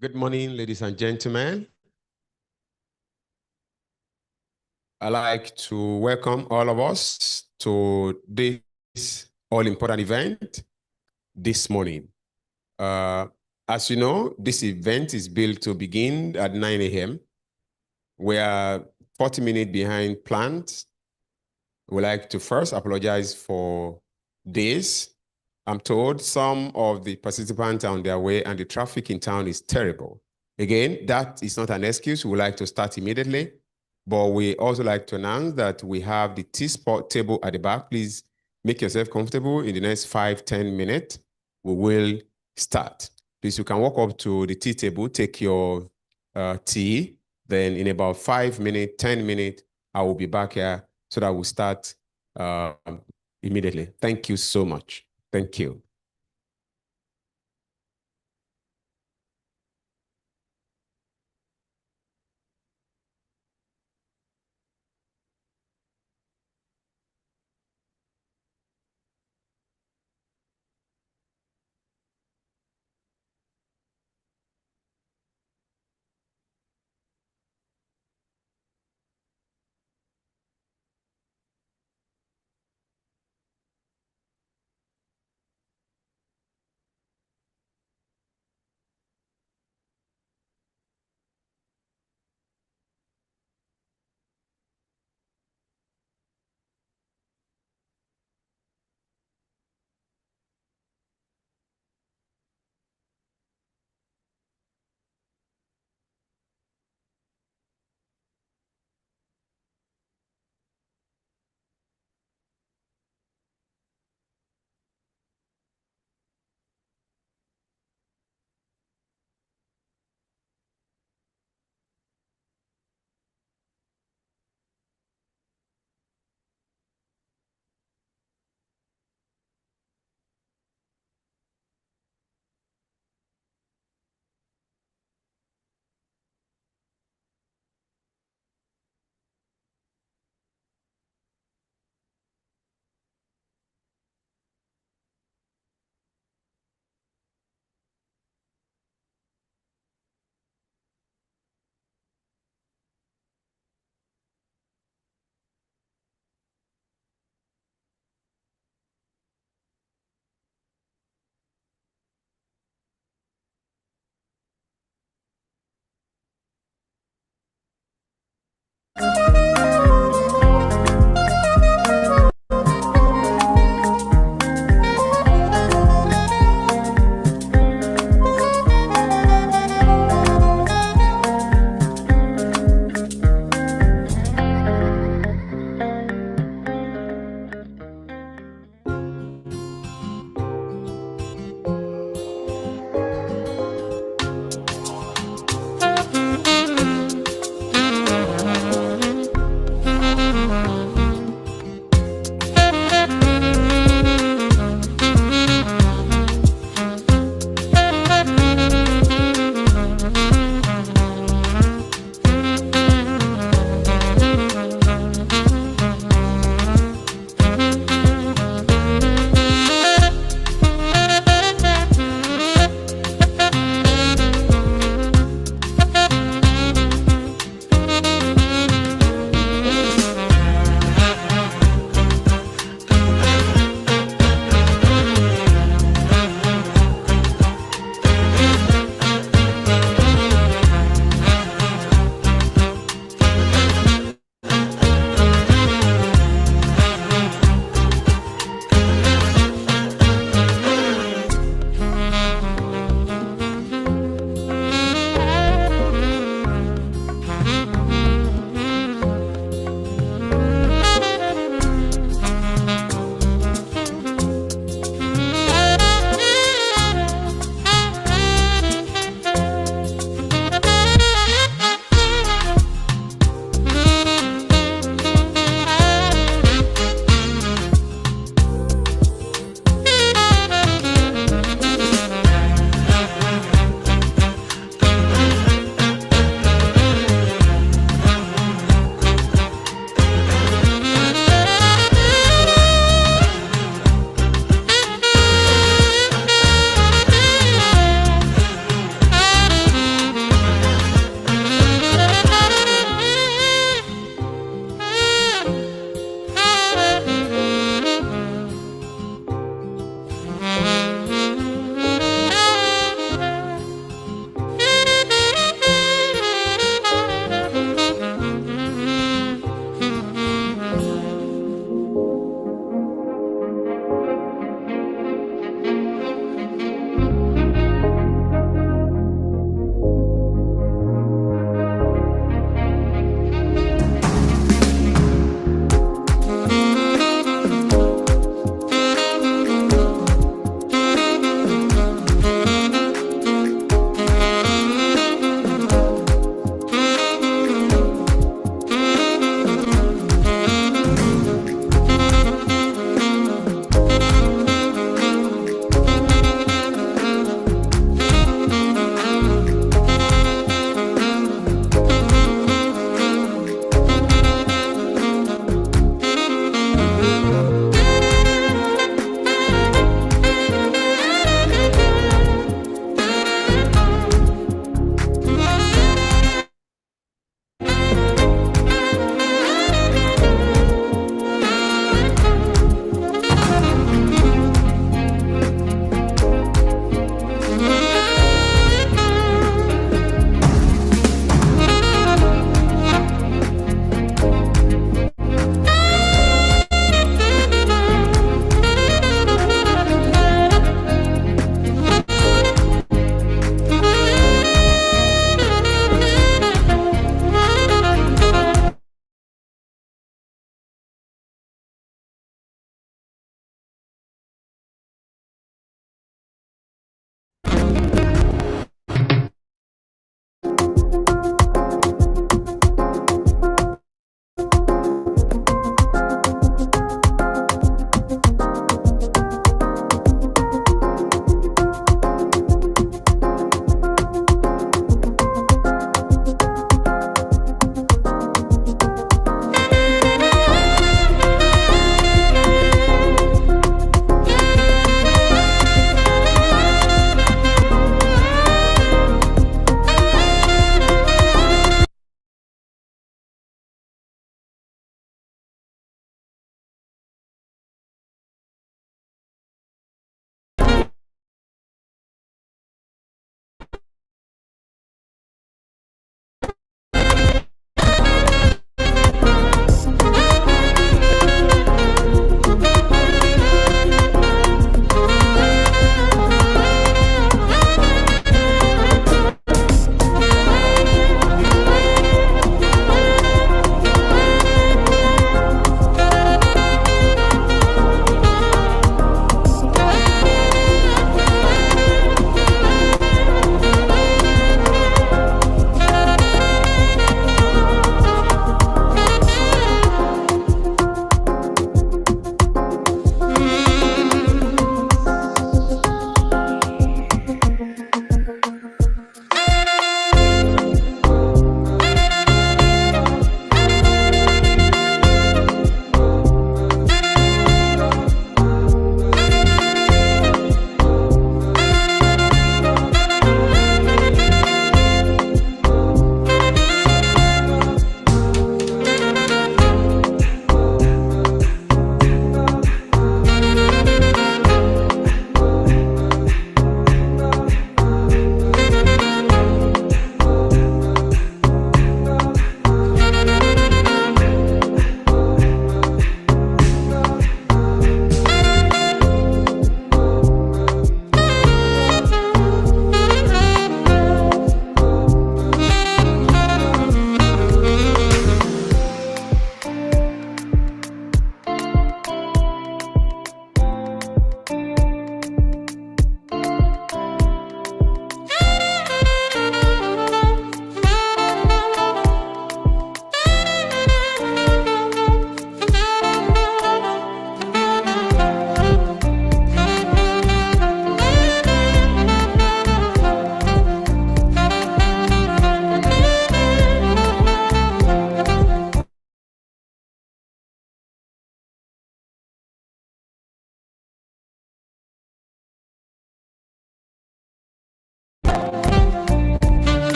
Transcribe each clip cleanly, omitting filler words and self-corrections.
Good morning, ladies and gentlemen. I'd like to welcome all of us to this all-important event this morning. As you know, this event is built to begin at 9 a.m. We are 40 minutes behind plans. We'd like to first apologize for this. I'm told some of the participants are on their way and the traffic in town is terrible. Again, that is not an excuse. We would like to start immediately, but we also like to announce that we have the T-spot table at the back. Please make yourself comfortable. In the next 5-10 minutes, we will start. Please, you can walk up to the tea table, take your tea. Then in about 5 minutes, 10 minutes, I will be back here so that we'll start immediately. Thank you so much. Thank you.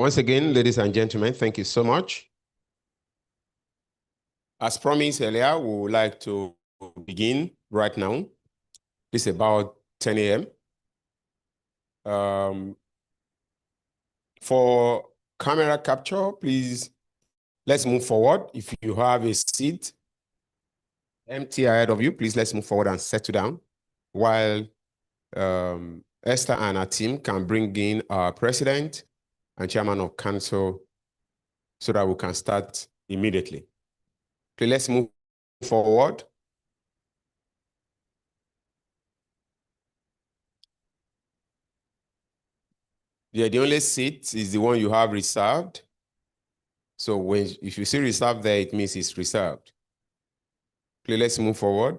Once again, ladies and gentlemen, thank you so much. As promised earlier, we would like to begin right now. It's about 10 a.m. For camera capture, please, let's move forward. If you have a seat empty ahead of you, please let's move forward and settle down while Esther and her team can bring in our president and chairman of council so that we can start immediately. Okay, let's move forward. Yeah, the only seat is the one you have reserved. So if you see reserved there, it means it's reserved. Okay, let's move forward.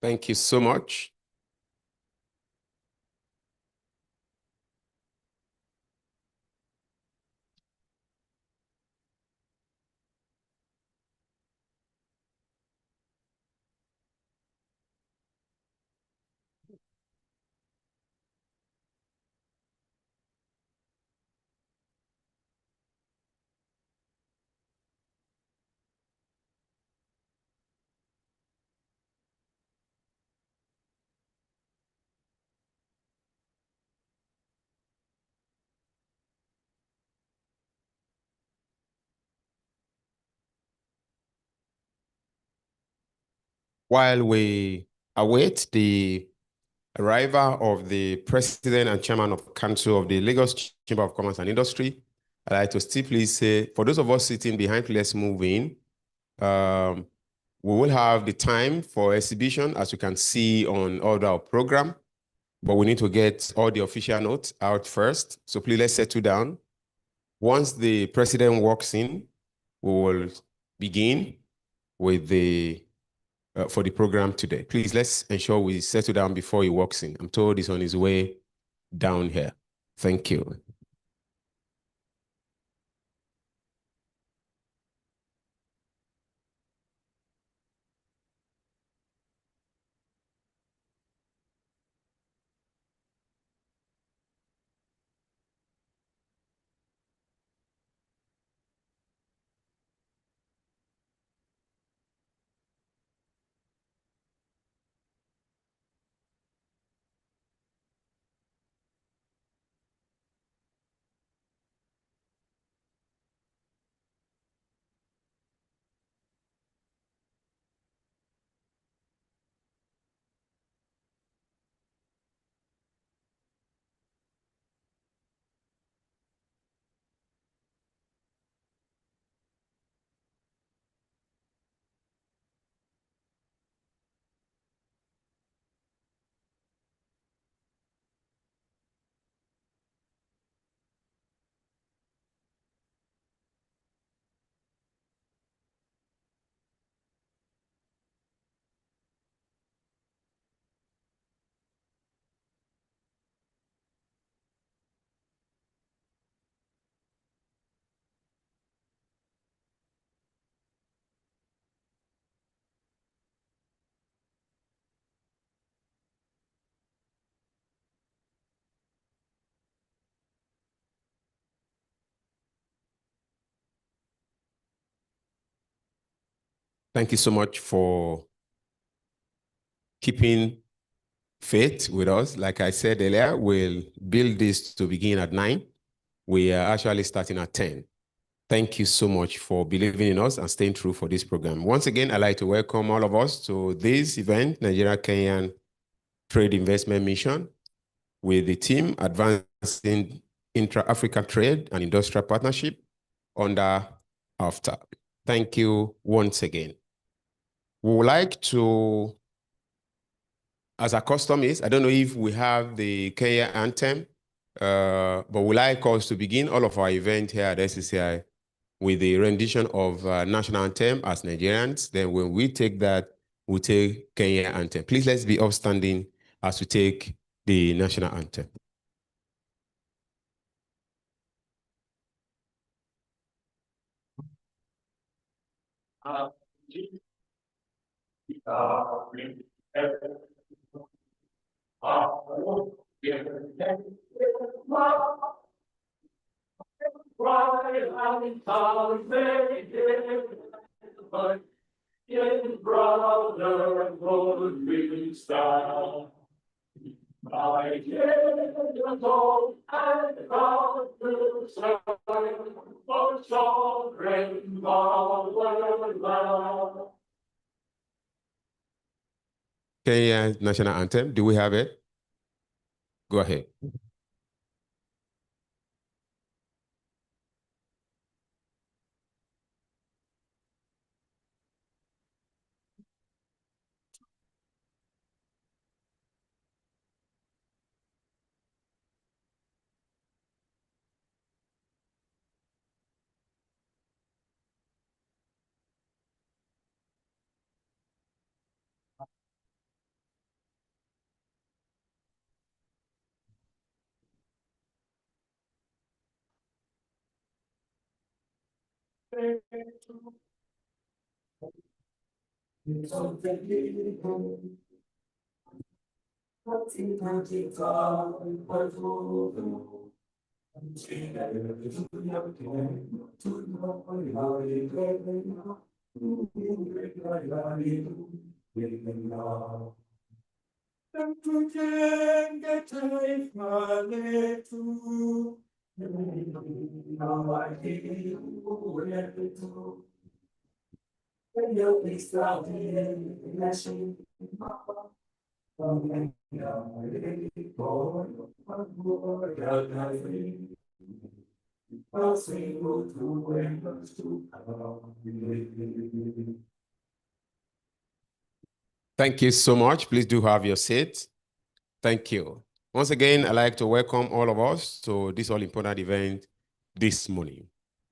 Thank you so much. While we await the arrival of the president and chairman of council of the Lagos Chamber of Commerce and Industry, I'd like to still please say, for those of us sitting behind, let's move in. We will have the time for exhibition, as you can see on all our program, but we need to get all the official notes out first. So please let's settle down. Once the president walks in, we will begin with for the program today. Please let's ensure we settle down before he walks in. I'm told he's on his way down here. Thank you. Thank you so much for keeping faith with us. Like I said earlier, we'll build this to begin at 9. We are actually starting at 10. Thank you so much for believing in us and staying true for this program. Once again, I'd like to welcome all of us to this event, Nigeria-Kenyan Trade Investment Mission, with the team advancing intra-Africa trade and industrial partnership under AFTA. Thank you once again. We would like to, as our custom is, I don't know if we have the Kenya anthem But we like us to begin all of our event here at SCCI with the rendition of national anthem as Nigerians. Then when we take that, we take Kenya anthem. Please let's be upstanding as we take the national anthem. Kenya national anthem, do we have it? Go ahead. Thank you so much. Please do have your seat. Thank you. Once again, I'd like to welcome all of us to this all-important event this morning.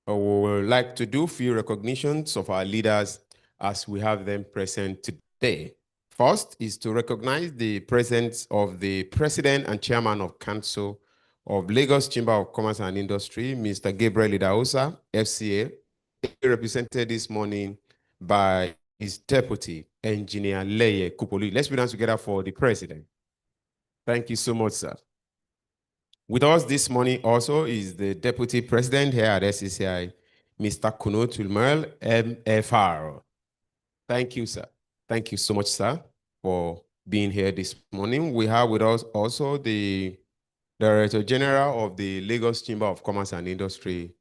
We would like to do a few recognitions of our leaders as we have them present today. First is to recognize the presence of the President and Chairman of Council of Lagos Chamber of Commerce and Industry, Mr. Gabriel Idahosa, FCA, represented this morning by his deputy, Engineer Leye Kupolu. Let's be down together for the President. Thank you so much, sir. With us this morning also is the Deputy President here at SCCI, Mr. Kuno Tulmerl, MFR. Thank you, sir. Thank you so much, sir, for being here this morning. We have with us also the Director General of the Lagos Chamber of Commerce and Industry,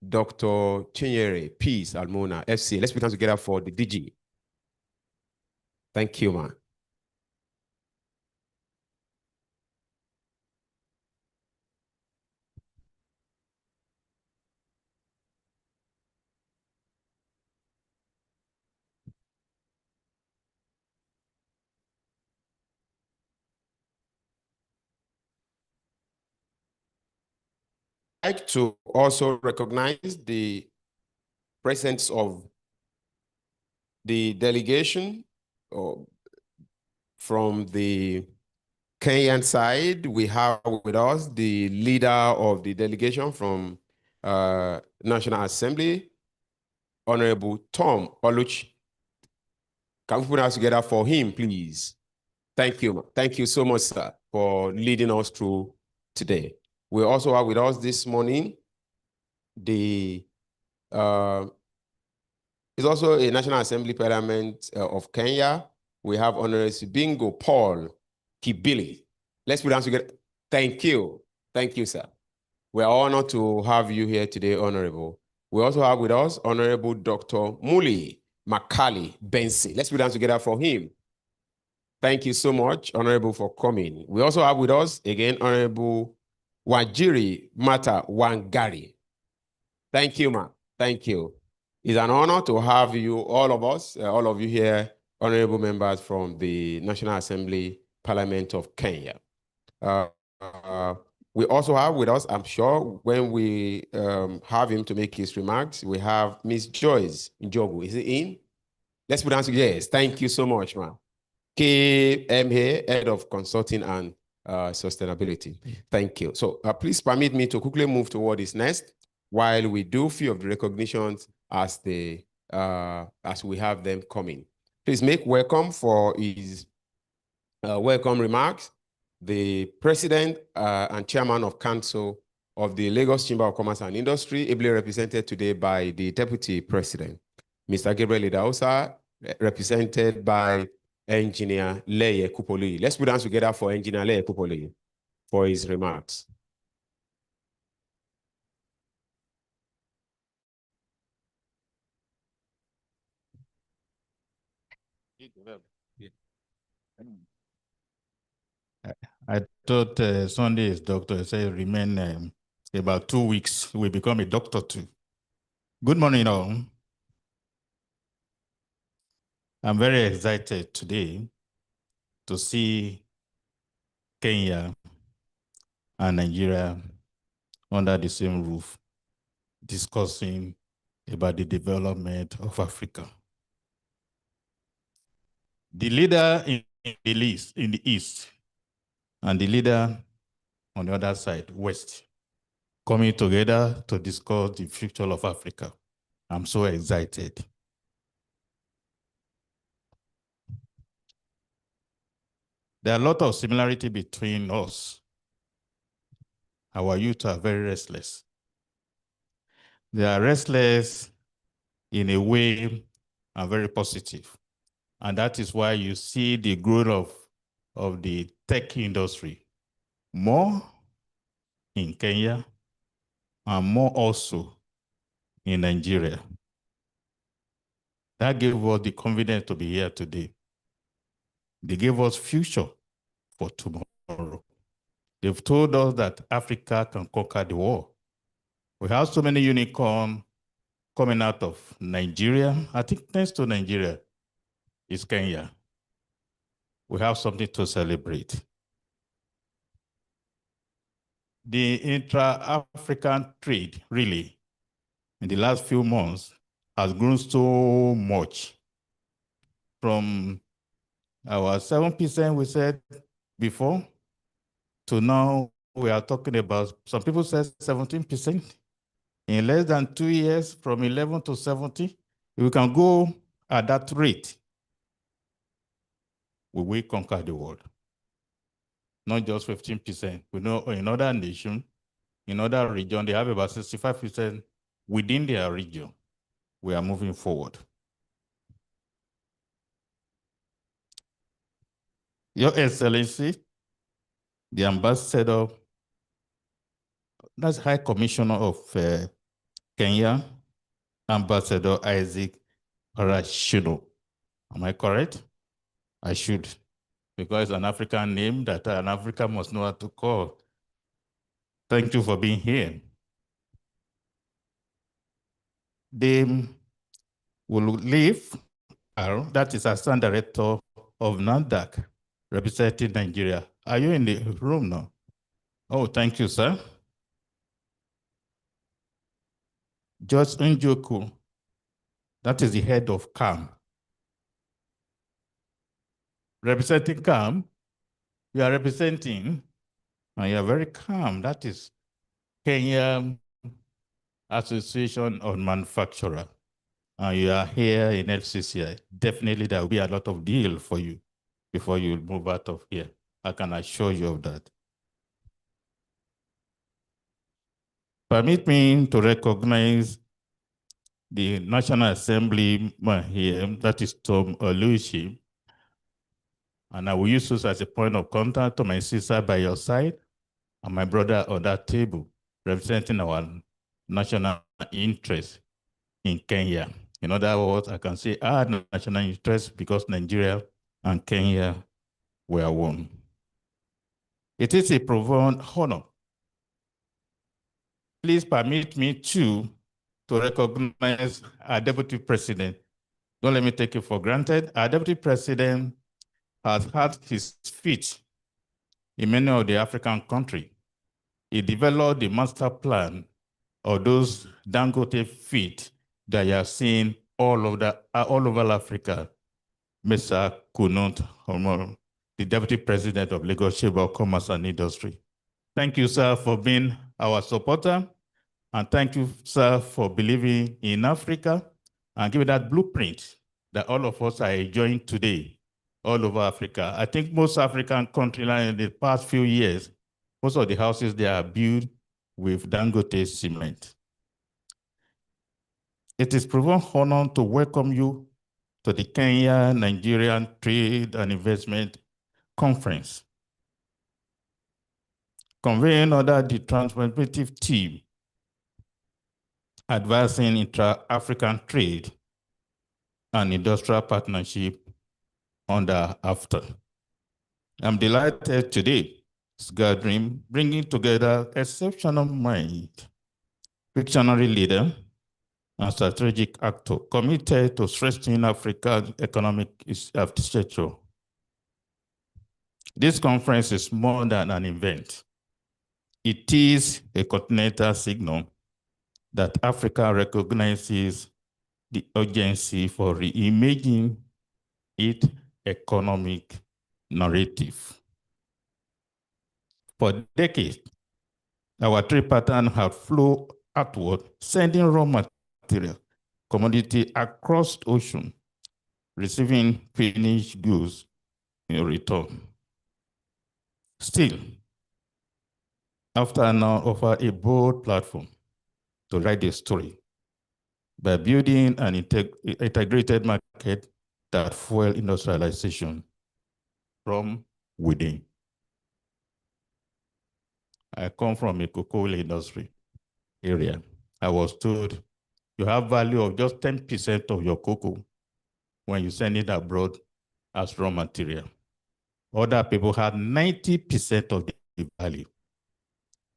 Dr. Chinyere Peace Almona, FC. Let's put them together for the DG. Thank you, man. I'd like to also recognize the presence of the delegation from the Kenyan side. We have with us the leader of the delegation from National Assembly, Honorable Tom Oluch. Can we put us together for him, please? Thank you. Thank you so much, sir, for leading us through today. We also have with us this morning the it's also a National Assembly Parliament of Kenya. We have Honorable Bingo Paul Kibili. Let's put them together. Thank you. Thank you, sir. We are honored to have you here today, Honorable. We also have with us Honorable Dr. Muli Makali Bensi. Let's put them together for him. Thank you so much, Honorable, for coming. We also have with us, again, Honorable Wajiri Mata Wangari. Thank you, ma'am. Thank you. It's an honor to have you, all of us, all of you here, honorable members from the National Assembly Parliament of Kenya. We also have with us, I'm sure, when we have him to make his remarks, we have Miss Joyce Njogu. Is it in? Let's put down to yes. Thank you so much, ma'am. KMA, Head of Consulting and Sustainability. Thank you. So please permit me to quickly move to what is next while we do a few of the recognitions as we have them coming. Please make welcome for his welcome remarks the President and Chairman of Council of the Lagos Chamber of Commerce and Industry, ably represented today by the Deputy President, Mr. Gabriel Idahosa, represented by Engineer Leye Kupoluyi. Let's put hands together for Engineer Leye Kupoluyi for his remarks. I thought Sunday is doctor. Say remain about 2 weeks. We become a doctor too. Good morning, all. I'm very excited today to see Kenya and Nigeria under the same roof discussing about the development of Africa. The leader in the east, and the leader on the other side, west, coming together to discuss the future of Africa. I'm so excited. There are a lot of similarity between us. Our youth are very restless. They are restless in a way and very positive. And that is why you see the growth of the tech industry more in Kenya and more also in Nigeria. That gave us the confidence to be here today. They gave us future for tomorrow. They've told us that Africa can conquer the world. We have so many unicorns coming out of Nigeria. I think next to Nigeria is Kenya. We have something to celebrate. The intra-African trade, really, in the last few months, has grown so much. From our 7% we said before, to now we are talking about, some people said 17%. In less than 2 years, from 11 to 70, if we can go at that rate, we will conquer the world. Not just 15%. We know in other nations, in other regions, they have about 65% within their region. We are moving forward. Your Excellency, the Ambassador, that's High Commissioner of Kenya, Ambassador Isaac Parashino. Am I correct? I should, because it's an African name that an African must know how to call. Thank you for being here. They will leave, that is Assistant Director of NAFDAC, representing Nigeria. Are you in the room now? Oh, thank you, sir. George Njoku, that is the head of CAM. Representing CAM, you are representing, and you are very calm. That is Kenya Association of Manufacturers. And you are here in FCCI. Definitely there will be a lot of deal for you before you move out of here. I can assure you of that. Permit me to recognize the National Assemblyman here, that is Tom Oluchi. And I will use this as a point of contact to my sister by your side and my brother on that table, representing our national interest in Kenya. In other words, I can say our national interest because Nigeria and Kenya were one. It is a profound honor. Please permit me to recognize our Deputy President. Don't let me take it for granted. Our Deputy President has had his feet in many of the African countries. He developed the master plan of those Dangote feet that you are seeing all over Africa. Mr. Kunut Omar, the Deputy President of Lagos Chamber of Commerce and Industry. Thank you, sir, for being our supporter. And thank you, sir, for believing in Africa and giving that blueprint that all of us are enjoying today all over Africa. I think most African countries in the past few years, most of the houses they are built with Dangote cement. It is proven honor to welcome you to the Kenya-Nigerian Trade and Investment Conference, convened under the transformative team advancing intra-African trade and industrial partnership under AFTA. I'm delighted today's gathering, bringing together exceptional mind, visionary leader, and strategic actor committed to strengthening Africa's economic architecture. This conference is more than an event. It is a continental signal that Africa recognizes the urgency for reimagining its economic narrative. For decades, our trade pattern has flowed outward, sending raw material, commodity across the ocean, receiving finished goods in return. Still, AFTA now offers a bold platform to write the story by building an integrated market that fuels industrialization from within. I come from a cocoa industry area. I was told you have value of just 10% of your cocoa when you send it abroad as raw material. Other people had 90% of the value.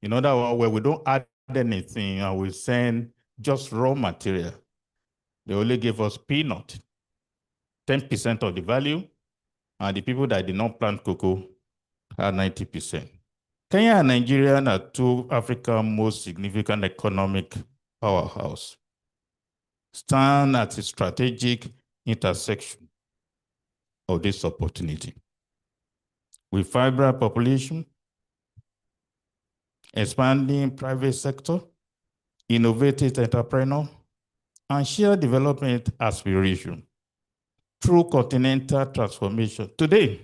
In other words, where we don't add anything and we send just raw material, they only give us peanut, 10% of the value, and the people that did not plant cocoa had 90%. Kenya and Nigeria are two Africa's most significant economic powerhouses, stand at a strategic intersection of this opportunity. With vibrant population, expanding private sector, innovative entrepreneur, and shared development aspiration through continental transformation. Today,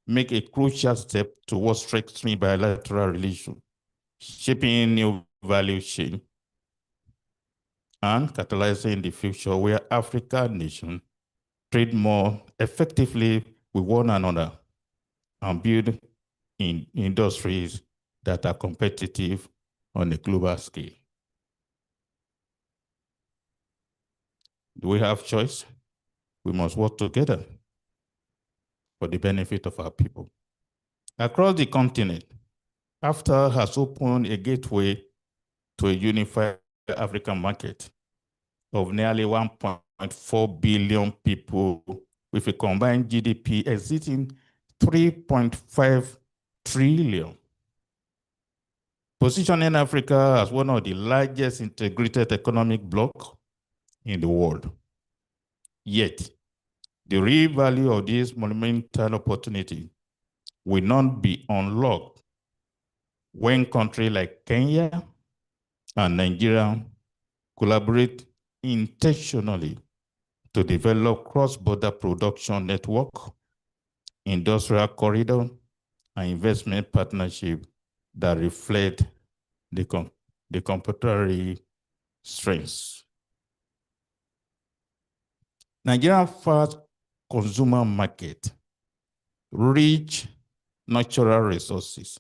make a crucial step towards strengthening bilateral relations, shaping new value chain, and catalyzing the future where African nations trade more effectively with one another and build in industries that are competitive on a global scale. Do we have choice? We must work together for the benefit of our people. Across the continent, AFTA has opened a gateway to a unified African market of nearly 1.4 billion people with a combined GDP exceeding 3.5 trillion. Positioning Africa as one of the largest integrated economic blocs in the world. Yet, the real value of this monumental opportunity will not be unlocked when countries like Kenya and Nigeria collaborate intentionally to develop cross-border production network, industrial corridor, and investment partnership that reflect the complementary strengths. Nigeria's fast consumer market, rich natural resources,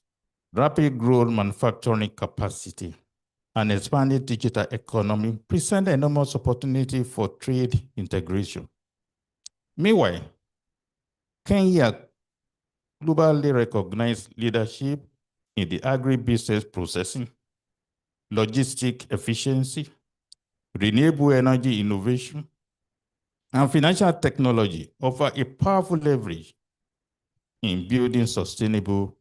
rapid growth manufacturing capacity, and expanding digital economy present enormous opportunity for trade integration. Meanwhile, Kenya globally recognized leadership in the agribusiness processing, logistic efficiency, renewable energy innovation, and financial technology offer a powerful leverage in building sustainable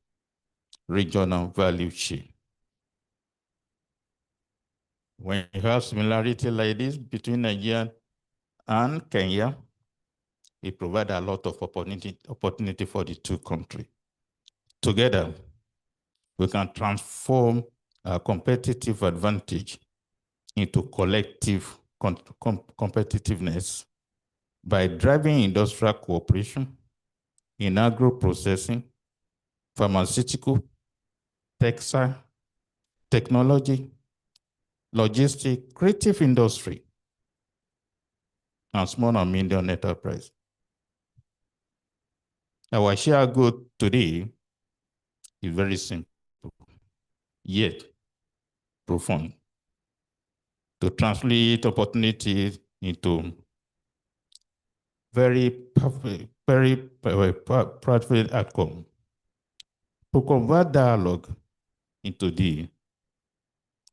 regional value chain. When you have similarity like this between Nigeria and Kenya, it provides a lot of opportunity for the two countries. Together, we can transform our competitive advantage into collective competitiveness by driving industrial cooperation in agro-processing, pharmaceutical, textile, technology, logistics, creative industry, and small and medium enterprise. Our share goal today is very simple, yet profound, to translate opportunities into very practical outcome, to convert dialogue into deal,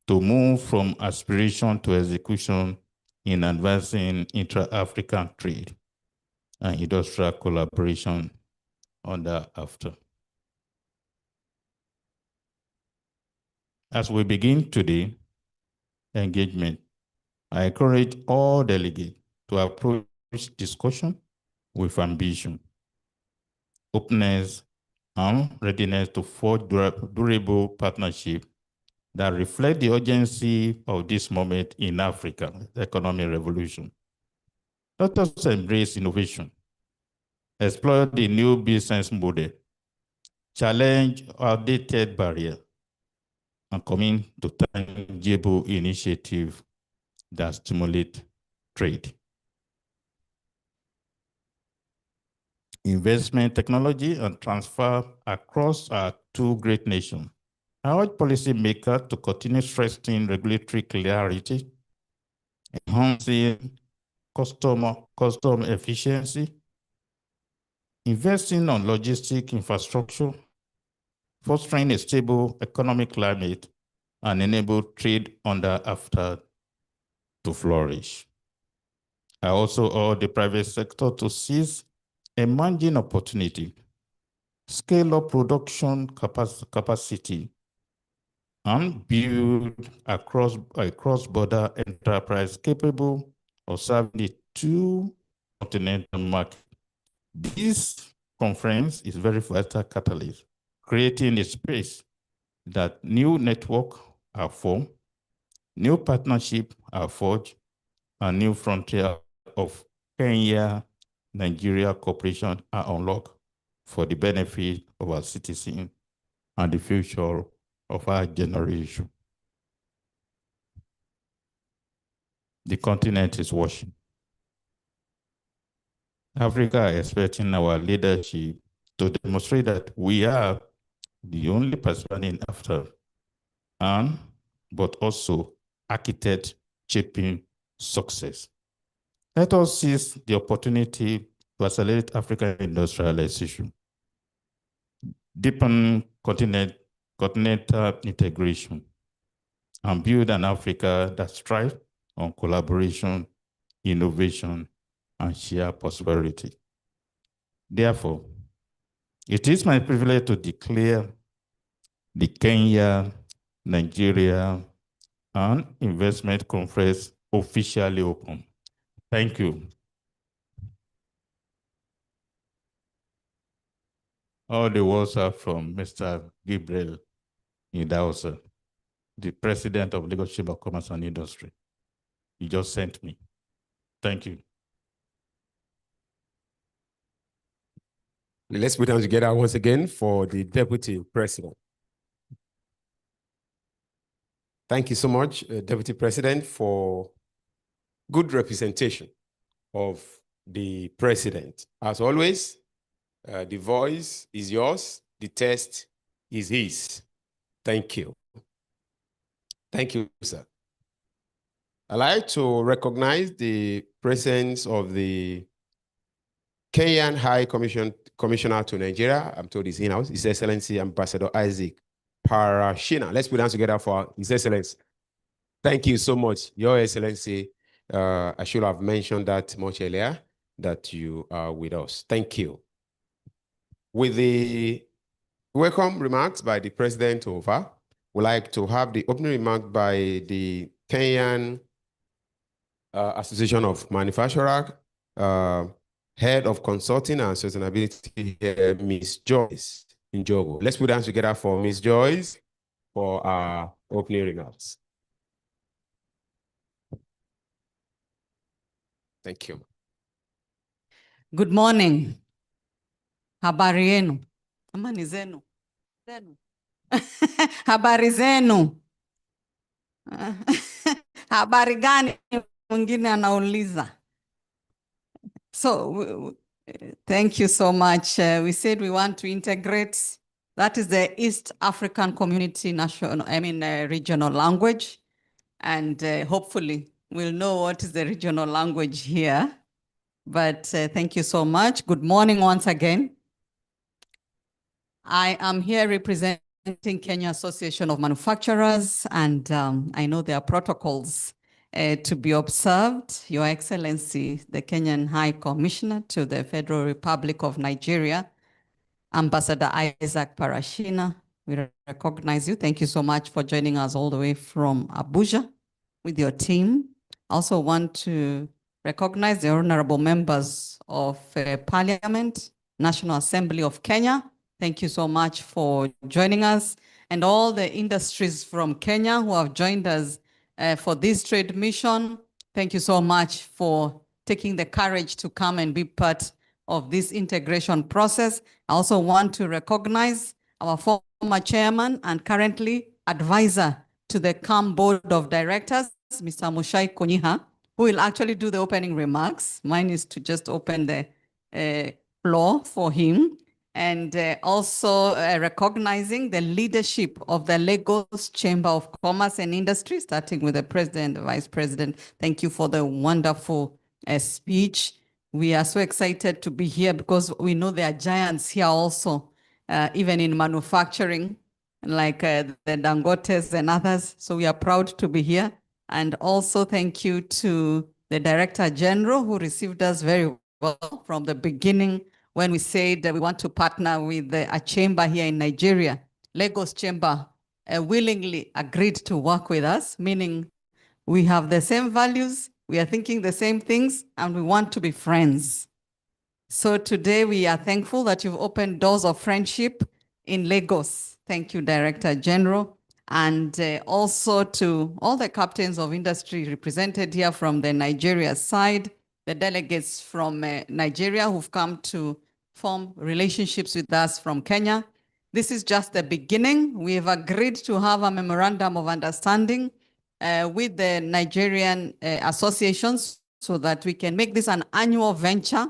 to move from aspiration to execution in advancing intra-African trade and industrial collaboration thereafter. As we begin today engagement, I encourage all delegates to approach discussion with ambition, openness, and readiness to forge durable partnership that reflect the urgency of this moment in Africa, the economic revolution. Let us embrace innovation, explore the new business model, challenge outdated barriers, and commit to tangible initiatives that stimulate trade. Investment, technology, and transfer across our two great nations. I urge policymakers to continue strengthening regulatory clarity, enhancing custom efficiency, investing on logistic infrastructure, fostering a stable economic climate, and enable trade thereafter to flourish. I also urge the private sector to seize emerging opportunity, scale up production capacity, and build a cross-border enterprise capable of serving the two continental markets. This conference is very vital catalyst, creating a space that new networks are formed, new partnerships are forged, and new frontier of Kenya-Nigeria cooperation are unlocked for the benefit of our citizens and the future of our generation. The continent is watching. Africa is expecting our leadership to demonstrate that we are the only participant in Africa, but also architect shaping success. Let us seize the opportunity to accelerate African industrialization, deepen continental integration, and build an Africa that strives on collaboration, innovation, and shared prosperity. Therefore, it is my privilege to declare the Kenya-Nigeria and Investment Conference officially open. Thank you. All the words are from Mr. Gabriel Idahosa, the president of Lagos Chamber of Commerce and Industry. He just sent me. Thank you. Let's put them together once again for the Deputy President. Thank you so much, Deputy President, for good representation of the President. As always, the voice is yours, the test is his. Thank you. Thank you, sir. I'd like to recognize the presence of the Kenyan High Commissioner to Nigeria. I'm told he's in-house, His Excellency Ambassador Isaac Parashina. Let's put hands together for His Excellency. Thank you so much, Your Excellency. I should have mentioned that much earlier, that you are with us. Thank you. With the welcome remarks by the President over. We'd like to have the opening remark by the Kenyan Association of Manufacturers, Head of Consulting and Sustainability here, Ms. Joyce Njogo. Let's put hands together for Ms. Joyce for our opening remarks. Thank you. Good morning. Habari yenu. Ama ni zenu? Zenu. Habari zenu. Habari gani mwingine anauliza. So thank you so much. We said we want to integrate. That is the East African Community regional language. And hopefully we'll know what is the regional language here. But thank you so much. Good morning once again. I am here representing Kenya Association of Manufacturers, and I know there are protocols to be observed. Your Excellency, the Kenyan High Commissioner to the Federal Republic of Nigeria, Ambassador Isaac Parashina, we recognize you. Thank you so much for joining us all the way from Abuja with your team. I also want to recognize the honorable members of Parliament, National Assembly of Kenya. Thank you so much for joining us, and all the industries from Kenya who have joined us for this trade mission. Thank you so much for taking the courage to come and be part of this integration process. I also want to recognize our former chairman and currently advisor to the CAM Board of Directors, Mr. Mushai Konyiha, who will actually do the opening remarks. Mine is to just open the floor for him. And also recognizing the leadership of the Lagos Chamber of Commerce and Industry, starting with the President, the Vice President. Thank you for the wonderful speech. We are so excited to be here because we know there are giants here also, even in manufacturing, like the Dangotes and others. So we are proud to be here. And also thank you to the Director General who received us very well from the beginning when we said that we want to partner with a chamber here in Nigeria. Lagos Chamber willingly agreed to work with us, meaning we have the same values, we are thinking the same things, and we want to be friends. So today we are thankful that you've opened doors of friendship in Lagos. Thank you, Director General. And also to all the captains of industry represented here from the Nigeria side, the delegates from Nigeria who've come to form relationships with us from Kenya. This is just the beginning. We have agreed to have a memorandum of understanding with the Nigerian associations so that we can make this an annual venture.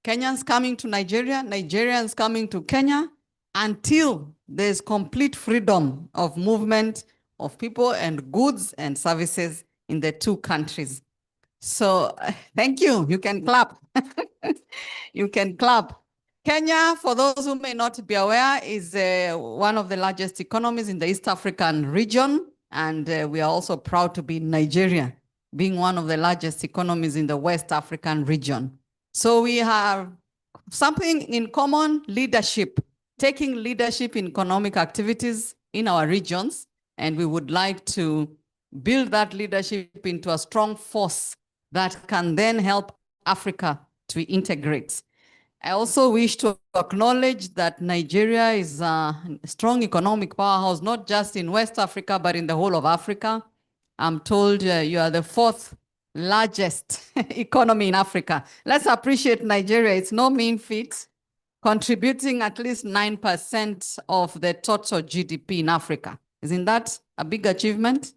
Kenyans coming to Nigeria, Nigerians coming to Kenya, until there's complete freedom of movement of people and goods and services in the two countries. So thank you. You can clap. You can clap. Kenya, for those who may not be aware, is one of the largest economies in the East African region. And we are also proud to be Nigeria, being one of the largest economies in the West African region. So we have something in common: leadership, taking leadership in economic activities in our regions. And we would like to build that leadership into a strong force that can then help Africa to integrate. I also wish to acknowledge that Nigeria is a strong economic powerhouse, not just in West Africa, but in the whole of Africa. I'm told you are the fourth largest economy in Africa. Let's appreciate Nigeria. It's no mean feat, contributing at least 9% of the total GDP in Africa. Isn't that a big achievement?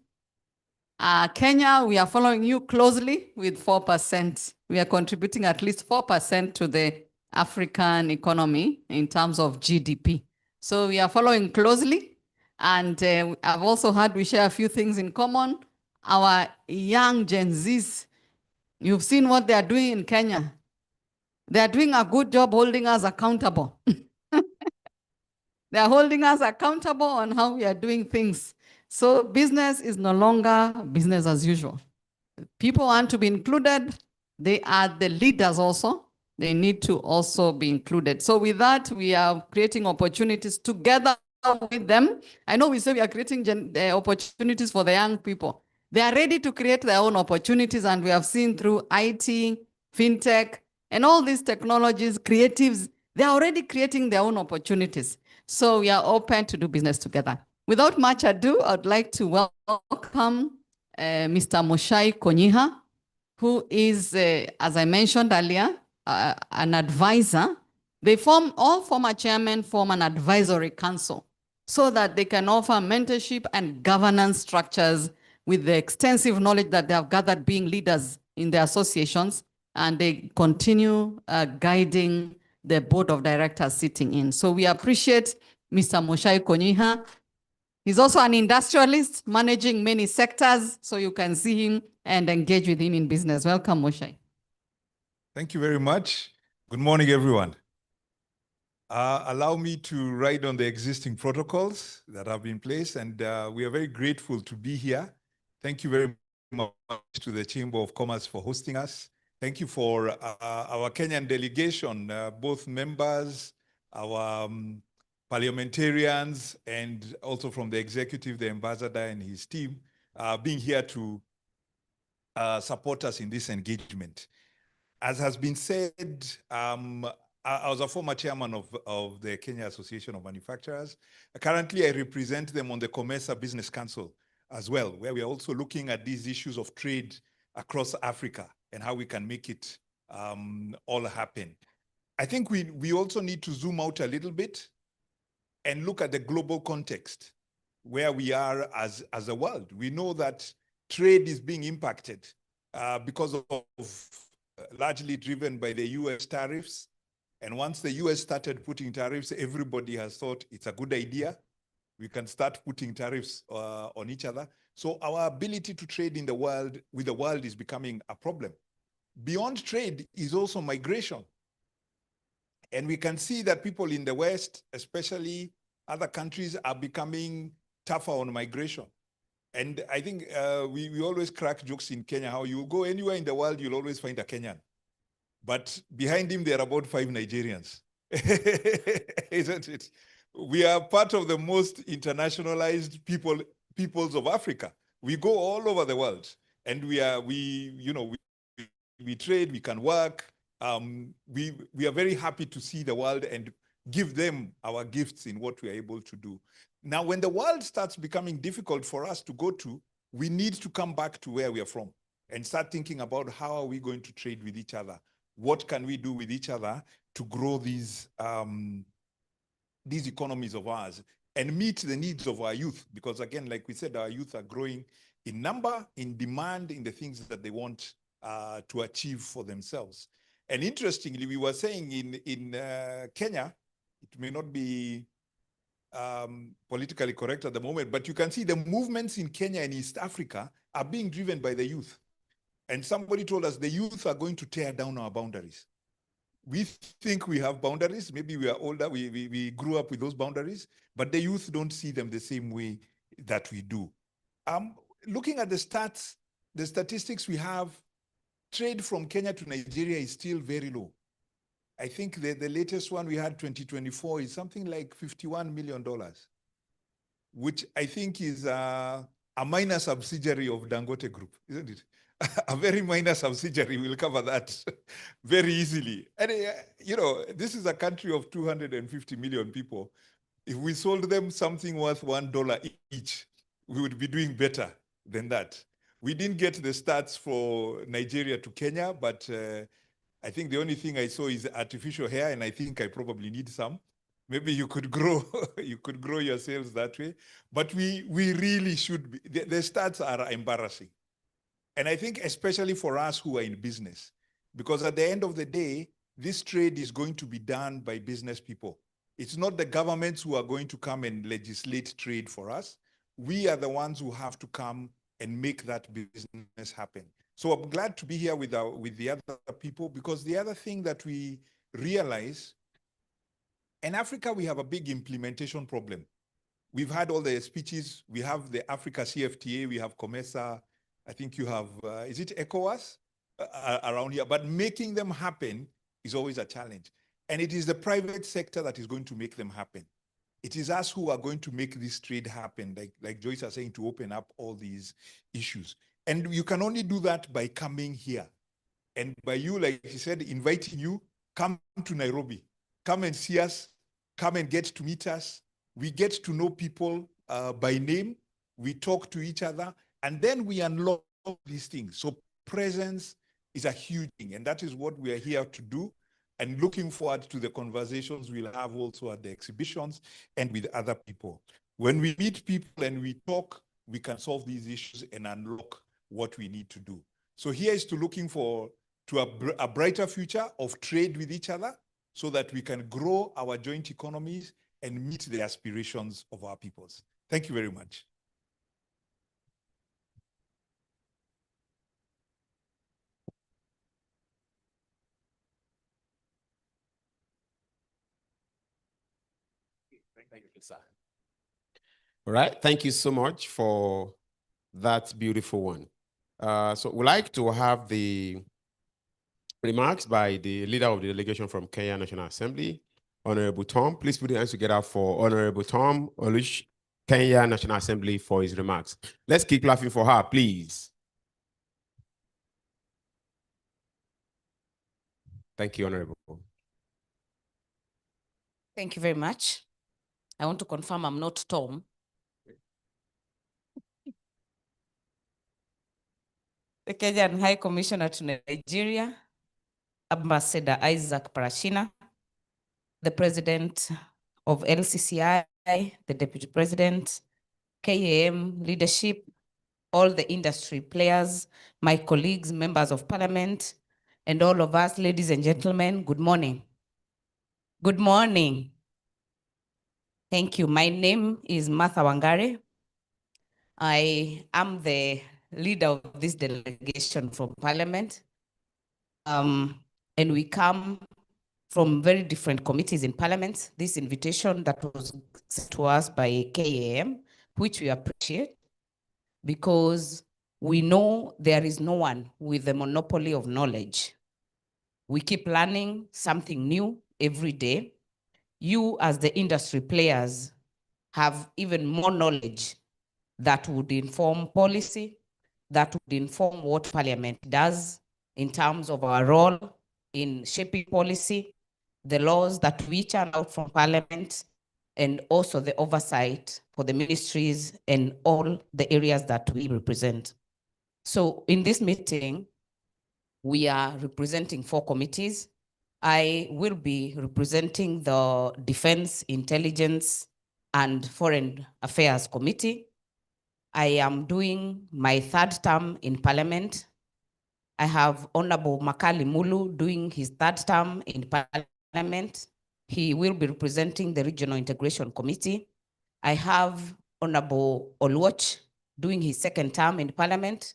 Kenya, we are following you closely with 4%. We are contributing at least 4% to the African economy in terms of GDP. So we are following closely. And I've also heard we share a few things in common. Our young Gen Zs, you've seen what they are doing in Kenya. They are doing a good job holding us accountable. They are holding us accountable on how we are doing things. So business is no longer business as usual. People want to be included. They are the leaders also. They need to also be included. So with that, we are creating opportunities together with them. I know we say we are creating opportunities for the young people. They are ready to create their own opportunities, and we have seen through IT, fintech, and all these technologies, creatives, they are already creating their own opportunities. So we are open to do business together. Without much ado, I'd like to welcome Mr. Muchai Konyiha, who is, as I mentioned earlier, an advisor. All former chairmen form an advisory council so that they can offer mentorship and governance structures with the extensive knowledge that they have gathered being leaders in their associations, and they continue guiding the board of directors sitting in. So we appreciate Mr. Muchai Konyiha. He's also an industrialist managing many sectors, so you can see him and engage with him in business. Welcome, Muchai. Thank you very much. Good morning, everyone. Allow me to ride on the existing protocols that have been placed, and we are very grateful to be here. Thank you very much to the Chamber of Commerce for hosting us. Thank you for our Kenyan delegation, both members, our parliamentarians, and also from the executive, the ambassador and his team, being here to support us in this engagement. As has been said, I was a former chairman of the Kenya Association of Manufacturers. Currently, I represent them on the COMESA Business Council as well, where we are also looking at these issues of trade across Africa and how we can make it all happen. I think we also need to zoom out a little bit and look at the global context where we are as a world. We know that trade is being impacted because of largely driven by the US tariffs. And once the US started putting tariffs, everybody has thought it's a good idea. We can start putting tariffs on each other. So our ability to trade in the world with the world is becoming a problem. Beyond trade is also migration. And we can see that people in the West, especially other countries, are becoming tougher on migration. And I think we always crack jokes in Kenya, how you go anywhere in the world, you'll always find a Kenyan. But behind him, there are about 5 Nigerians, isn't it? We are part of the most internationalized peoples of Africa. We go all over the world, and we trade, we can work. We are very happy to see the world and give them our gifts in what we are able to do. Now, when the world starts becoming difficult for us to go to, we need to come back to where we are from and start thinking about how are we going to trade with each other? What can we do with each other to grow these economies of ours and meet the needs of our youth? Because again, like we said, our youth are growing in number, in demand, in the things that they want to achieve for themselves. And interestingly, we were saying in Kenya, it may not be politically correct at the moment, but you can see the movements in Kenya and East Africa are being driven by the youth. And somebody told us the youth are going to tear down our boundaries. We think we have boundaries. Maybe we are older, we grew up with those boundaries, but the youth don't see them the same way that we do. Looking at the stats, the statistics we have, trade from Kenya to Nigeria is still very low. I think the latest one we had 2024 is something like $51 million, which I think is a minor subsidiary of Dangote Group, isn't it? A very minor subsidiary will cover that very easily. And, this is a country of 250 million people. If we sold them something worth $1 each, we would be doing better than that. We didn't get the stats for Nigeria to Kenya, but I think the only thing I saw is artificial hair, and I think I probably need some. Maybe you could grow, your sales that way. But we really should be. The stats are embarrassing. And I think especially for us who are in business, because at the end of the day, this trade is going to be done by business people. It's not the governments who are going to come and legislate trade for us. We are the ones who have to come and make that business happen. So I'm glad to be here with the other people, because the other thing that we realize, in Africa, we have a big implementation problem. We've had all the speeches. We have the Africa CFTA, we have COMESA, I think you have, is it ECOWAS around here? But making them happen is always a challenge. And it is the private sector that is going to make them happen. It is us who are going to make this trade happen, like Joyce is saying, to open up all these issues. And you can only do that by coming here. And by you, like he said, inviting you, come to Nairobi, come and see us, come and get to meet us. We get to know people by name, we talk to each other, and then we unlock these things. So presence is a huge thing, and that is what we are here to do. And looking forward to the conversations we'll have also at the exhibitions and with other people. When we meet people and we talk, we can solve these issues and unlock what we need to do. So here is to looking to a brighter future of trade with each other so that we can grow our joint economies and meet the aspirations of our peoples. Thank you very much. Thank you, sir. All right, thank you so much for that beautiful one. So we'd like to have the remarks by the leader of the delegation from Kenya National Assembly, Honorable Tom. Please put your hands together for Honorable Tom Olush, Kenya National Assembly, for his remarks. Let's keep laughing for her, please. Thank you, Honorable. Thank you very much. I want to confirm I'm not Tom. The Kenyan High Commissioner to Nigeria, Ambassador Isaac Parashina, the President of LCCI, the Deputy President, KAM leadership, all the industry players, my colleagues, members of parliament, and all of us, ladies and gentlemen, good morning. Good morning. Thank you. My name is Martha Wangare. I am the leader of this delegation from Parliament. And we come from very different committees in Parliament. This invitation that was sent to us by KAM, which we appreciate, because we know there is no one with the monopoly of knowledge. We keep learning something new every day. You, as the industry players, have even more knowledge that would inform policy, that would inform what Parliament does in terms of our role in shaping policy, the laws that we churn out from Parliament, and also the oversight for the ministries and all the areas that we represent. So in this meeting, we are representing 4 committees. I will be representing the Defense, Intelligence, and Foreign Affairs Committee. I am doing my 3rd term in Parliament. I have Honorable Makali Mulu doing his 3rd term in Parliament. He will be representing the Regional Integration Committee. I have Honorable Oluoch doing his 2nd term in Parliament,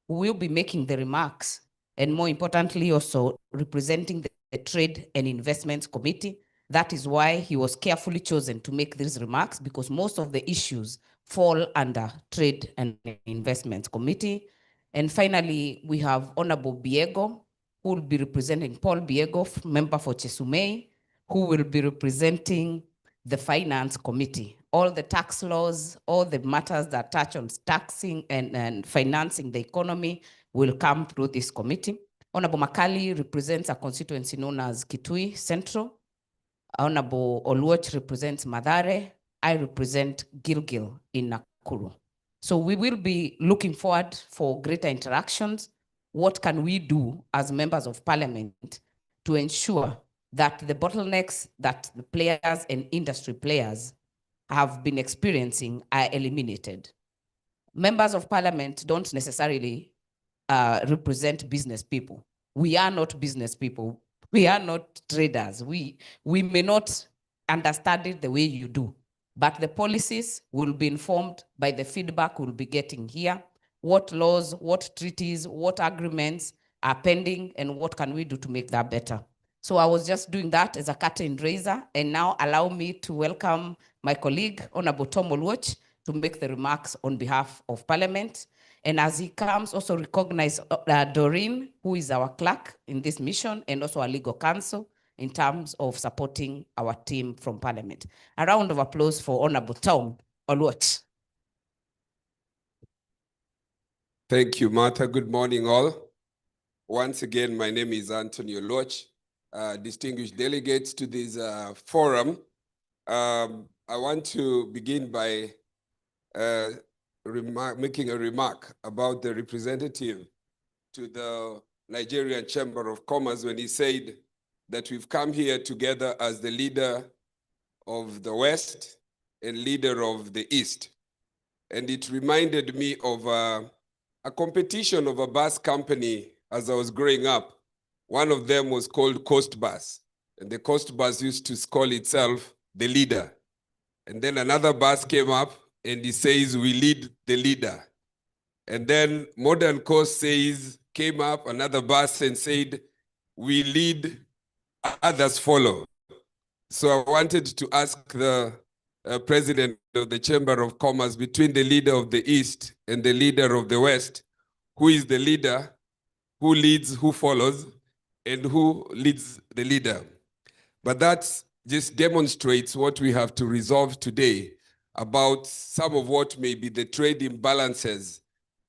who will be making the remarks, and more importantly, also representing the Trade and Investments Committee. That is why he was carefully chosen to make these remarks, because most of the issues fall under Trade and Investments Committee. And finally, we have Honorable Biego, who will be representing Paul Biego, member for Chesumei, who will be representing the Finance Committee. All the tax laws, all the matters that touch on taxing and financing the economy will come through this committee. Honorable Makali represents a constituency known as Kitui Central. Honorable Oluoch represents Mathare. I represent Gilgil in Nakuru. So we will be looking forward for greater interactions. What can we do as members of Parliament to ensure that the bottlenecks that the players and industry players have been experiencing are eliminated? Members of Parliament don't necessarily represent business people. We are not business people. We are not traders. We may not understand it the way you do, but the policies will be informed by the feedback we'll be getting here. What laws, what treaties, what agreements are pending, and what can we do to make that better? So I was just doing that as a curtain raiser, and now allow me to welcome my colleague, Honorable Tom Oluoch, to make the remarks on behalf of Parliament. And as he comes, also recognize Doreen, who is our clerk in this mission, and also our legal counsel in terms of supporting our team from Parliament. A round of applause for Honorable Tom Oluoch. Thank you, Martha. Good morning, all. Once again, my name is Anthony Oluoch, distinguished delegates to this forum. I want to begin by making a remark about the representative to the Nigerian Chamber of Commerce when he said that we've come here together as the leader of the West and leader of the East. And it reminded me of a competition of a bus company as I was growing up. One of them was called Coast Bus. And the Coast Bus used to call itself the leader. And then another bus came up and he says, we lead the leader. And then Modern Coast came up, another bus, and said, we lead, others follow. So I wanted to ask the president of the Chamber of Commerce, between the leader of the East and the leader of the West, who is the leader, who leads, who follows, and who leads the leader? But that just demonstrates what we have to resolve today about some of what may be the trade imbalances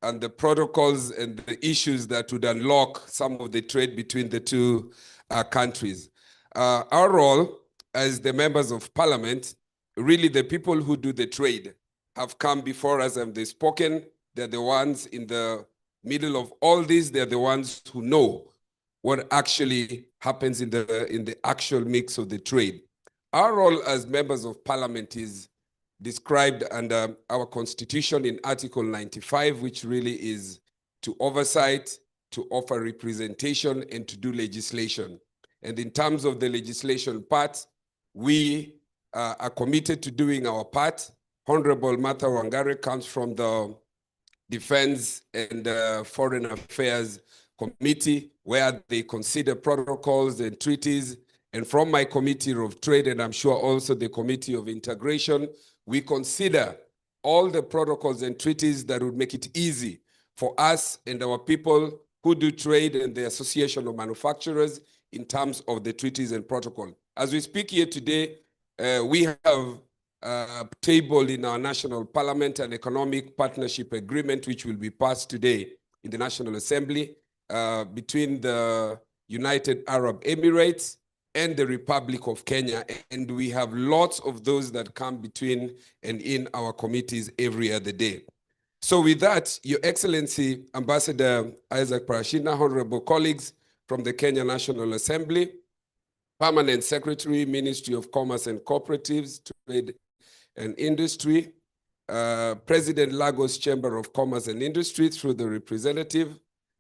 and the protocols and the issues that would unlock some of the trade between the two countries. Our role as the members of Parliament, really the people who do the trade have come before us and they've spoken. They're the ones in the middle of all this. They're the ones who know what actually happens in the actual mix of the trade. Our role as members of Parliament is described under our Constitution in Article 95, which really is to oversight, to offer representation, and to do legislation. And in terms of the legislation part, we are committed to doing our part. Honorable Martha Wangari comes from the Defense and Foreign Affairs Committee, where they consider protocols and treaties. And from my Committee of Trade, and I'm sure also the Committee of Integration, we consider all the protocols and treaties that would make it easy for us and our people who do trade and the Association of Manufacturers in terms of the treaties and protocol. As we speak here today, we have tabled in our national parliament an economic partnership agreement which will be passed today in the National Assembly between the United Arab Emirates and the Republic of Kenya. And we have lots of those that come between and in our committees every other day. So with that, Your Excellency, Ambassador Isaac Parashina, honorable colleagues from the Kenya National Assembly, Permanent Secretary, Ministry of Commerce and Cooperatives, Trade and Industry, President Lagos Chamber of Commerce and Industry through the representative,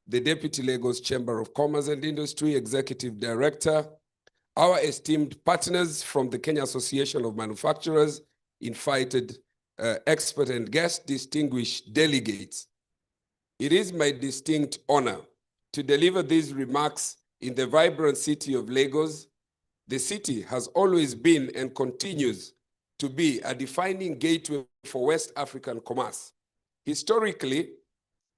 the Deputy Lagos Chamber of Commerce and Industry, Executive Director, our esteemed partners from the Kenya Association of Manufacturers, invited expert and guest distinguished delegates. It is my distinct honor to deliver these remarks in the vibrant city of Lagos. The city has always been and continues to be a defining gateway for West African commerce. Historically,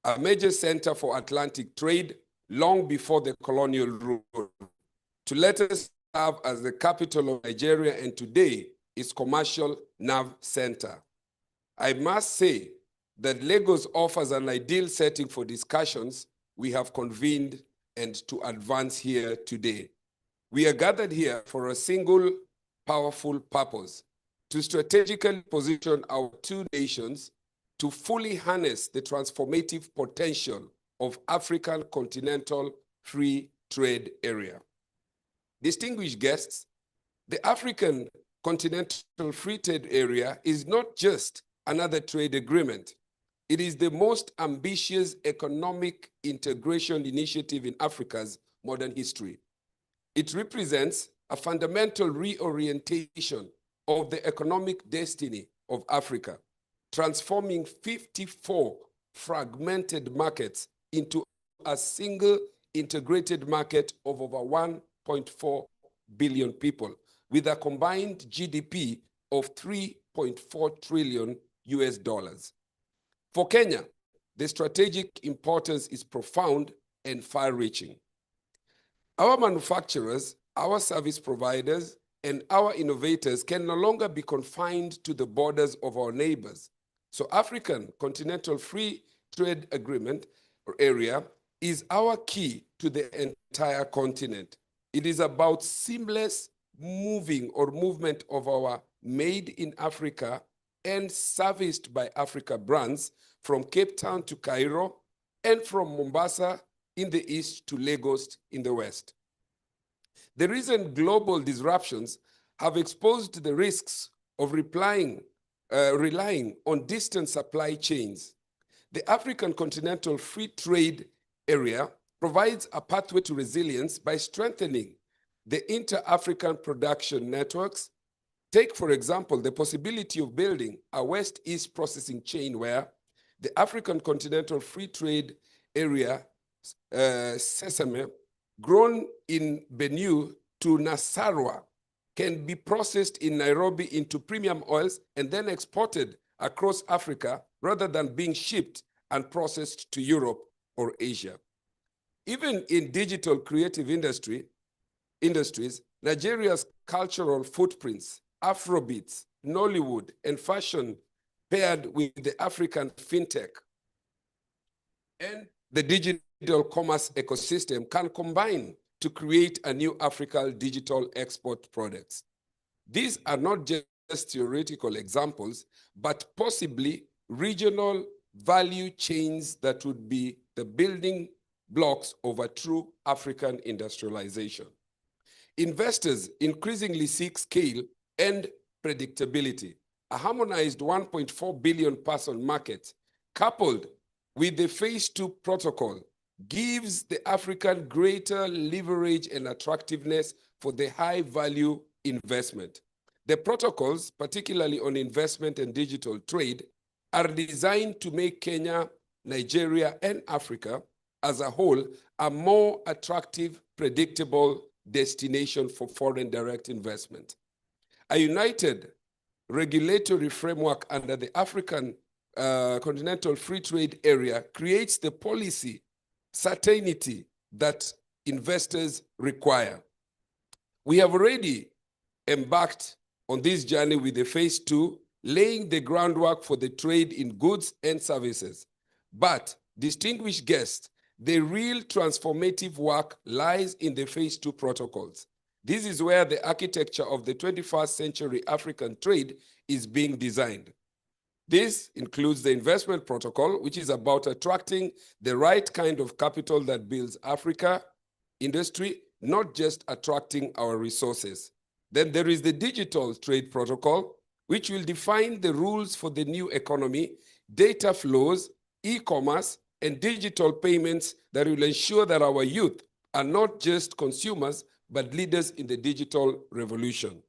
a major center for Atlantic trade long before the colonial rule. To let us serve as the capital of Nigeria, and today its commercial nerve center. I must say that Lagos offers an ideal setting for discussions we have convened and to advance here today. We are gathered here for a single powerful purpose: to strategically position our two nations to fully harness the transformative potential of African continental free trade area. Distinguished guests, the African continental free trade area is not just another trade agreement. It is the most ambitious economic integration initiative in Africa's modern history. It represents a fundamental reorientation of the economic destiny of Africa, transforming 54 fragmented markets into a single integrated market of over 1.4 billion people, with a combined GDP of $3.4 trillion. For Kenya, the strategic importance is profound and far-reaching. Our manufacturers, our service providers, and our innovators can no longer be confined to the borders of our neighbors. So African Continental Free Trade Agreement or area is our key to the entire continent. It is about seamless movement of our made in Africa and serviced by Africa brands from Cape Town to Cairo and from Mombasa in the east to Lagos in the west. The recent global disruptions have exposed the risks of relying on distant supply chains. The African Continental Free Trade Area provides a pathway to resilience by strengthening the inter-African production networks. Take, for example, the possibility of building a West-East processing chain where the African Continental Free Trade Area sesame grown in Benue to Nasarawa can be processed in Nairobi into premium oils and then exported across Africa rather than being shipped and processed to Europe or Asia. Even in digital creative industries, Nigeria's cultural footprints, Afrobeats, Nollywood, and fashion paired with the African fintech and the digital commerce ecosystem can combine to create a new African digital export products. These are not just theoretical examples, but possibly regional value chains that would be the building blocks of a true African industrialization. Investors increasingly seek scale and predictability. A harmonized 1.4 billion person market coupled with the Phase 2 protocol gives the African greater leverage and attractiveness for the high value investment. The protocols, particularly on investment and digital trade, are designed to make Kenya, Nigeria, and Africa as a whole a more attractive, predictable destination for foreign direct investment. A united regulatory framework under the African Continental Free Trade Area creates the policy certainty that investors require. We have already embarked on this journey with the Phase 2, laying the groundwork for the trade in goods and services. But, distinguished guests, the real transformative work lies in the Phase 2 protocols. This is where the architecture of the 21st century African trade is being designed. This includes the investment protocol, which is about attracting the right kind of capital that builds Africa industry, not just attracting our resources. Then there is the digital trade protocol, which will define the rules for the new economy, data flows, e-commerce, and digital payments that will ensure that our youth are not just consumers, but leaders in the digital revolution.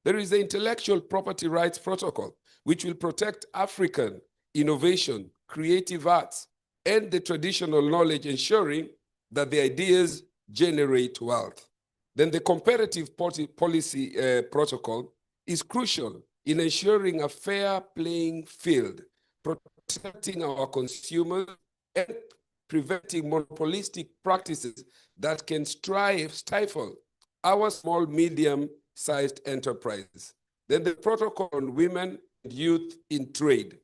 There is the intellectual property rights protocol, which will protect African innovation, creative arts, and the traditional knowledge, ensuring that the ideas generate wealth. Then the comparative policy protocol is crucial in ensuring a fair playing field, protecting our consumers and preventing monopolistic practices that can stifle our small, medium-sized enterprises. Then the protocol on women and youth in trade.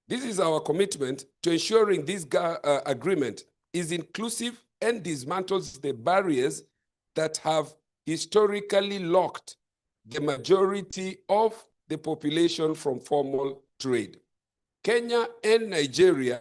This is our commitment to ensuring this agreement is inclusive and dismantles the barriers that have historically locked the majority of the population from formal trade. Kenya and Nigeria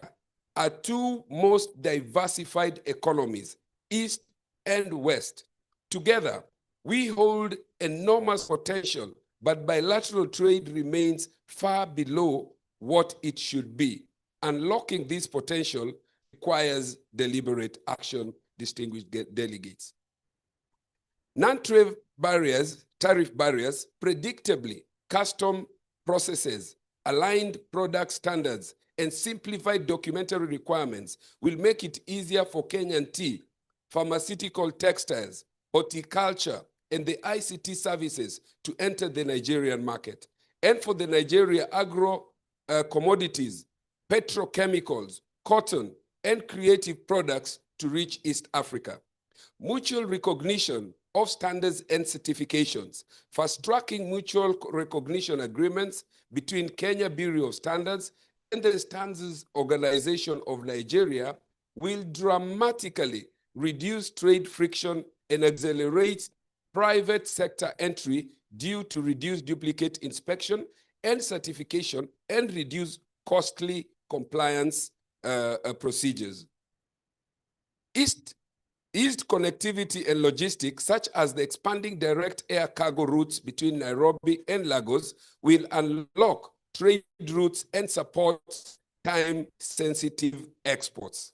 are two most diversified economies, East and West. Together, we hold enormous potential, but bilateral trade remains far below what it should be. Unlocking this potential requires deliberate action, distinguished delegates. Non-tariff barriers, predictably, custom processes, aligned product standards, and simplified documentary requirements will make it easier for Kenyan tea, pharmaceutical textiles, horticulture, and the ICT services to enter the Nigerian market. And for the Nigeria agro commodities, petrochemicals, cotton, and creative products to reach East Africa. Mutual recognition of standards and certifications, fast-tracking mutual recognition agreements between Kenya Bureau of Standards and the Standards Organization of Nigeria will dramatically reduce trade friction and accelerate private sector entry due to reduced duplicate inspection and certification and reduce costly compliance procedures. East connectivity and logistics, such as the expanding direct air cargo routes between Nairobi and Lagos, will unlock trade routes and support time-sensitive exports.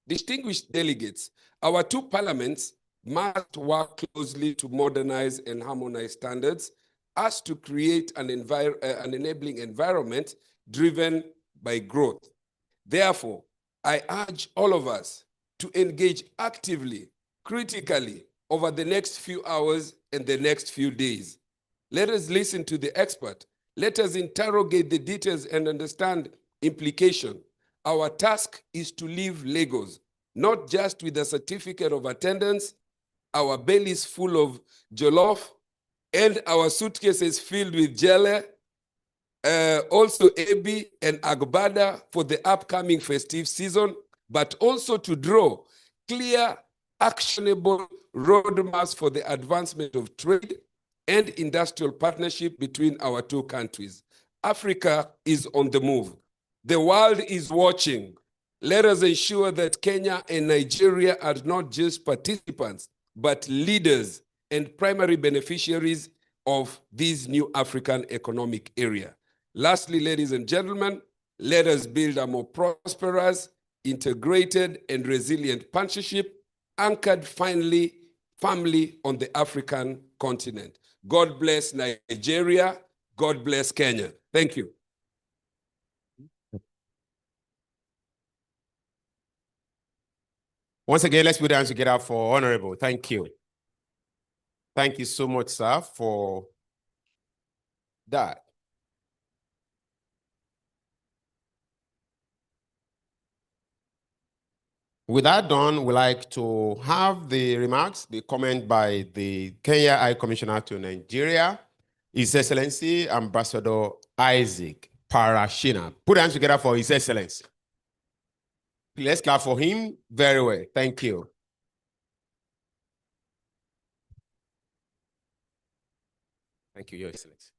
Distinguished delegates, our two parliaments must work closely to modernize and harmonize standards as to create an enabling environment driven by growth. Therefore, I urge all of us to engage actively, critically, over the next few hours and the next few days. Let us listen to the expert. Let us interrogate the details and understand implication. Our task is to leave Lagos, not just with a certificate of attendance, our bellies full of jollof, and our suitcases filled with jelly, also Ebi and Agbada for the upcoming festive season, but also to draw clear, actionable roadmaps for the advancement of trade and industrial partnership between our two countries. Africa is on the move. The world is watching. Let us ensure that Kenya and Nigeria are not just participants, but leaders and primary beneficiaries of this new African economic area. Lastly, ladies and gentlemen, let us build a more prosperous, integrated, and resilient partnership anchored firmly on the African continent. God bless Nigeria. God bless Kenya. Thank you. Once again, let's put hands together for Honorable. Thank you. Thank you so much, sir, for that. With that done, we'd like to have the remarks, the comment by the Kenya High Commissioner to Nigeria, His Excellency Ambassador Isaac Parashina. Put hands together for His Excellency. Let's clap for him. Very well. Thank you. Thank you, Your Excellency.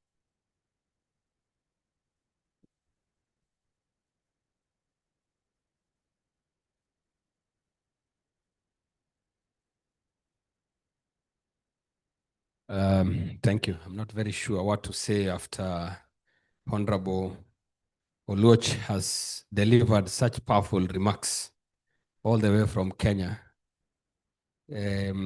Thank you. I'm not very sure what to say after Honorable Oluoch has delivered such powerful remarks all the way from Kenya. The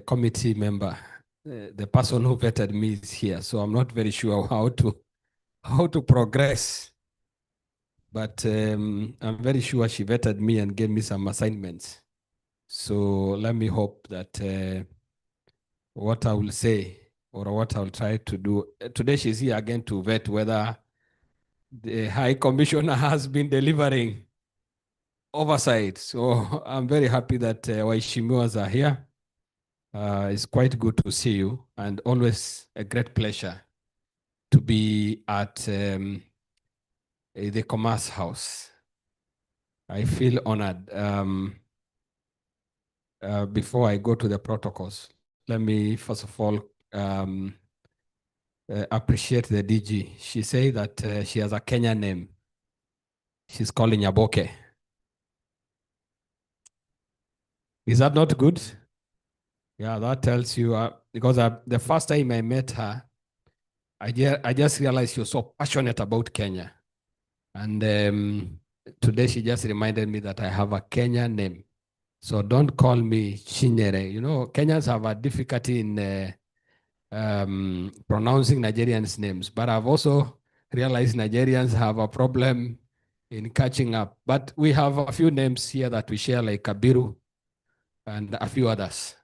committee member, the person who vetted me is here, so I'm not very sure how to progress. But I'm very sure she vetted me and gave me some assignments. So let me hope that what I will say or what I'll try to do. Today she's here again to vet whether the High Commissioner has been delivering oversight. So I'm very happy that Waheshimiwas are here. It's quite good to see you and always a great pleasure to be at the Commerce House. I feel honored. Before I go to the protocols, let me first of all appreciate the DG. She said that she has a Kenyan name. She's calling Nyaboke. Is that not good? Yeah, that tells you, because the first time I met her, I just realized she was so passionate about Kenya. And today she just reminded me that I have a Kenyan name. So don't call me Chinyere. You know, Kenyans have a difficulty in pronouncing Nigerians' names, but I've also realized Nigerians have a problem in catching up. But we have a few names here that we share, like Kabiru and a few others,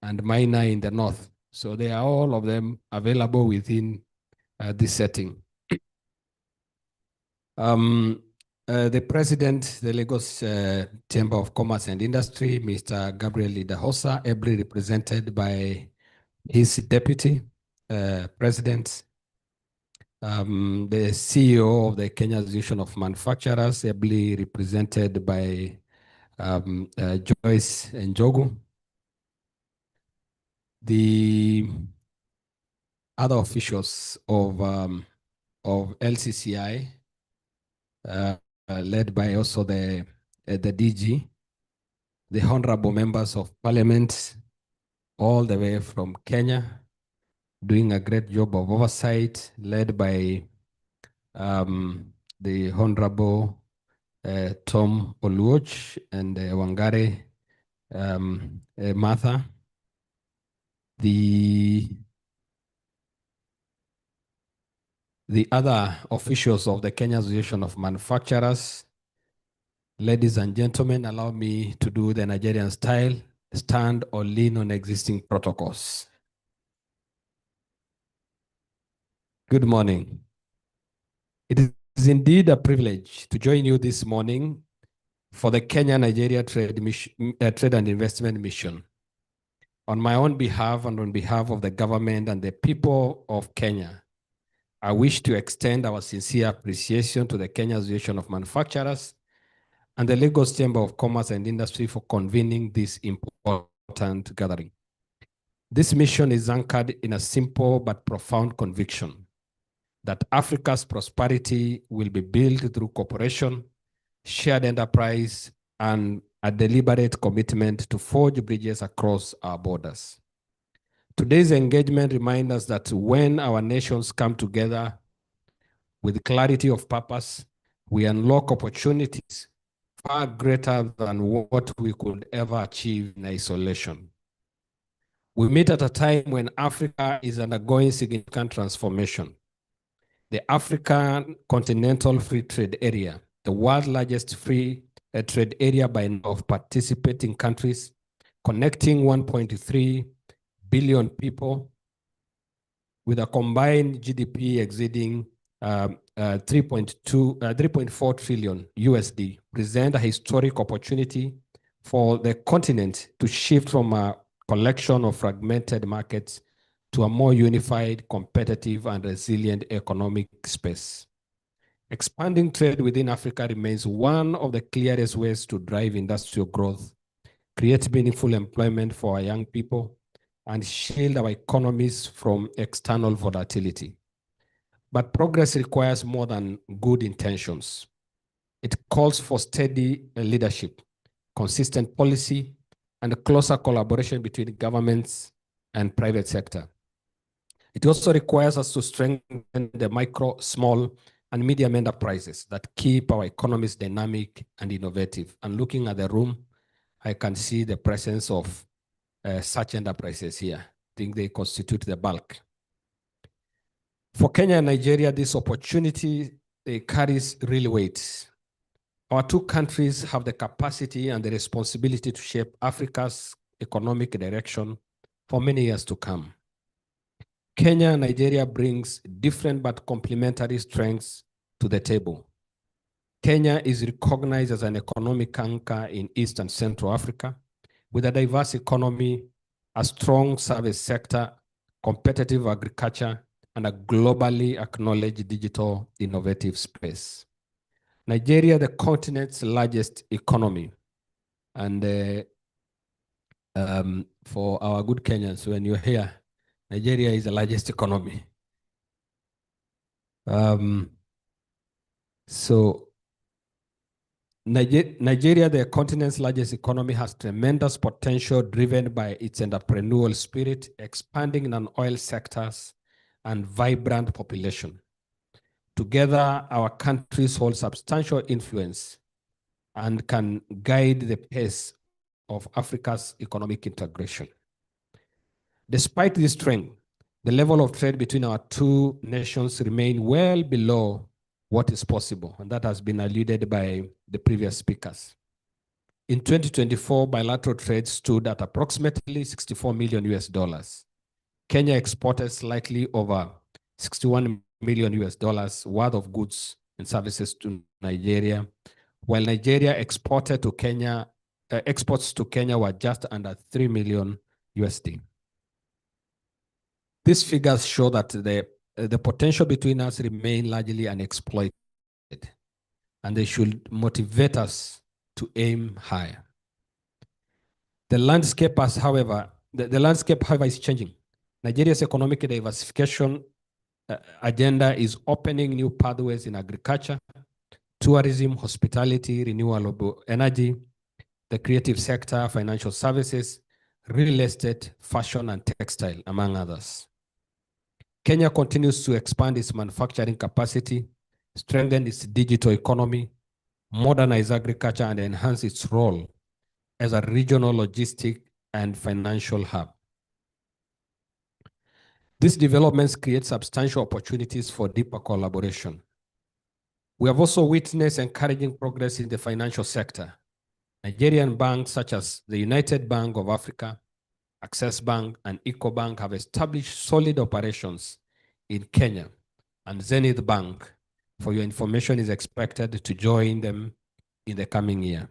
and Maina in the north. So they are all of them available within this setting. The president, the Lagos Chamber of Commerce and Industry, Mr. Gabriel Idahosa, ably represented by his deputy president, the CEO of the Kenya Association of Manufacturers, ably represented by Joyce Njogu, the other officials of LCCI, led by also the DG, the honorable members of parliament, all the way from Kenya, doing a great job of oversight, led by the honorable Tom Oluoch and Wangare Martha. The other officials of the Kenya Association of Manufacturers, ladies and gentlemen, allow me to do the Nigerian style, stand or lean on existing protocols. Good morning. It is indeed a privilege to join you this morning for the Kenya-Nigeria Trade and Investment Mission. On my own behalf and on behalf of the government and the people of Kenya, I wish to extend our sincere appreciation to the Kenya Association of Manufacturers and the Lagos Chamber of Commerce and Industry for convening this important gathering. This mission is anchored in a simple but profound conviction that Africa's prosperity will be built through cooperation, shared enterprise, and a deliberate commitment to forge bridges across our borders. Today's engagement reminds us that when our nations come together with clarity of purpose, we unlock opportunities far greater than what we could ever achieve in isolation. We meet at a time when Africa is undergoing significant transformation. The African Continental Free Trade Area, the world's largest free trade area by number of participating countries, connecting 1.3 billion people with a combined GDP exceeding 3.4 trillion USD, present a historic opportunity for the continent to shift from a collection of fragmented markets to a more unified, competitive, and resilient economic space. Expanding trade within Africa remains one of the clearest ways to drive industrial growth, create meaningful employment for our young people, and shield our economies from external volatility. But progress requires more than good intentions. It calls for steady leadership, consistent policy, and a closer collaboration between governments and private sector. It also requires us to strengthen the micro, small, and medium enterprises that keep our economies dynamic and innovative. And looking at the room, I can see the presence of such enterprises here. I think they constitute the bulk. For Kenya and Nigeria, this opportunity carries real weight. Our two countries have the capacity and the responsibility to shape Africa's economic direction for many years to come. Kenya and Nigeria brings different but complementary strengths to the table. Kenya is recognized as an economic anchor in East and Central Africa, with a diverse economy, a strong service sector, competitive agriculture, and a globally acknowledged digital innovative space. Nigeria, the continent's largest economy. And for our good Kenyans, when you're here, Nigeria is the largest economy. So Nigeria, the continent's largest economy, has tremendous potential driven by its entrepreneurial spirit, expanding non-oil sectors, and vibrant population. Together, our countries hold substantial influence and can guide the pace of Africa's economic integration. Despite this trend, the level of trade between our two nations remain well below what is possible, and that has been alluded by the previous speakers. In 2024, bilateral trade stood at approximately $64 million. Kenya exported slightly over $61 million worth of goods and services to Nigeria, while Nigeria exported to Kenya, exports to Kenya were just under 3 million USD. These figures show that the potential between us remain largely unexploited, and they should motivate us to aim higher. The landscape, however, is changing. Nigeria's economic diversification agenda is opening new pathways in agriculture, tourism, hospitality, renewable energy, the creative sector, financial services, real estate, fashion, and textile, among others. Kenya continues to expand its manufacturing capacity, strengthen its digital economy, modernize agriculture, and enhance its role as a regional logistic and financial hub. These developments create substantial opportunities for deeper collaboration. We have also witnessed encouraging progress in the financial sector. Nigerian banks such as the United Bank of Africa, Access Bank, and EcoBank have established solid operations in Kenya, and Zenith Bank, for your information, is expected to join them in the coming year.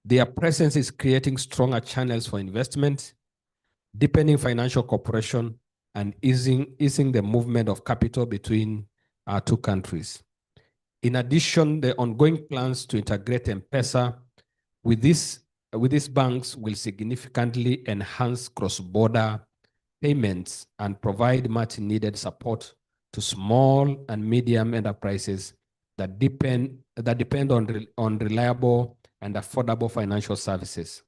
Their presence is creating stronger channels for investment, deepening financial cooperation, and easing the movement of capital between our two countries. In addition, the ongoing plans to integrate M-Pesa with these banks will significantly enhance cross-border payments and provide much-needed support to small and medium enterprises that depend on reliable and affordable financial services.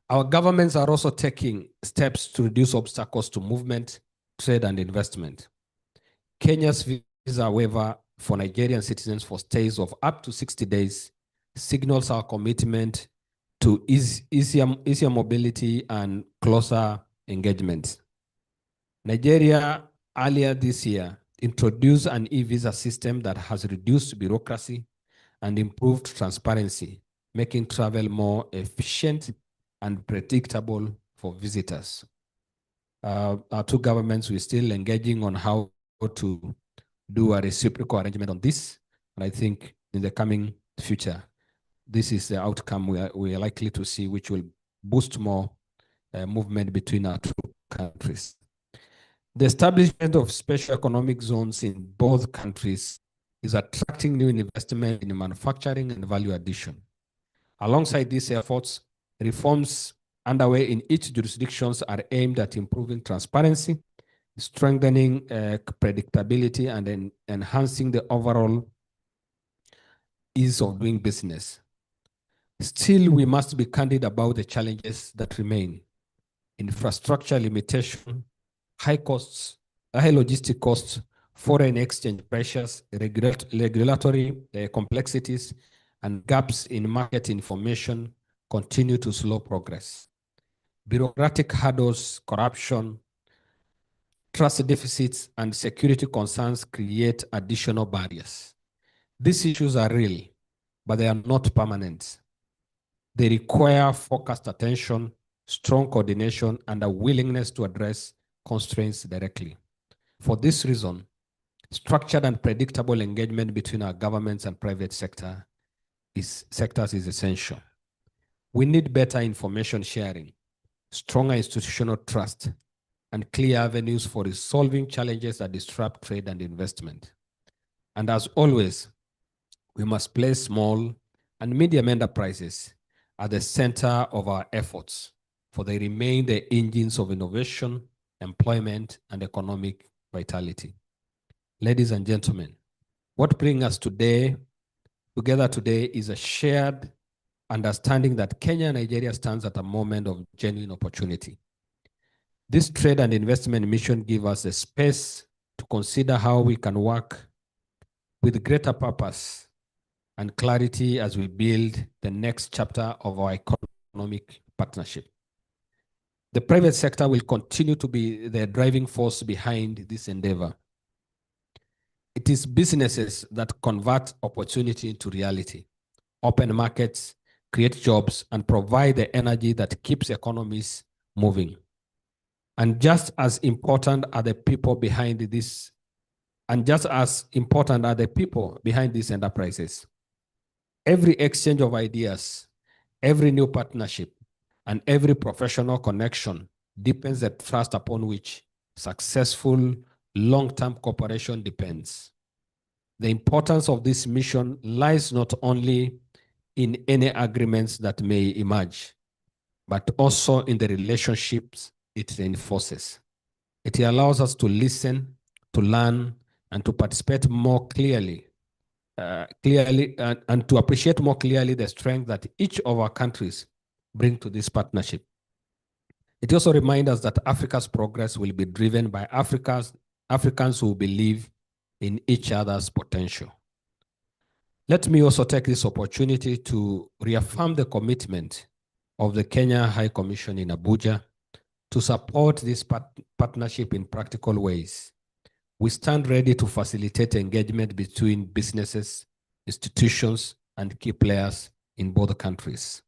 Our governments are also taking steps to reduce obstacles to movement, trade, and investment. Kenya's visa waiver for Nigerian citizens for stays of up to 60 days signals our commitment to easier mobility and closer engagement. Nigeria earlier this year introduced an e-visa system that has reduced bureaucracy and improved transparency, making travel more efficient and predictable for visitors. Our two governments are still engaging on how to do a reciprocal arrangement on this. And I think in the coming future, this is the outcome we are likely to see, which will boost more movement between our two countries. The establishment of special economic zones in both countries is attracting new investment in manufacturing and value addition. Alongside these efforts, reforms underway in each jurisdiction are aimed at improving transparency, strengthening predictability, and enhancing the overall ease of doing business. Still, we must be candid about the challenges that remain. Infrastructure limitation, high costs, high logistic costs, foreign exchange pressures, regulatory complexities, and gaps in market information continue to slow progress. Bureaucratic hurdles, corruption, trust deficits, and security concerns create additional barriers. These issues are real, but they are not permanent. They require focused attention, strong coordination, and a willingness to address constraints directly. For this reason, structured and predictable engagement between our governments and private sectors is essential. We need better information sharing, stronger institutional trust, and clear avenues for resolving challenges that disrupt trade and investment. And as always, we must place small and medium enterprises at the center of our efforts, for they remain the engines of innovation, employment, and economic vitality. Ladies and gentlemen, what brings us together today is a shared understanding that Kenya and Nigeria stands at a moment of genuine opportunity. This trade and investment mission gives us the space to consider how we can work with greater purpose and clarity as we build the next chapter of our economic partnership. The private sector will continue to be the driving force behind this endeavor. It is businesses that convert opportunity into reality, open markets, create jobs, and provide the energy that keeps economies moving. And just as important are the people behind this And just as important are the people behind these enterprises. Every exchange of ideas, every new partnership, and every professional connection deepens the trust upon which successful long-term cooperation depends. The importance of this mission lies not only in any agreements that may emerge, but also in the relationships it reinforces. It allows us to listen, to learn, and to participate more clearly, and to appreciate more clearly the strength that each of our countries bring to this partnership. It also reminds us that Africa's progress will be driven by Africans who believe in each other's potential. Let me also take this opportunity to reaffirm the commitment of the Kenya High Commission in Abuja to support this partnership in practical ways. We stand ready to facilitate engagement between businesses, institutions, and key players in both countries.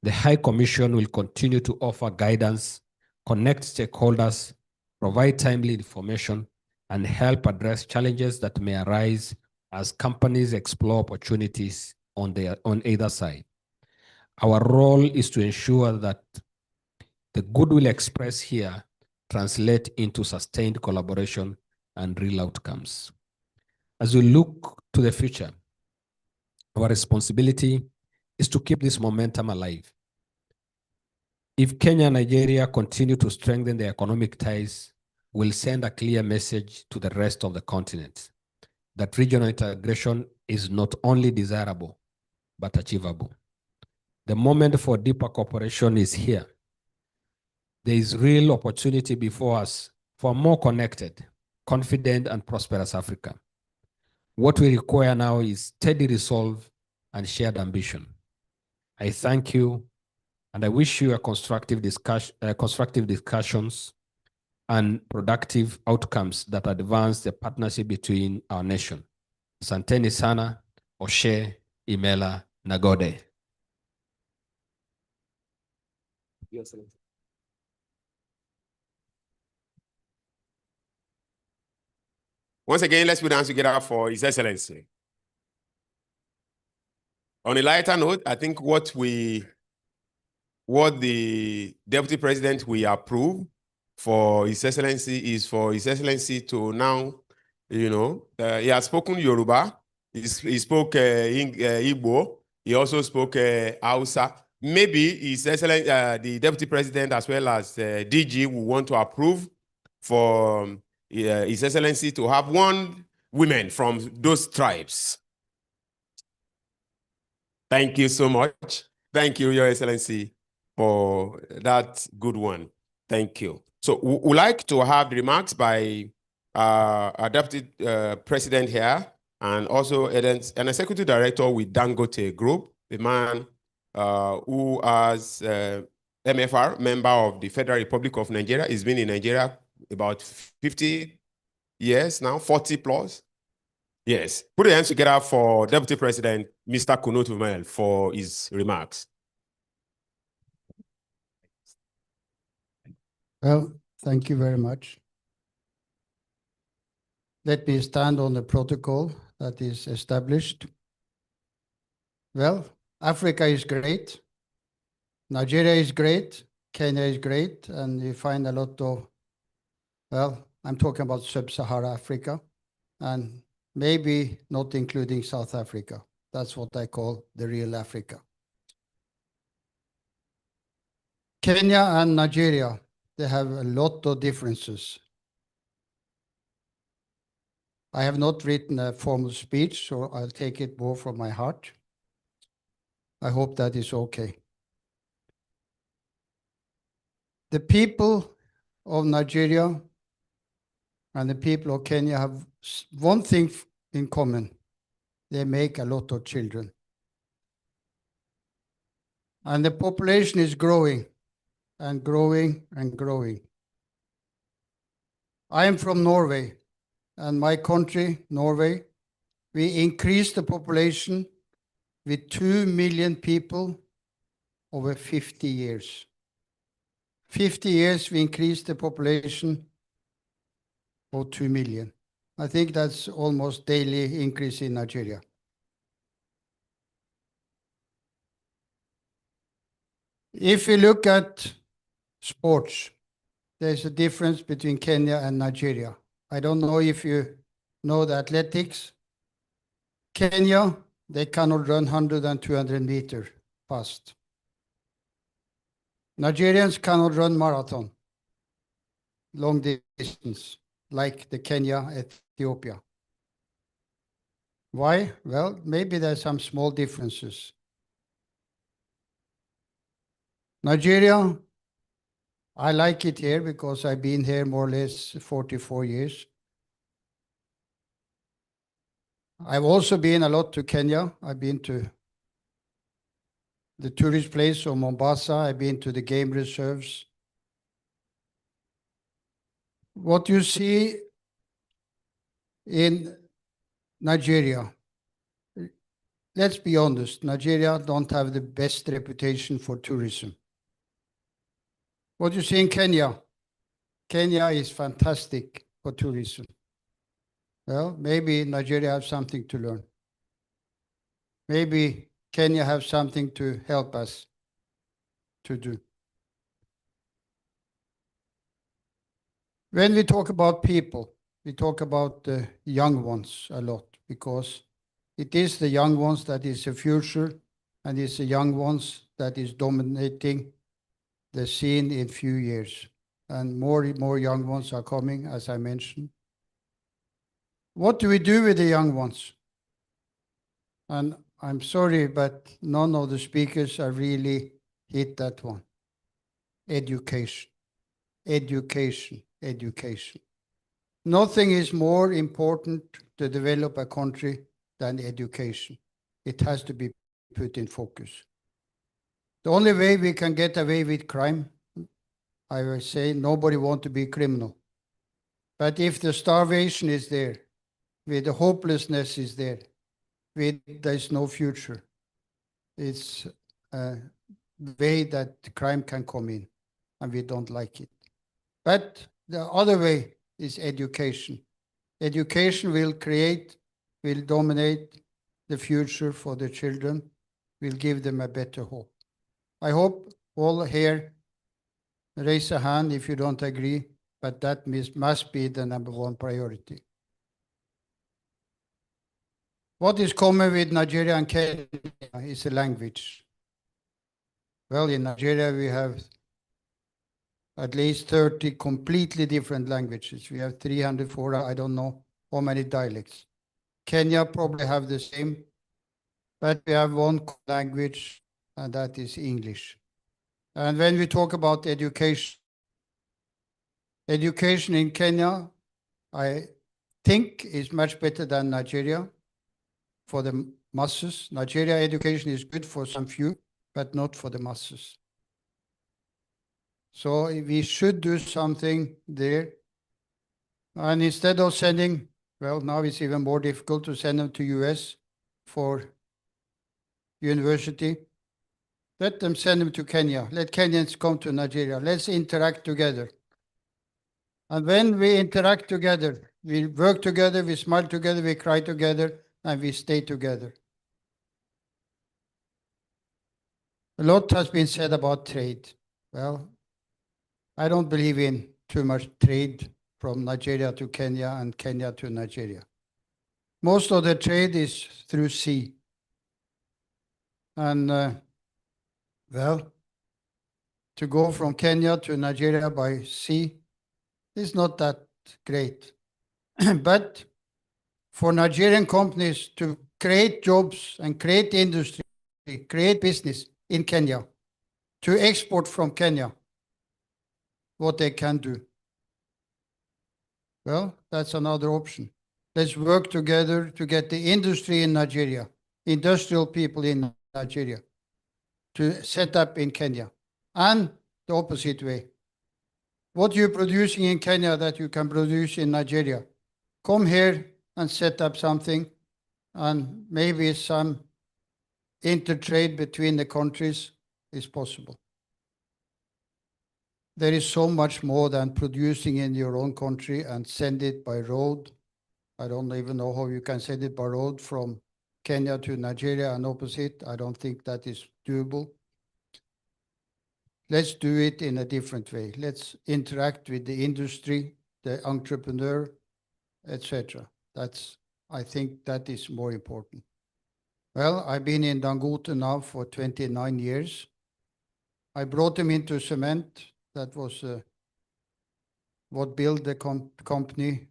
The High Commission will continue to offer guidance, connect stakeholders, provide timely information, and help address challenges that may arise as companies explore opportunities on either side. Our role is to ensure that the goodwill expressed here translate into sustained collaboration and real outcomes. As we look to the future, our responsibility is to keep this momentum alive. If Kenya and Nigeria continue to strengthen their economic ties, we'll send a clear message to the rest of the continent that regional integration is not only desirable, but achievable. The moment for deeper cooperation is here. There is real opportunity before us for a more connected, confident, and prosperous Africa. What we require now is steady resolve and shared ambition. I thank you, and I wish you a constructive discussions and productive outcomes that advance the partnership between our nation. Asanteni sana, Oshe, Imela, Nagode. Yes, sir. Once again, let's put hands together for His Excellency. On a lighter note, I think what the Deputy President will approve for His Excellency is for His Excellency to now, he has spoken Yoruba, he spoke Igbo, he also spoke Hausa. Maybe His Excellency, the Deputy President as well as DG will want to approve for His Excellency to have one woman from those tribes. Thank you so much. Thank you, Your Excellency, for that good one. Thank you. So we would like to have remarks by our Deputy President here and also an Executive Director with Dangote Group, the man who has MFR, member of the Federal Republic of Nigeria. He's been in Nigeria about 50 years now, 40 plus. Yes. Put your hands together for Deputy President, Mr. Kunut Umel, for his remarks. Well, thank you very much. Let me stand on the protocol that is established. Well, Africa is great. Nigeria is great. Kenya is great. And you find a lot of, well, I'm talking about sub-Saharan Africa, and maybe not including South Africa. That's what I call the real Africa. Kenya and Nigeria, they have a lot of differences. I have not written a formal speech, so I'll take it more from my heart. I hope that is okay. The people of Nigeria and the people of Kenya have one thing in common. They make a lot of children. And the population is growing and growing and growing. I am from Norway, and my country, Norway, we increased the population with 2 million people over 50 years. 50 years, we increased the population of 2 million. I think that's almost daily increase in Nigeria. If we look at sports, there's a difference between Kenya and Nigeria. I don't know if you know the athletics. Kenya, they cannot run 100 and 200 meter fast. Nigerians cannot run marathon, long distance, like the Kenya, Ethiopia. Why? Well, maybe there's some small differences. Nigeria, I like it here because I've been here more or less 44 years. I've also been a lot to Kenya. I've been to the tourist place of Mombasa. I've been to the game reserves. What you see in Nigeria, let's be honest, Nigeria don't have the best reputation for tourism. What you see in Kenya, Kenya is fantastic for tourism. Well, maybe Nigeria has something to learn. Maybe Kenya have something to help us to do. When we talk about people, we talk about the young ones a lot because it is the young ones that is the future, and it's the young ones that is dominating the scene in few years. And more young ones are coming, as I mentioned. What do we do with the young ones? And I'm sorry, but none of the speakers have really hit that one. Education, education, education. Nothing is more important to develop a country than education. It has to be put in focus. The only way we can get away with crime, I will say, nobody wants to be criminal. But if the starvation is there, with the hopelessness is there, there's no future. It's a way that crime can come in, and we don't like it. But the other way is education. Education will dominate the future for the children, will give them a better hope. I hope all here raise a hand if you don't agree, but that must be the #1 priority. What is common with Nigeria and Kenya is the language. Well, in Nigeria, we have at least 30 completely different languages. We have 300, 400, I don't know how many dialects. Kenya probably have the same, but we have one language, and that is English. And when we talk about education in Kenya, I think is much better than Nigeria for the masses. Nigeria education is good for some few, but not for the masses. So we should do something there. And instead of sending, well, now it's even more difficult to send them to US for university. Let them send them to Kenya. Let Kenyans come to Nigeria. Let's interact together. And when we interact together, we work together, we smile together, we cry together, and we stay together. A lot has been said about trade. Well, I don't believe in too much trade from Nigeria to Kenya and Kenya to Nigeria. Most of the trade is through sea. And well, to go from Kenya to Nigeria by sea is not that great. But for Nigerian companies to create jobs and create industry, create business in Kenya, to export from Kenya, what they can do. Well, that's another option. Let's work together to get the industry in Nigeria, industrial people in Nigeria, to set up in Kenya. And the opposite way. What you're producing in Kenya that you can produce in Nigeria, come here and set up something, and maybe some intertrade between the countries is possible. There is so much more than producing in your own country and send it by road I don't even know how you can send it by road from Kenya to Nigeria and opposite. I don't think that is doable. Let's do it in a different way. Let's interact with the industry, the entrepreneur, etc. I think that is more important. Well, I've been in Dangote now for 29 years. I brought them into cement. That was what built the company,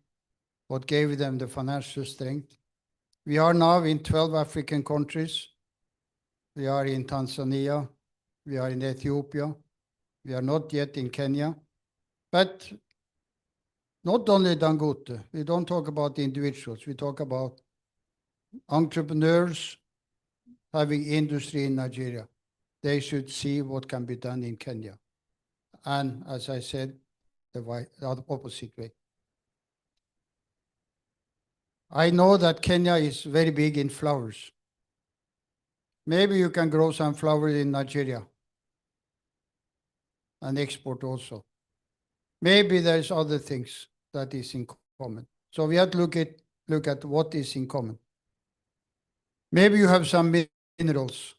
what gave them the financial strength. We are now in 12 African countries. We are in Tanzania. We are in Ethiopia. We are not yet in Kenya. But not only Dangote. We don't talk about individuals. We talk about entrepreneurs having industry in Nigeria. They should see what can be done in Kenya. And as I said, the opposite way. I know that Kenya is very big in flowers. Maybe you can grow some flowers in Nigeria and export also. Maybe there's other things that is in common. So we have to look at what is in common. Maybe you have some minerals.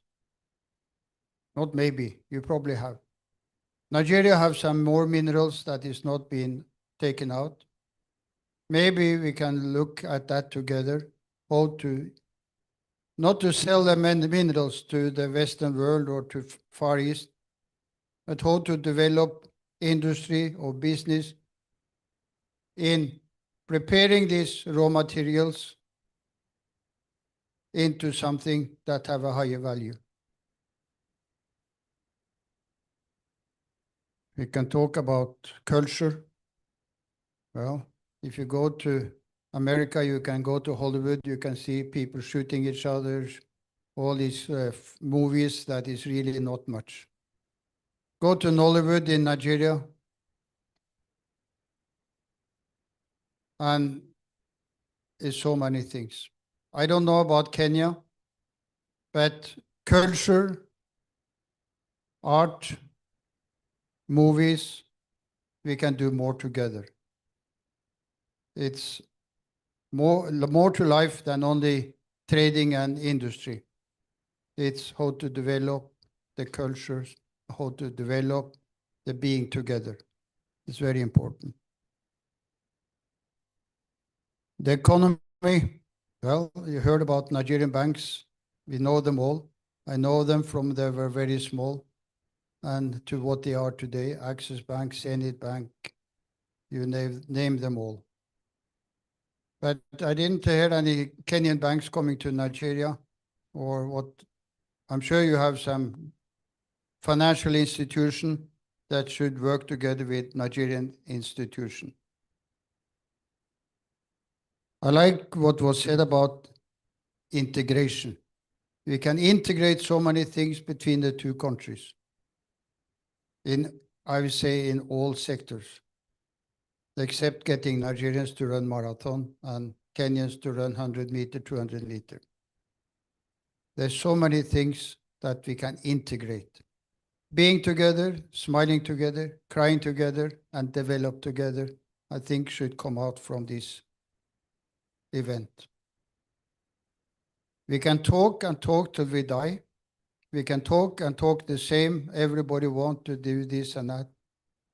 Not maybe, you probably have. Nigeria have some more minerals that is not being taken out. Maybe we can look at that together, how to, not to sell the minerals to the Western world or to Far East, but how to develop industry or business in preparing these raw materials into something that have a higher value. We can talk about culture. Well, if you go to America, you can go to Hollywood, you can see people shooting each other, all these movies that is really not much. Go to Nollywood in Nigeria, and it's so many things. I don't know about Kenya, but culture, art, movies, we can do more together. It's more to life than only trading and industry. It's how to develop the cultures, how to develop the being together. It's very important. The economy, well, you heard about Nigerian banks. We know them all. I know them from they were very small and to what they are today. Access Bank, Zenith Bank, you name them all. But I didn't hear any Kenyan banks coming to Nigeria or what. I'm sure you have some financial institution that should work together with Nigerian institution. I like what was said about integration. We can integrate so many things between the two countries. I would say in all sectors, except getting Nigerians to run marathon and Kenyans to run 100 meter, 200 meter. There's so many things that we can integrate. Being together, smiling together, crying together, and develop together, I think should come out from this event. We can talk and talk till we die. We can talk and talk the same. Everybody wants to do this and that.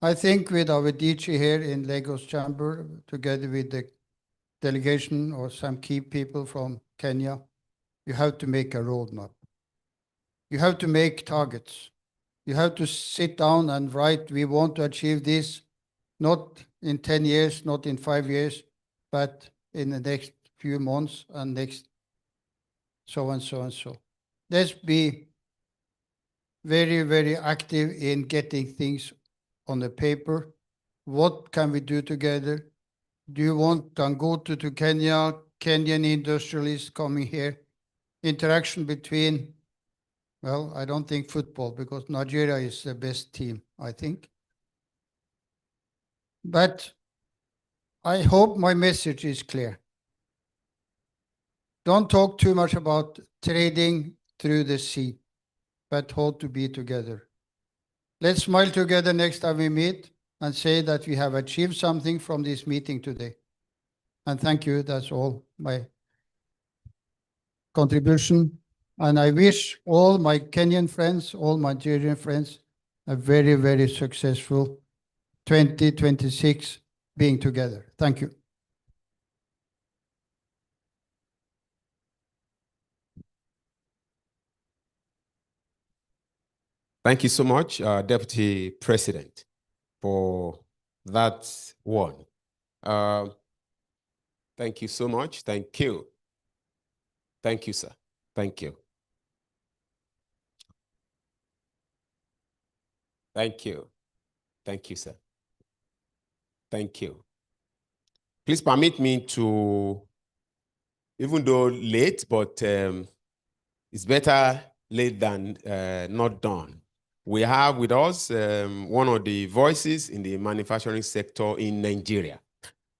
I think with our DG here in Lagos Chamber, together with the delegation or some key people from Kenya, you have to make a roadmap. You have to make targets. You have to sit down and write, we want to achieve this, not in 10 years, not in 5 years, but in the next few months and next so and so and so. Let's be very, very active in getting things on the paper. What can we do together? Do you want Dangote to Kenya, Kenyan industrialists coming here? Interaction between, well, I don't think football, because Nigeria is the best team, I think. But I hope my message is clear. Don't talk too much about trading through the sea, but how to be together. Let's smile together next time we meet and say that we have achieved something from this meeting today. And thank you. That's all my contribution. And I wish all my Kenyan friends, all my Nigerian friends, a very, very successful 2026 being together. Thank you. Thank you so much, Deputy President, for that one. Thank you so much. Thank you. Thank you, sir. Thank you. Thank you. Thank you, sir. Thank you. Please permit me to, even though late, but it's better late than not done. We have with us one of the voices in the manufacturing sector in Nigeria,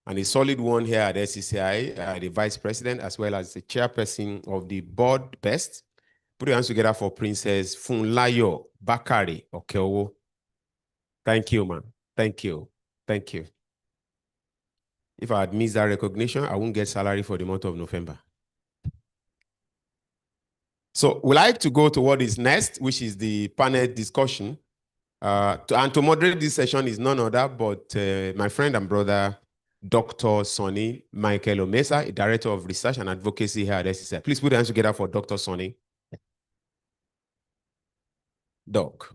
and a solid one here at SCCI, the Vice President, as well as the Chairperson of the Board Best. Put your hands together for Princess Funlayo Bakari Okeowo. Thank you, man. Thank you. Thank you. If I had missed that recognition, I won't get salary for the month of November. So we'd like to go to what is next, which is the panel discussion. And to moderate this session is none other but my friend and brother, Dr. Sonny Michael Omesa, Director of Research and Advocacy here at SCCI. Please put your hands together for Dr. Sonny. Doc.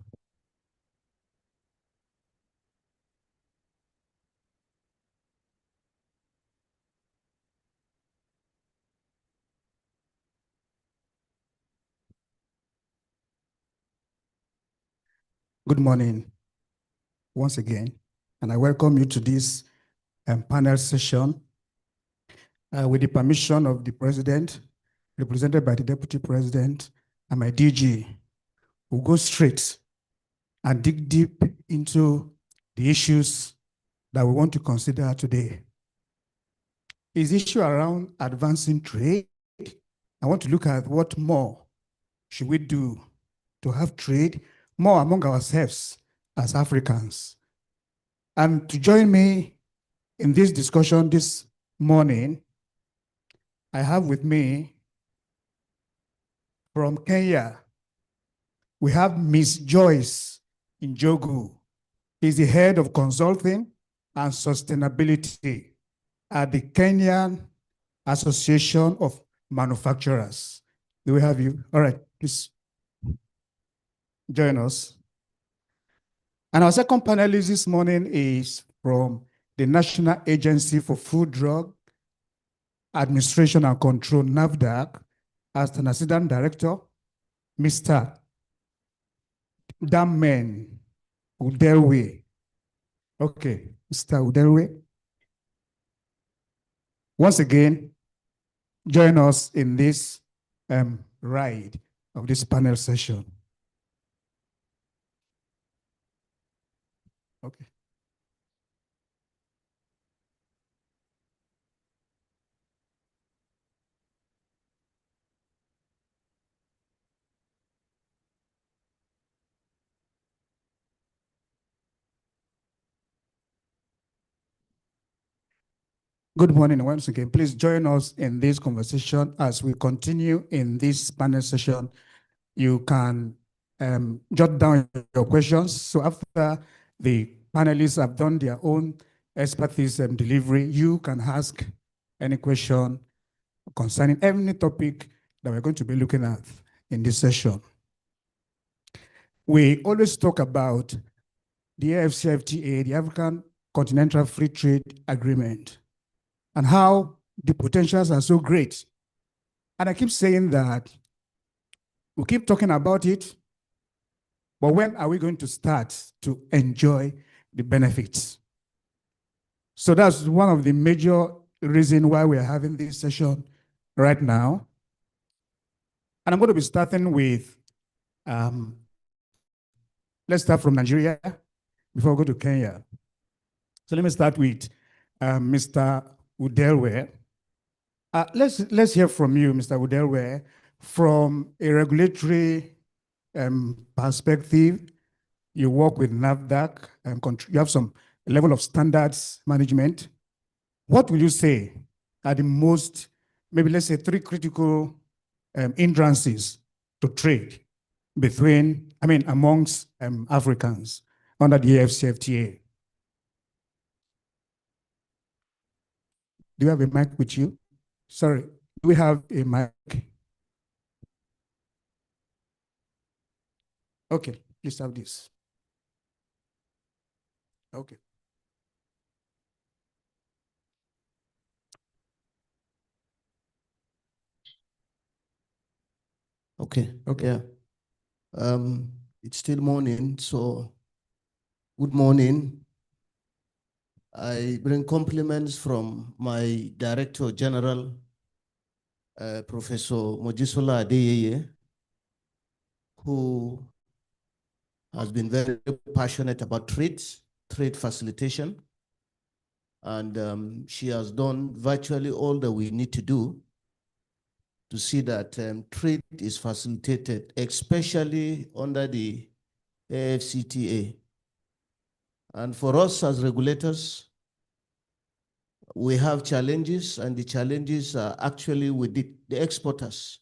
Good morning once again, and I welcome you to this panel session with the permission of the President, represented by the Deputy President and my DG. We'll go straight and dig deep into the issues that we want to consider today. Is the issue around advancing trade. I want to look at what more should we do to have trade more among ourselves as Africans. And to join me in this discussion this morning, I have with me from Kenya, we have Ms. Joyce Njogu. She's the head of consulting and sustainability at the Kenyan Association of Manufacturers. Do we have you? All right, please join us. And our second panelist this morning is from the National Agency for Food, Drug Administration and Control, NAFDAC, as an Assistant Director, Mr. Damen Udelwe. Okay, Mr. Udelwe. Once again, join us in this ride of this panel session. Okay. Good morning once again. Please join us in this conversation as we continue in this panel session. You can jot down your questions. So after the panelists have done their own expertise and delivery, you can ask any question concerning any topic that we're going to be looking at in this session. We always talk about the AfCFTA, the African Continental Free Trade Agreement, and how the potentials are so great. And I keep saying that we keep talking about it, but when are we going to start to enjoy the benefits? So that's one of the major reasons why we are having this session right now. And I'm going to be starting with, let's start from Nigeria before we go to Kenya. So let me start with Mr. Udelwe. Let's hear from you, Mr. Udelwe, from a regulatory perspective. You work with NAFDAC and you have some level of standards management. What will you say are the most, maybe let's say 3 critical hindrances to trade amongst Africans under the AFCFTA. Do you have a mic with you? Sorry, do we have a mic? Okay, please have this. Okay. Okay. Okay. Yeah. It's still morning, so good morning. I bring compliments from my Director General, Professor Mojisola Adeyeye, who has been very passionate about trade facilitation. And she has done virtually all that we need to do to see that trade is facilitated, especially under the AFCFTA. And for us as regulators, we have challenges, and the challenges are actually with the exporters.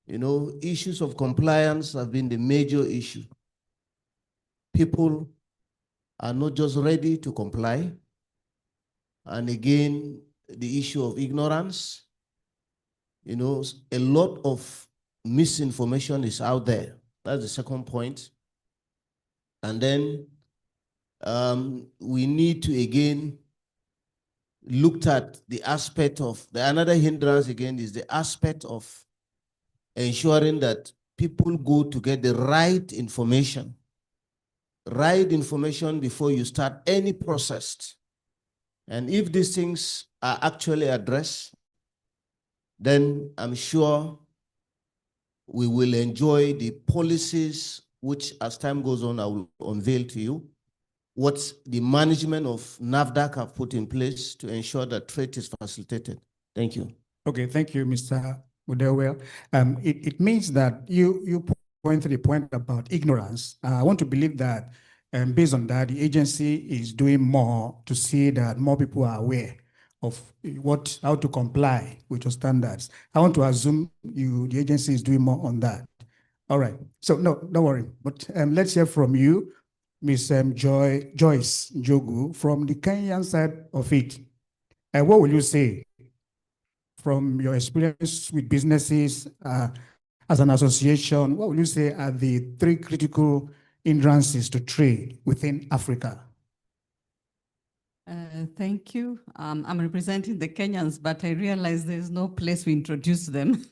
You know, issues of compliance have been the major issue. People are not just ready to comply. And again, the issue of ignorance. You know, a lot of misinformation is out there. That's the second point. And then we need to again look at the aspect of another hindrance again is the aspect of ensuring that people go to get the right information before you start any process. And if these things are actually addressed, then I'm sure we will enjoy the policies which, as time goes on, I will unveil to you what the management of NAFDAC have put in place to ensure that trade is facilitated. Thank you. Okay, thank you, Mr. Udewell. It means that you point to the point about ignorance. I want to believe that based on that, the agency is doing more to see that more people are aware of how to comply with your standards. I want to assume the agency is doing more on that. All right, so no, don't worry, but let's hear from you, Ms. Joyce Njogu, from the Kenyan side of it. What will you say from your experience with businesses as an association? What will you say are the 3 critical hindrances to trade within Africa? Thank you. I'm representing the Kenyans, but I realize there's no place we introduce them.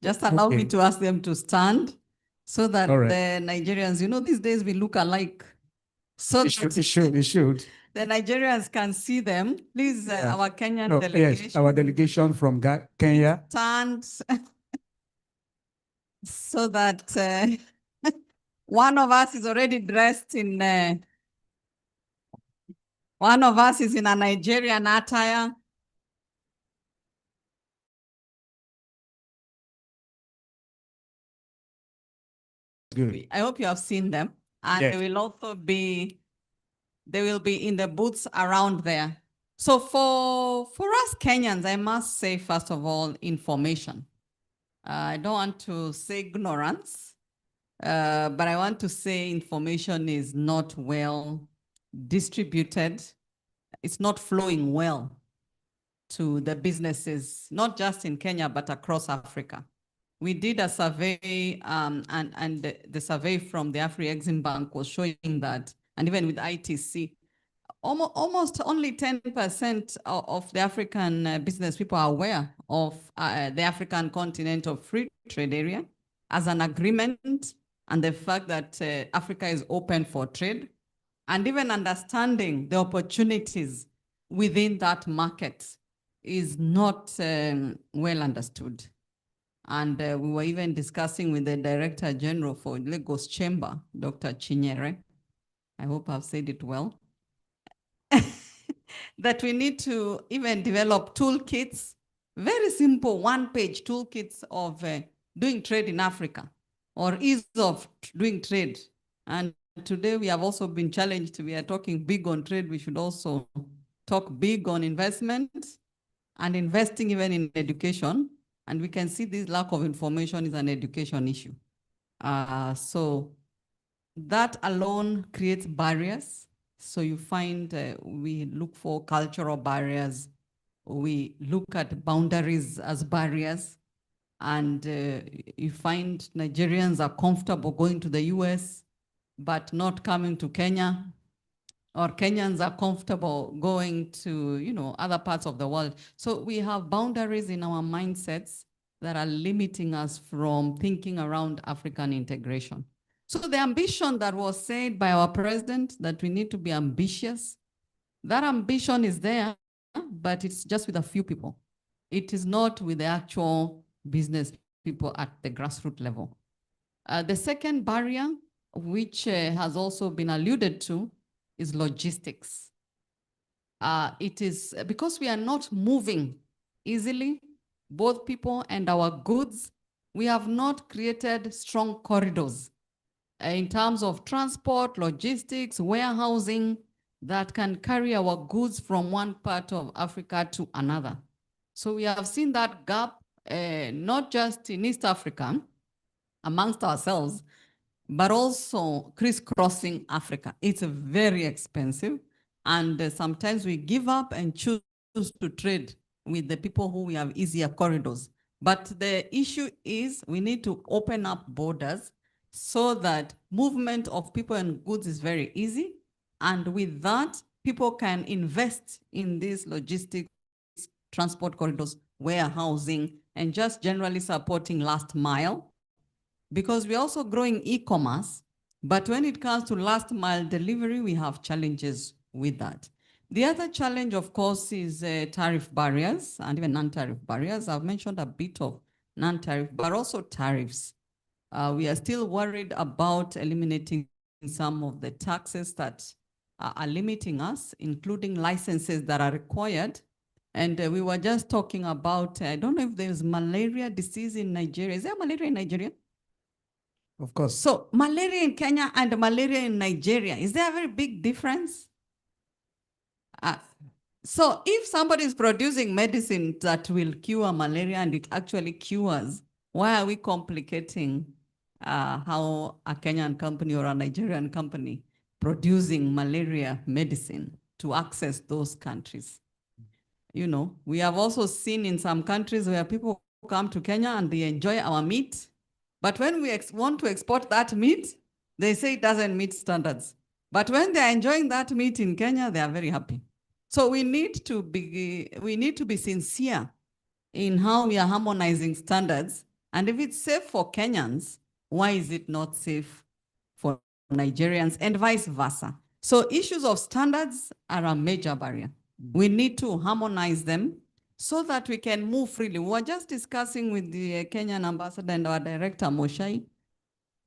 Just allow me to ask them to stand so that the Nigerians, you know, these days we look alike. So it should. The Nigerians can see them. Please, our Kenyan delegation. Yes, our delegation from Kenya. Stand so that one of us is already dressed in, one of us is in a Nigerian attire. Good. I hope you have seen them. And yes. They will also be, they will be in the booths around there. So for us Kenyans, I must say, first of all, information. I don't want to say ignorance, but I want to say information is not well distributed. It's not flowing well to the businesses, not just in Kenya, but across Africa. We did a survey, and the survey from the Afri-Exim Bank was showing that, and even with ITC, almost only 10% of the African business people are aware of the African Continental Free Trade Area as an agreement, and the fact that Africa is open for trade, and even understanding the opportunities within that market is not well understood. And we were even discussing with the Director General for Lagos Chamber, Dr. Chinyere, I hope I've said it well, that we need to even develop toolkits, very simple one-page toolkits of doing trade in Africa or ease of doing trade. And today we have also been challenged. We are talking big on trade. We should also talk big on investment and investing even in education. And we can see this lack of information is an education issue. So that alone creates barriers. So you find we look for cultural barriers. We look at boundaries as barriers. And you find Nigerians are comfortable going to the US, but not coming to Kenya. Or Kenyans are comfortable going to, other parts of the world. So we have boundaries in our mindsets that are limiting us from thinking around African integration. So the ambition that was said by our president, that we need to be ambitious, that ambition is there, but it's just with a few people. It is not with the actual business people at the grassroots level. The second barrier, which has also been alluded to, is logistics. It is because we are not moving easily, both people and our goods, we have not created strong corridors in terms of transport, logistics, warehousing that can carry our goods from one part of Africa to another. So we have seen that gap, not just in East Africa, amongst ourselves, but also crisscrossing Africa. It's very expensive. And sometimes we give up and choose to trade with the people who we have easier corridors. But the issue is we need to open up borders so that movement of people and goods is very easy. And with that, people can invest in these logistics, transport corridors, warehousing, and just generally supporting last mile. Because we're also growing e-commerce, but when it comes to last mile delivery, we have challenges with that. The other challenge, of course, is tariff barriers and even non-tariff barriers. I've mentioned a bit of non-tariff, but also tariffs. We are still worried about eliminating some of the taxes that are limiting us, including licenses that are required. And we were just talking about, I don't know if there's malaria disease in Nigeria. Is there malaria in Nigeria? Of course. So malaria in Kenya and malaria in Nigeria, is there a very big difference? So if somebody is producing medicine that will cure malaria and it actually cures, why are we complicating how a Kenyan company or a Nigerian company producing malaria medicine to access those countries? We have also seen in some countries where people come to Kenya and they enjoy our meat. But when we want to export that meat, they say it doesn't meet standards. But when they're enjoying that meat in Kenya, they are very happy. So we need to be sincere in how we are harmonizing standards. And if it's safe for Kenyans, why is it not safe for Nigerians and vice versa? So issues of standards are a major barrier. We need to harmonize them so that we can move freely. We were just discussing with the Kenyan ambassador and our director, Moshai,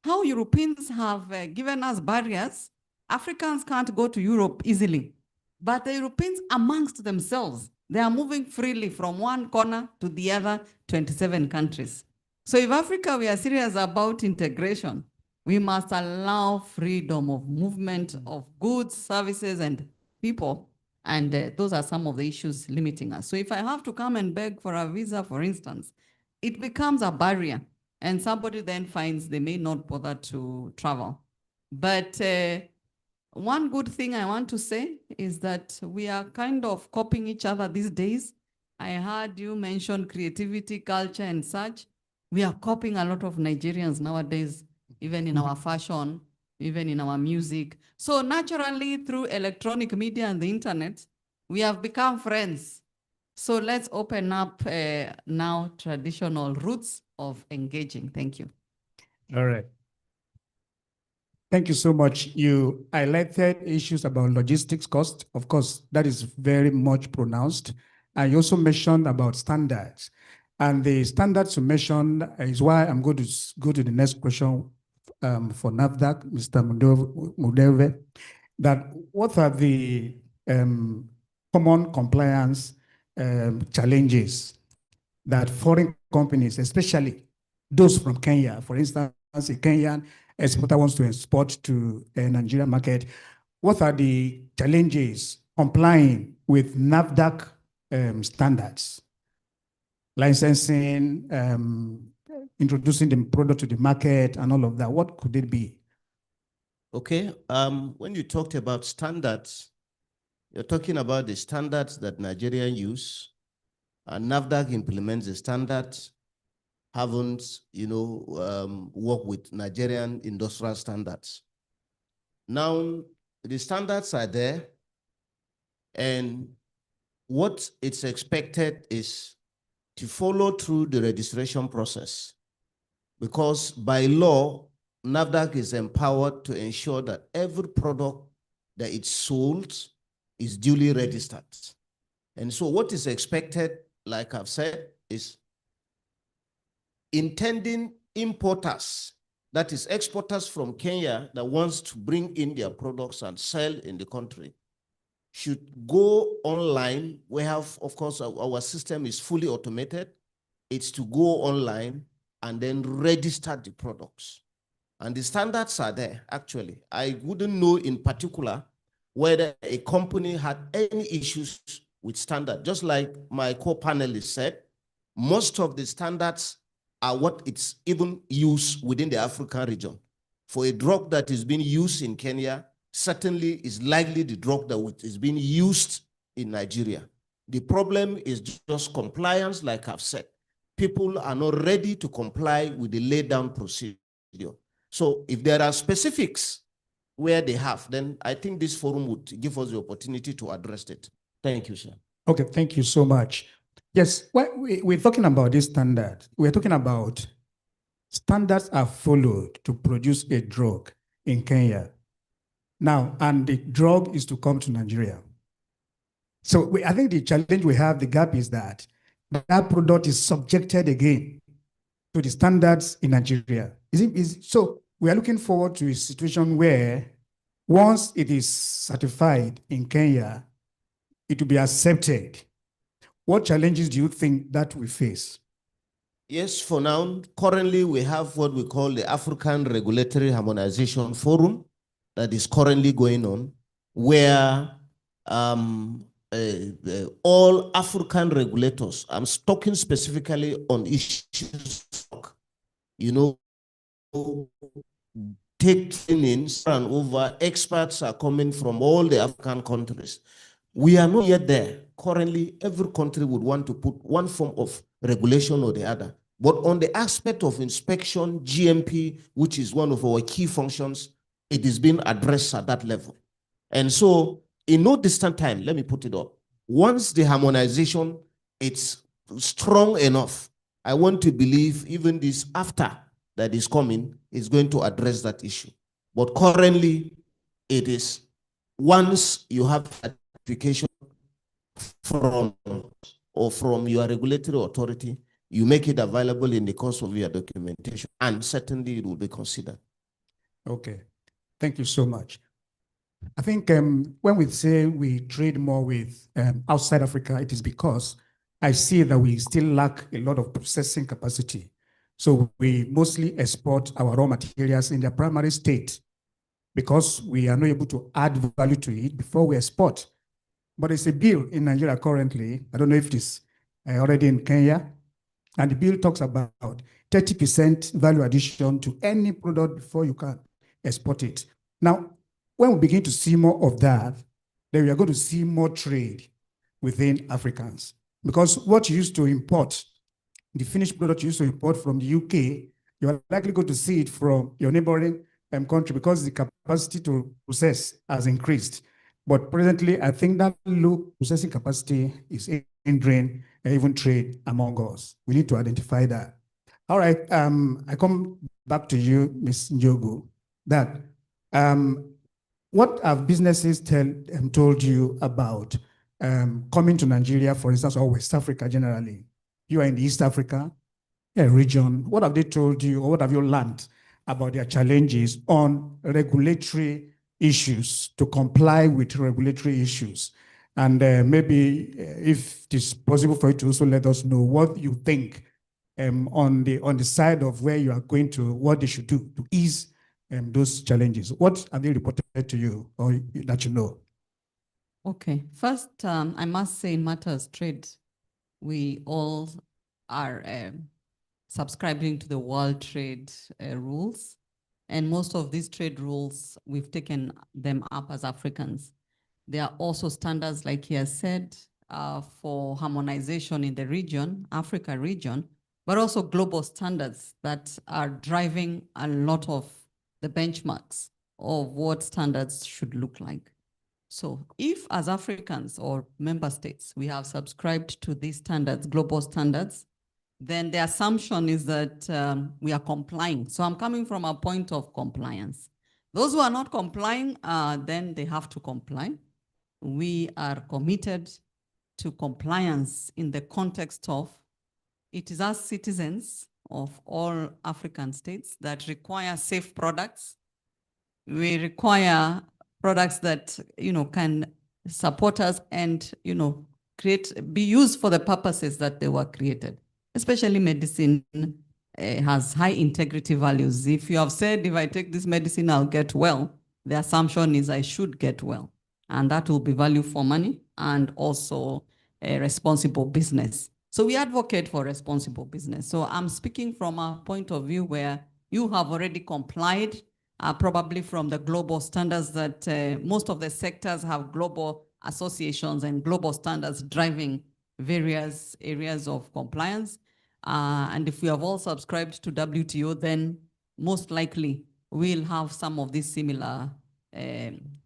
how Europeans have given us barriers. Africans can't go to Europe easily, but the Europeans amongst themselves, they are moving freely from one corner to the other, 27 countries. So if Africa, we are serious about integration, we must allow freedom of movement of goods, services, and people. And those are some of the issues limiting us. So if I have to come and beg for a visa, for instance, it becomes a barrier. And somebody then finds they may not bother to travel. But one good thing I want to say is that we are kind of copying each other these days. I heard you mention creativity, culture, and such. We are copying a lot of Nigerians nowadays, even in our fashion, even in our music. So naturally, through electronic media and the internet, we have become friends. So let's open up now traditional routes of engaging. Thank you. All right. Thank you so much. You highlighted issues about logistics cost. Of course, that is very much pronounced. And you also mentioned about standards. And the standards you mentioned is why I'm going to go to the next question for NAFDAC, Mr. Mudeve, that what are the common compliance challenges that foreign companies, especially those from Kenya, for instance, a Kenyan exporter wants to export to a Nigerian market, what are the challenges complying with NAFDAC standards, licensing, introducing the product to the market and all of that? What could it be? Okay, when you talked about standards, you're talking about the standards that Nigerians use, and NAFDAC implements the standards, haven't, worked with Nigerian industrial standards. Now, the standards are there, and what it's expected is to follow through the registration process, because by law, NAFDAC is empowered to ensure that every product that it's sold is duly registered. And so what is expected, like I've said, is intending importers, that is exporters from Kenya that wants to bring in their products and sell in the country, should go online. We have, of course, our system is fully automated. It's to go online and then register the products. And the standards are there, actually. I wouldn't know in particular whether a company had any issues with standard. Just like my co-panelist said, most of the standards are what it's even used within the African region. For a drug that is being used in Kenya, certainly is likely the drug that is being used in Nigeria. The problem is just compliance, like I've said. People are not ready to comply with the laid down procedure. So if there are specifics where they have, then I think this forum would give us the opportunity to address it. Thank you, sir. Okay, thank you so much. Yes, we're talking about this standard. We're talking about standards are followed to produce a drug in Kenya. Now, and the drug is to come to Nigeria. So I think the challenge we have, the gap is that that product is subjected again to the standards in Nigeria. So we are looking forward to a situation where once it is certified in Kenya, it will be accepted. What challenges do you think that we face? Yes, for now, currently we have what we call the African Regulatory Harmonization Forum that is currently going on, where all African regulators, I'm talking specifically on issues, take trainings and over experts are coming from all the African countries. We are not yet there. Currently, every country would want to put one form of regulation or the other. But on the aspect of inspection, GMP, which is one of our key functions, it is being addressed at that level. And so in no distant time, let me put it up, once the harmonization, it's strong enough, I want to believe even this after that is coming is going to address that issue. But currently, it is once you have application from your regulatory authority, you make it available in the course of your documentation, and certainly it will be considered. Okay, thank you so much. I think when we say we trade more with outside Africa, it is because I see that we still lack a lot of processing capacity. So we mostly export our raw materials in their primary state because we are not able to add value to it before we export. But it's a bill in Nigeria currently, I don't know if it is already in Kenya, and the bill talks about 30% value addition to any product before you can export it. Now, when we begin to see more of that, then we are going to see more trade within Africans. Because what you used to import, the finished product you used to import from the UK, you are likely going to see it from your neighboring country because the capacity to process has increased. But presently, I think that low processing capacity is hindering even trade among us. We need to identify that. All right, I come back to you, Ms. Njogu, that what have businesses told you about coming to Nigeria, for instance, or West Africa generally? You are in the East Africa region. What have they told you, or what have you learned about their challenges on regulatory issues, to comply with regulatory issues? And maybe if it is possible for you to also let us know what you think on the side of where you are going to, what they should do to ease those challenges. What have they reported to you or that you know? Okay, first, I must say in matters trade, we all are subscribing to the World Trade rules. And most of these trade rules, we've taken them up as Africans. There are also standards, like he has said, for harmonization in the region, Africa region, but also global standards that are driving a lot of the benchmarks of what standards should look like. So if as Africans or member states, we have subscribed to these standards, global standards, then the assumption is that we are complying. So I'm coming from a point of compliance. Those who are not complying, then they have to comply. We are committed to compliance in the context of it is us citizens of all African states that require safe products. We require products that can support us and be used for the purposes that they were created. Especially medicine has high integrity values. If you have said, if I take this medicine, I'll get well, the assumption is I should get well. And that will be value for money and also a responsible business. So we advocate for responsible business. So I'm speaking from a point of view where you have already complied, probably from the global standards that most of the sectors have global associations and global standards driving various areas of compliance. And if we have all subscribed to WTO, then most likely we'll have some of these similar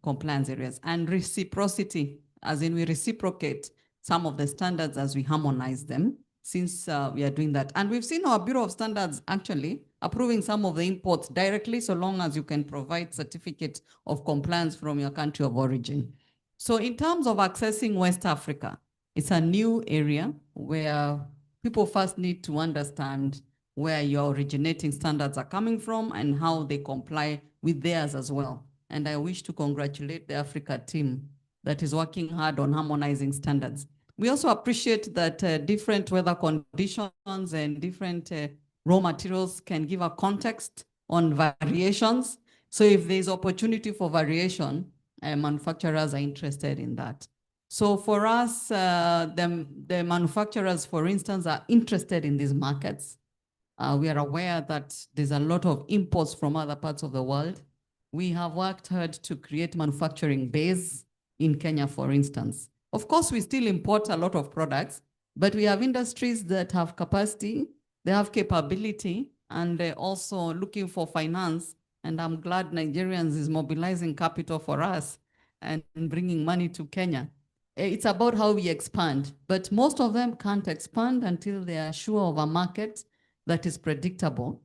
compliance areas. And reciprocity, as in we reciprocate some of the standards as we harmonize them, since we are doing that. And we've seen our Bureau of Standards actually approving some of the imports directly, so long as you can provide certificate of compliance from your country of origin. So in terms of accessing West Africa, it's a new area where people first need to understand where your originating standards are coming from and how they comply with theirs as well. And I wish to congratulate the Africa team that is working hard on harmonizing standards. We also appreciate that different weather conditions and different raw materials can give a context on variations. So if there's opportunity for variation, manufacturers are interested in that. So for us, the manufacturers, for instance, are interested in these markets. We are aware that there's a lot of imports from other parts of the world. We have worked hard to create manufacturing base in Kenya, for instance. Of course, we still import a lot of products, but we have industries that have capacity, they have capability, and they're also looking for finance. And I'm glad Nigerians is mobilizing capital for us and bringing money to Kenya. It's about how we expand, but most of them can't expand until they are sure of a market that is predictable.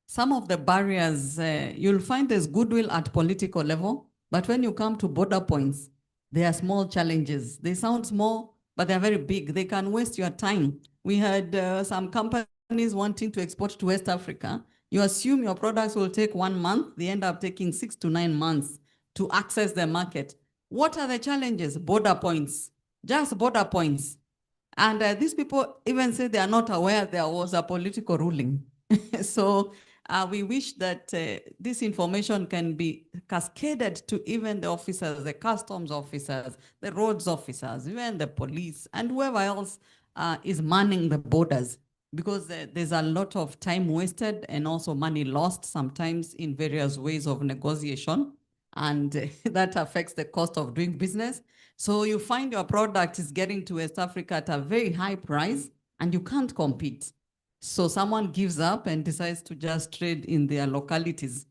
Some of the barriers, you'll find there's goodwill at political level, but when you come to border points, there are small challenges. They sound small, but they're very big. They can waste your time. We had some companies wanting to export to West Africa. You assume your products will take 1 month. They end up taking 6 to 9 months to access the market. What are the challenges? Border points, just border points. And these people even say they are not aware there was a political ruling. So we wish that this information can be cascaded to even the officers, the customs officers, the roads officers, even the police, and whoever else is manning the borders, because there's a lot of time wasted and also money lost sometimes in various ways of negotiation. And that affects the cost of doing business. So you find your product is getting to West Africa at a very high price and you can't compete. So someone gives up and decides to just trade in their localities.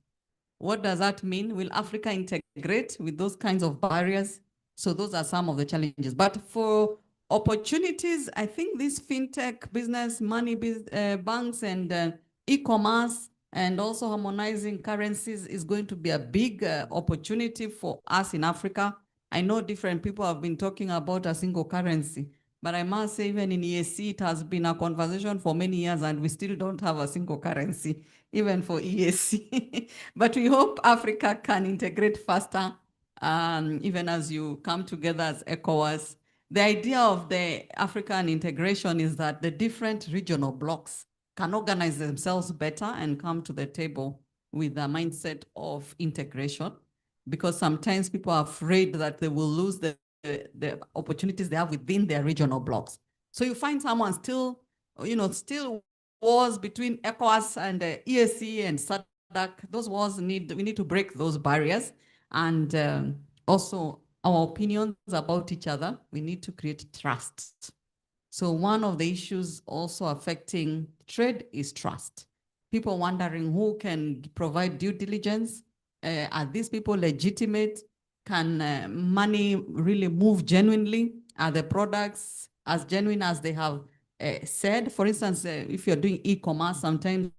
What does that mean? Will Africa integrate with those kinds of barriers? So those are some of the challenges. But for opportunities, I think this fintech business, money banks and e-commerce, and also harmonizing currencies is going to be a big opportunity for us in Africa. I know different people have been talking about a single currency, but I must say even in EAC, it has been a conversation for many years and we still don't have a single currency, even for EAC. But we hope Africa can integrate faster, even as you come together as ECOWAS. The idea of the African integration is that the different regional blocks can organize themselves better and come to the table with a mindset of integration. because sometimes people are afraid that they will lose the opportunities they have within their regional blocks. So you find someone still, still wars between ECOWAS and EAC and SADC. Those wars we need to break those barriers. And also our opinions about each other, we need to create trust. So one of the issues also affecting trade is trust. People wondering who can provide due diligence. Are these people legitimate? Can money really move genuinely? Are the products as genuine as they have said? For instance, if you're doing e-commerce, sometimes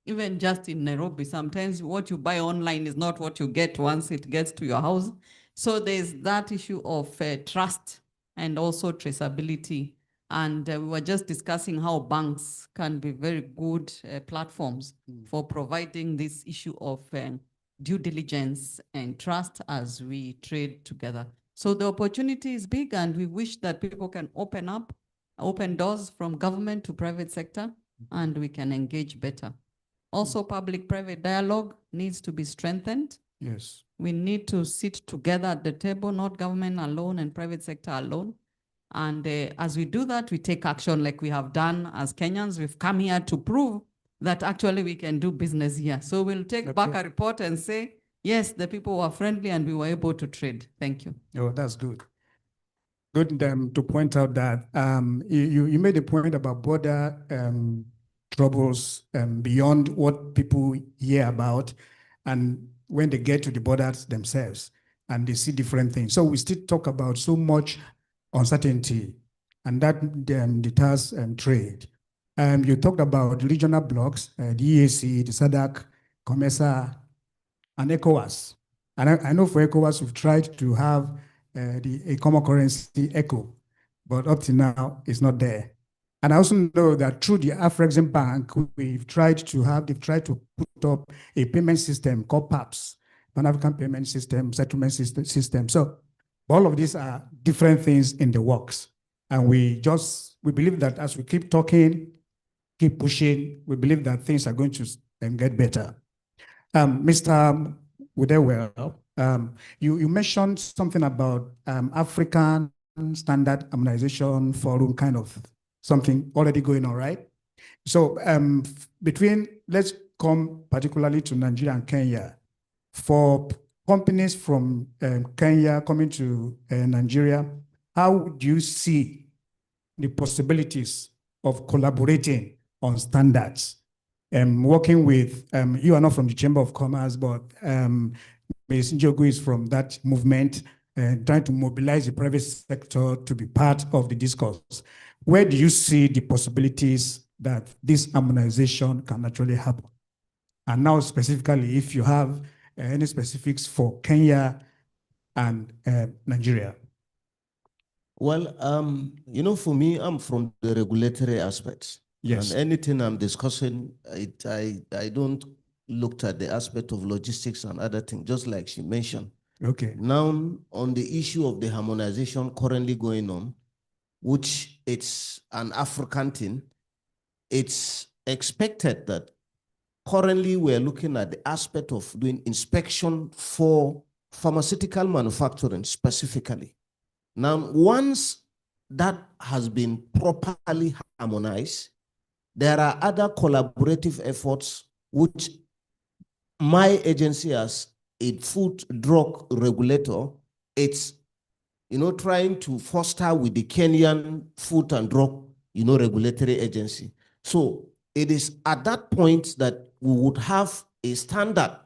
even just in Nairobi, sometimes what you buy online is not what you get once it gets to your house. So there's that issue of trust and also traceability. And we were just discussing how banks can be very good platforms for providing this issue of due diligence and trust as we trade together. So the opportunity is big, and we wish that people can open doors from government to private sector, and we can engage better. Also, public-private dialogue needs to be strengthened. Yes. We need to sit together at the table, not government alone and private sector alone. And as we do that, we take action like we have done as Kenyans. We've come here to prove that actually we can do business here. So we'll take back a report and say, yes, the people were friendly and we were able to trade. Thank you. Oh, that's good. Good to point out that you made a point about border troubles beyond what people hear about, and when they get to the borders themselves and they see different things. So we still talk about so much uncertainty, and that deters trade. You talked about regional blocks, the EAC, the SADC, COMESA, and ECOWAS. And I know for ECOWAS, we've tried to have a common currency ECO, but up to now, it's not there. And I also know that through the Afreximbank, they've tried to put up a payment system called PAPS, Pan-African Payment System, Settlement System. So all of these are different things in the works. And we believe that as we keep talking, keep pushing, we believe that things are going to get better. Mr. Udewell, you mentioned something about African Standard Harmonization Forum, kind of something already going on, right? So let's come particularly to Nigeria and Kenya. For companies from Kenya coming to Nigeria, how do you see the possibilities of collaborating on standards? Working with, you are not from the Chamber of Commerce, but Ms. Njogu is from that movement, trying to mobilize the private sector to be part of the discourse. Where do you see the possibilities that this harmonization can actually happen? And now specifically, if you have any specifics for Kenya and Nigeria? Well, for me, I'm from the regulatory aspects. Yes. And anything I'm discussing, I don't look at the aspect of logistics and other things, just like she mentioned. Okay. Now, on the issue of the harmonization currently going on, which it's an African thing, it's expected that currently we're looking at the aspect of doing inspection for pharmaceutical manufacturing specifically. Now, once that has been properly harmonized, there are other collaborative efforts which my agency as a food drug regulator, it's trying to foster with the Kenyan Food and Drug regulatory agency. So it is at that point that we would have a standard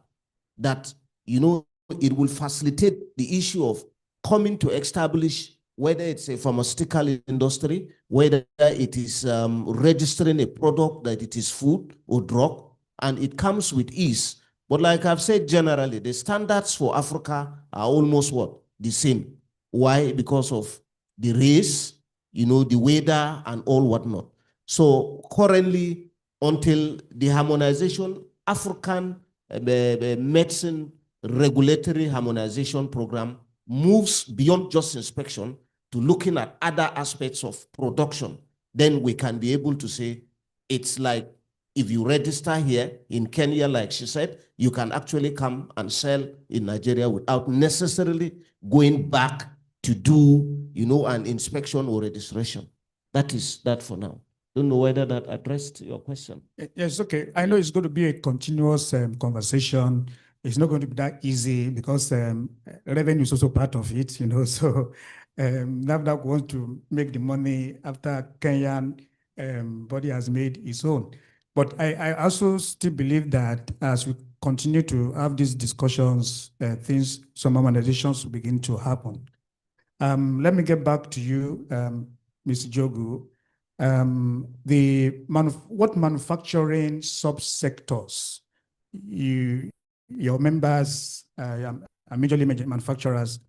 that it will facilitate the issue of coming to establish whether it's a pharmaceutical industry, whether it is registering a product that it is food or drug, and it comes with ease. But like I've said, generally, the standards for Africa are almost the same. Why? Because of the race, the weather and all whatnot. So currently, until the harmonization, African medicine regulatory harmonization program moves beyond just inspection to looking at other aspects of production, then we can be able to say it's like If you register here in Kenya, like she said, you can actually come and sell in Nigeria without necessarily going back to do, an inspection or registration. That is that for now. Don't know whether that addressed your question. Yes, okay. I know it's going to be a continuous conversation. It's not going to be that easy because revenue is also part of it, So NAFDAC wants to make the money after Kenyan body has made its own. But I also still believe that as we continue to have these discussions, some harmonizations will begin to happen. Let me get back to you, Ms. Jogu. What manufacturing subsectors your members are majorly manufacturers.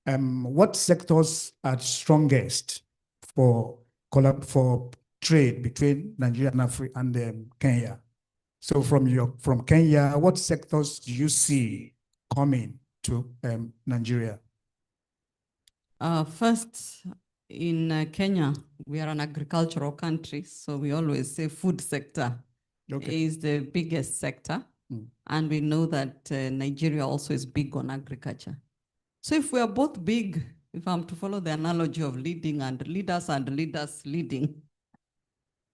What sectors are strongest for trade between Nigeria and Africa and Kenya? So from Kenya, what sectors do you see coming to Nigeria? First, in Kenya, we are an agricultural country, so we always say food sector is the biggest sector. And we know that Nigeria also is big on agriculture. So if we are both big, if I'm to follow the analogy of leading and leaders leading,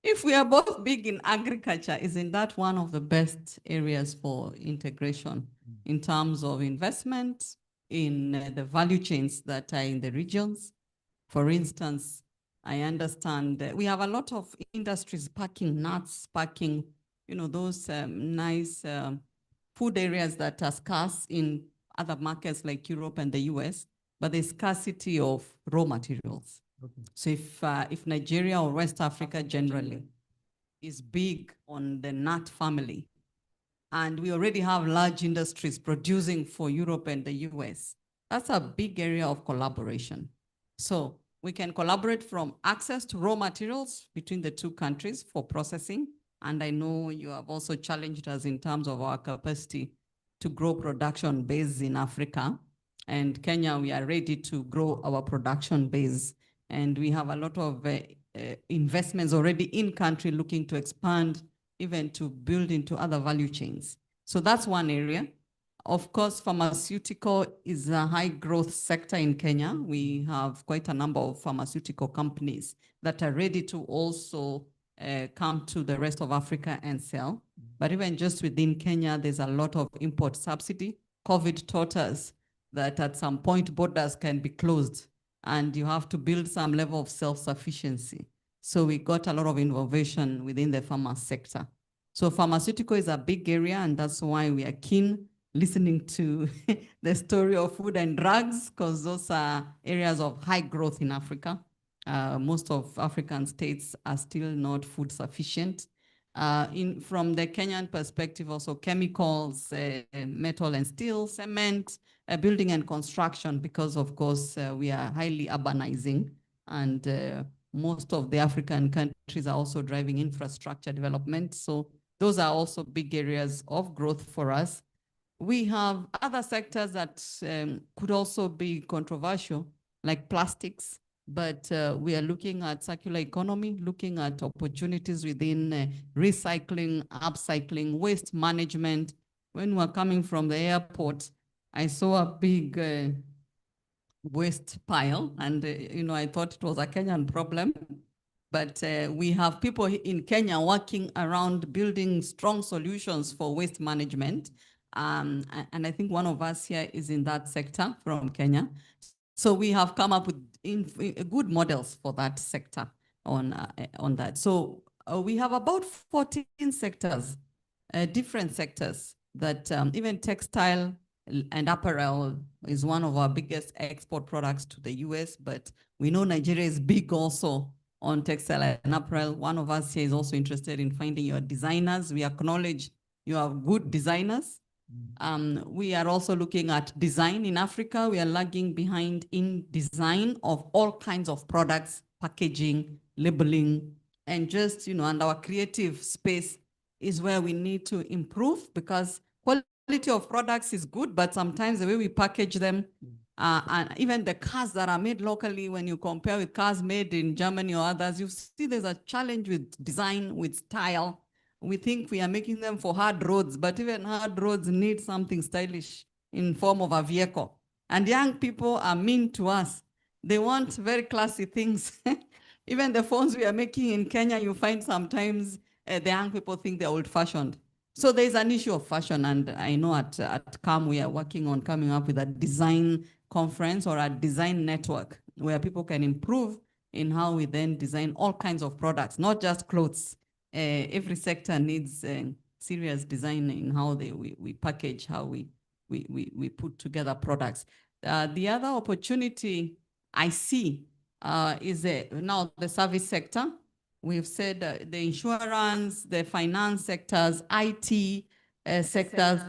if we are both big in agriculture, isn't that one of the best areas for integration in terms of investment in the value chains that are in the regions? For instance, I understand that we have a lot of industries packing nuts, packing, those nice food areas that are scarce in other markets like Europe and the US, but the scarcity of raw materials. So if Nigeria or West Africa generally is big on the nut family, and we already have large industries producing for Europe and the US, that's a big area of collaboration. So we can collaborate from access to raw materials between the two countries for processing. And I know you have also challenged us in terms of our capacity to grow production base in Africa. And Kenya, we are ready to grow our production base. And we have a lot of investments already in country looking to expand, even to build into other value chains. So that's one area. Of course, pharmaceutical is a high growth sector in Kenya. We have quite a number of pharmaceutical companies that are ready to also come to the rest of Africa and sell. But even just within Kenya, there's a lot of import subsidy. COVID taught us that at some point borders can be closed and you have to build some level of self-sufficiency. So we got a lot of innovation within the pharma sector. So pharmaceutical is a big area, and that's why we are keen listening to the story of food and drugs, because those are areas of high growth in Africa. Most of African states are still not food sufficient. From the Kenyan perspective, also chemicals, metal and steel, cement, building and construction, because of course we are highly urbanizing, and most of the African countries are also driving infrastructure development. So those are also big areas of growth for us. We have other sectors that could also be controversial, like plastics, but we are looking at circular economy, looking at opportunities within recycling, upcycling, waste management. When we were coming from the airport, I saw a big waste pile, and I thought it was a Kenyan problem. But we have people in Kenya working around building strong solutions for waste management. And I think one of us here is in that sector from Kenya. So we have come up with good models for that sector on that. So we have about 14 sectors, different sectors that even textile and apparel is one of our biggest export products to the US, but we know Nigeria is big also on textile and apparel. One of us here is also interested in finding your designers. We acknowledge you are good designers. We are also looking at design in Africa. We are lagging behind in design of all kinds of products, packaging, labeling, and just, and our creative space is where we need to improve, because quality of products is good, but sometimes the way we package them, and even the cars that are made locally, when you compare with cars made in Germany or others, you see there's a challenge with design, with style, we think we are making them for hard roads, but even hard roads need something stylish in form of a vehicle. And young people are mean to us. They want very classy things. Even the phones we are making in Kenya, you find sometimes the young people think they're old-fashioned. So there's an issue of fashion, and I know at CAM we are working on coming up with a design conference or a design network where people can improve in how we then design all kinds of products, not just clothes. Every sector needs serious design in how we package, how we put together products. The other opportunity I see is now the service sector. We've said the insurance, the finance sectors, IT sectors.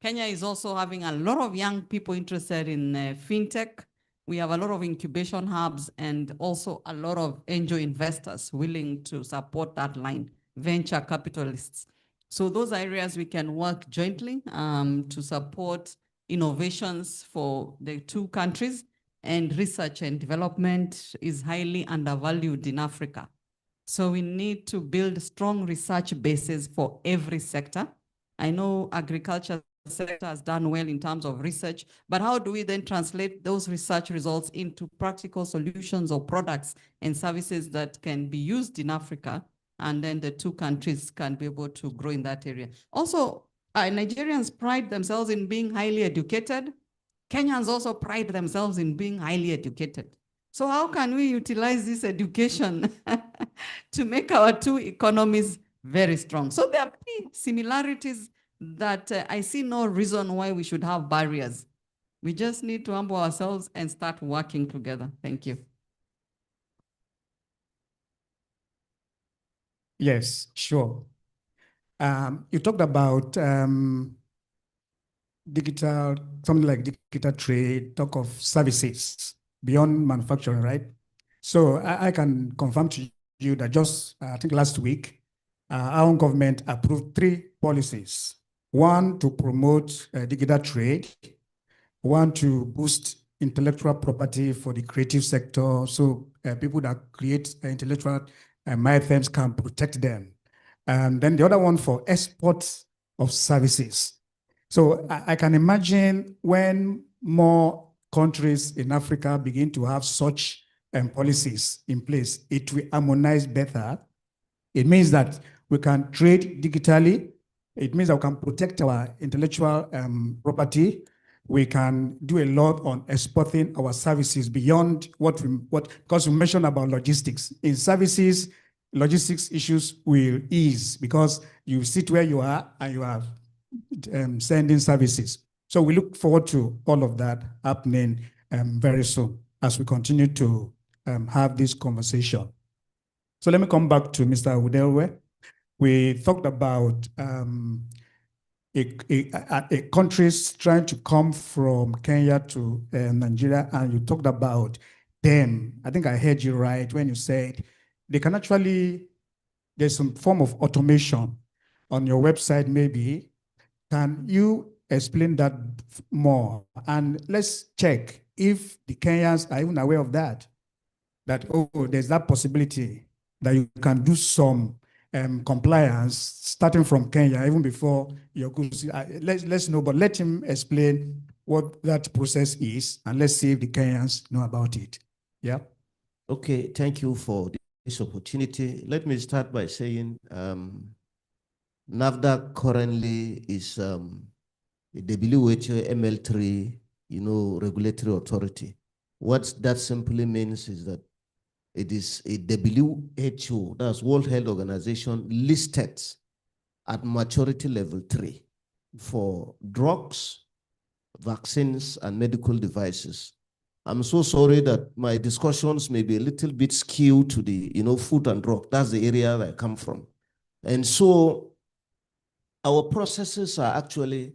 Kenya is also having a lot of young people interested in fintech. We have a lot of incubation hubs and also a lot of angel investors willing to support that line, venture capitalists. So those areas we can work jointly to support innovations for the two countries, and research and development is highly undervalued in Africa. So we need to build strong research bases for every sector. I know agriculture sector has done well in terms of research, but how do we then translate those research results into practical solutions or products and services that can be used in Africa, and then the two countries can be able to grow in that area? Also, Nigerians pride themselves in being highly educated. Kenyans also pride themselves in being highly educated. So how can we utilize this education to make our two economies very strong? So there are many similarities that I see no reason why we should have barriers. We just need to humble ourselves and start working together. Thank you. Yes, sure. You talked about digital, something like digital trade, talk of services beyond manufacturing, right? So I can confirm to you that just, I think last week, our own government approved 3 policies. 1, to promote digital trade. 1, to boost intellectual property for the creative sector, so people that create intellectual items can protect them. And then the other one for exports of services. So I can imagine when more countries in Africa begin to have such policies in place, it will harmonize better. It means that we can trade digitally. It means that we can protect our intellectual property. We can do a lot on exporting our services beyond because we mentioned about logistics. In services, logistics issues will ease because you sit where you are and you are sending services. So we look forward to all of that happening very soon as we continue to have this conversation. So let me come back to Mr. Udelwe. We talked about a countries trying to come from Kenya to Nigeria, and you talked about them. I think I heard you right when you said they can actually, there's some form of automation on your website maybe. Can you explain that more? And let's check if the Kenyans are even aware of that, oh, there's that possibility that you can do some compliance starting from Kenya, even before your goods. Let's know, but let him explain what that process is, and let's see if the Kenyans know about it. Yeah. Okay, thank you for this opportunity. Let me start by saying NAFDAC currently is a WHO ML3, regulatory authority. What that simply means is that it is a WHO, that's World Health Organization, listed at maturity level 3 for drugs, vaccines, and medical devices. I'm so sorry that my discussions may be a little bit skewed to the, food and drug. That's the area that I come from. And so our processes are actually,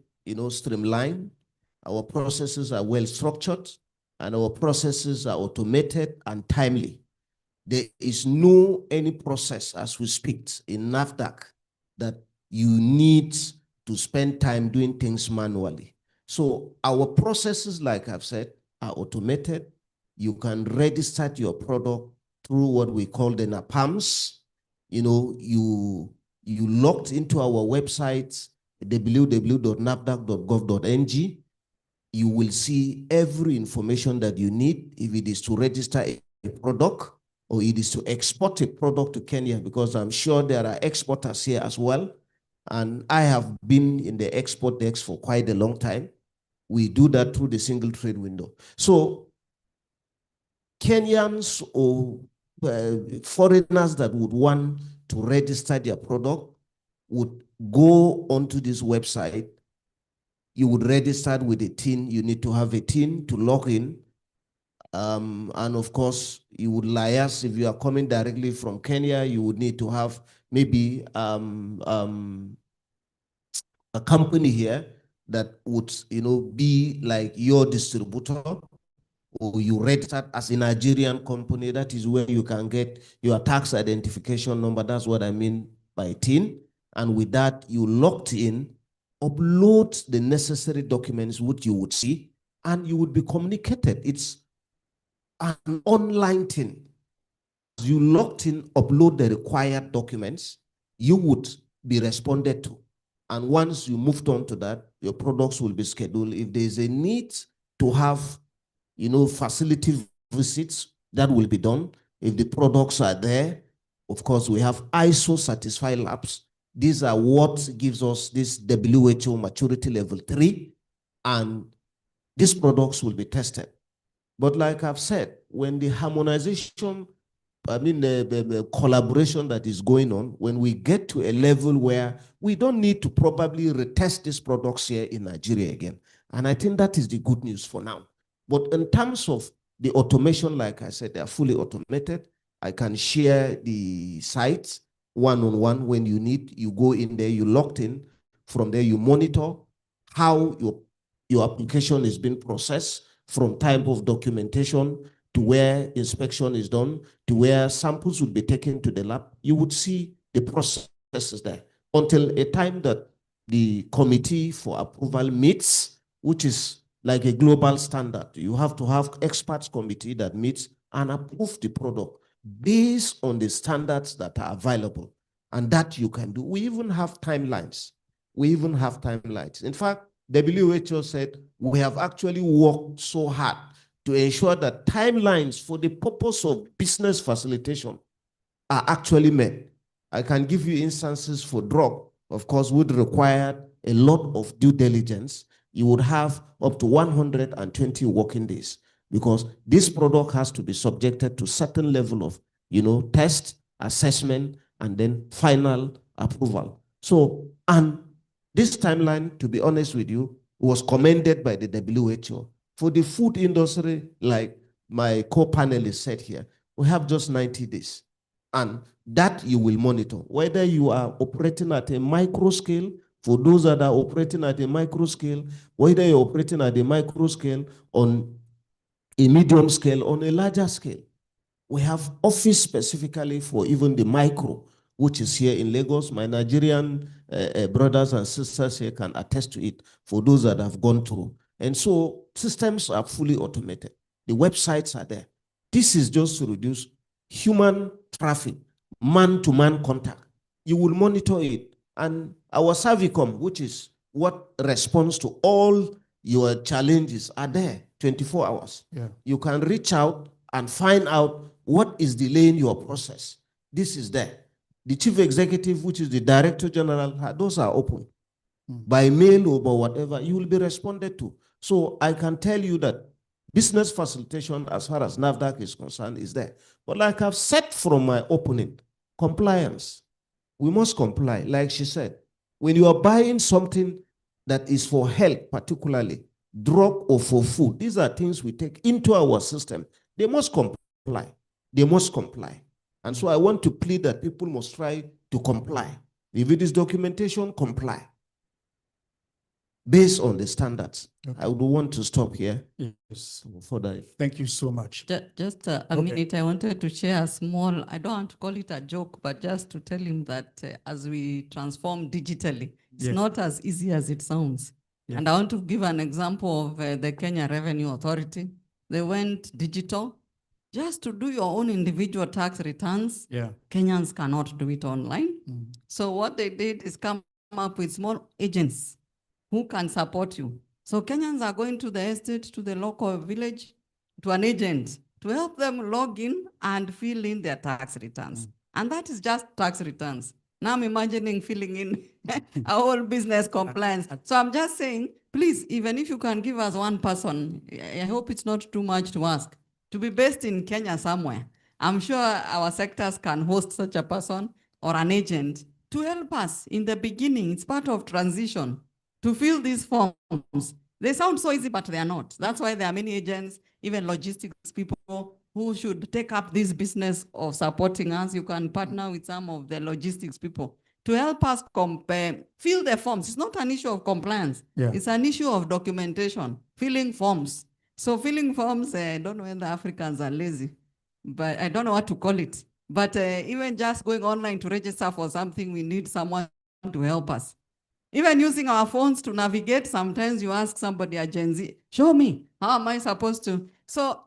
streamlined. Our processes are well structured, and our processes are automated and timely. There is no any process as we speak in NAFDAC that you need to spend time doing things manually. So our processes, like I've said, are automated. You can register your product through what we call the NAPAMs. You You logged into our website, www.nafdac.gov.ng. You will see every information that you need, if it is to register a product or it is to export a product to Kenya, because I'm sure there are exporters here as well. And I have been in the export desk for quite a long time. We do that through the single trade window. So Kenyans or foreigners that would want to register their product would go onto this website. You would register with a TIN. You need to have a TIN to log in. And of course, you would liaise. If you are coming directly from Kenya, you would need to have maybe a company here that would, be like your distributor, or you registered as a Nigerian company. That is where you can get your tax identification number. That's what I mean by TIN. And with that, you logged in, upload the necessary documents which you would see, and you would be communicated. It's an online thing. As you logged in, upload the required documents, you would be responded to. And once you moved on to that, your products will be scheduled. If there's a need to have, facility visits, that will be done. If the products are there, of course, we have ISO certified labs. These are what gives us this WHO maturity level 3, and these products will be tested. But like I've said, when the harmonization, the collaboration that is going on, when we get to a level where we don't need to probably retest these products here in Nigeria again. And I think that is the good news for now. But in terms of the automation, like I said, they are fully automated. I can share the sites one-on-one. When you need, you go in there, you logged in. From there, you monitor how your application is being processed, from type of documentation to where inspection is done, to where samples will be taken to the lab. You would see the processes there until a time that the committee for approval meets, which is like a global standard. You have to have experts committee that meets and approve the product based on the standards that are available, and that you can do. We even have timelines. In fact, WHO said we have actually worked so hard to ensure that timelines for the purpose of business facilitation are actually met. I can give you instances for drug, of course, would require a lot of due diligence. You would have up to 120 working days, because this product has to be subjected to certain level of, test, assessment, and then final approval. So, and this timeline, to be honest with you, was commended by the WHO. For the food industry, like my co-panelist said here, we have just 90 days. And that you will monitor, whether you are operating at a micro scale, for those that are operating at a micro scale, whether you're operating at a micro scale, on a medium scale, on a larger scale. We have office specifically for even the micro, which is here in Lagos. My Nigerian brothers and sisters here can attest to it, for those that have gone through. And so systems are fully automated. The websites are there. This is just to reduce human traffic, man-to-man contact. You will monitor it. And our Servicom, which is what responds to all your challenges, are there 24 hours. Yeah. You can reach out and find out what is delaying your process. This is there. The chief executive, which is the director general, those are open. By mail or by whatever, you will be responded to. So I can tell you that business facilitation, as far as NAFDAC is concerned, is there. But like I've said from my opening, compliance. We must comply. Like she said, when you are buying something that is for health, particularly drug or for food, these are things we take into our system. They must comply. They must comply. And so I want to plead that people must try to comply. If it is documentation, comply based on the standards. Okay. I would want to stop here. Yes. For that. Thank you so much. Just a minute. I wanted to share a small, I don't want to call it a joke, but just to tell him that as we transform digitally, it's not as easy as it sounds. Yeah. And I want to give an example of the Kenya Revenue Authority. They went digital just to do your own individual tax returns, Yeah. Kenyans cannot do it online. Mm. So what they did is come up with small agents who can support you. So Kenyans are going to the estate, to the local village, to an agent to help them log in and fill in their tax returns. And that is just tax returns. Now I'm imagining filling in a whole business compliance. So I'm just saying, please, even if you can give us one person, I hope it's not too much to ask, to be based in Kenya somewhere. I'm sure our sectors can host such a person or an agent to help us in the beginning. It's part of transition to fill these forms. They sound so easy, but they are not. That's why there are many agents, even logistics people who should take up this business of supporting us. You can partner with some of the logistics people to help us fill the forms. It's not an issue of compliance. Yeah. It's an issue of documentation, filling forms. So filling forms, I don't know whether Africans are lazy, but I don't know what to call it. But even just going online to register for something, we need someone to help us. Even using our phones to navigate, sometimes you ask somebody, a Gen Z, show me, how am I supposed to? So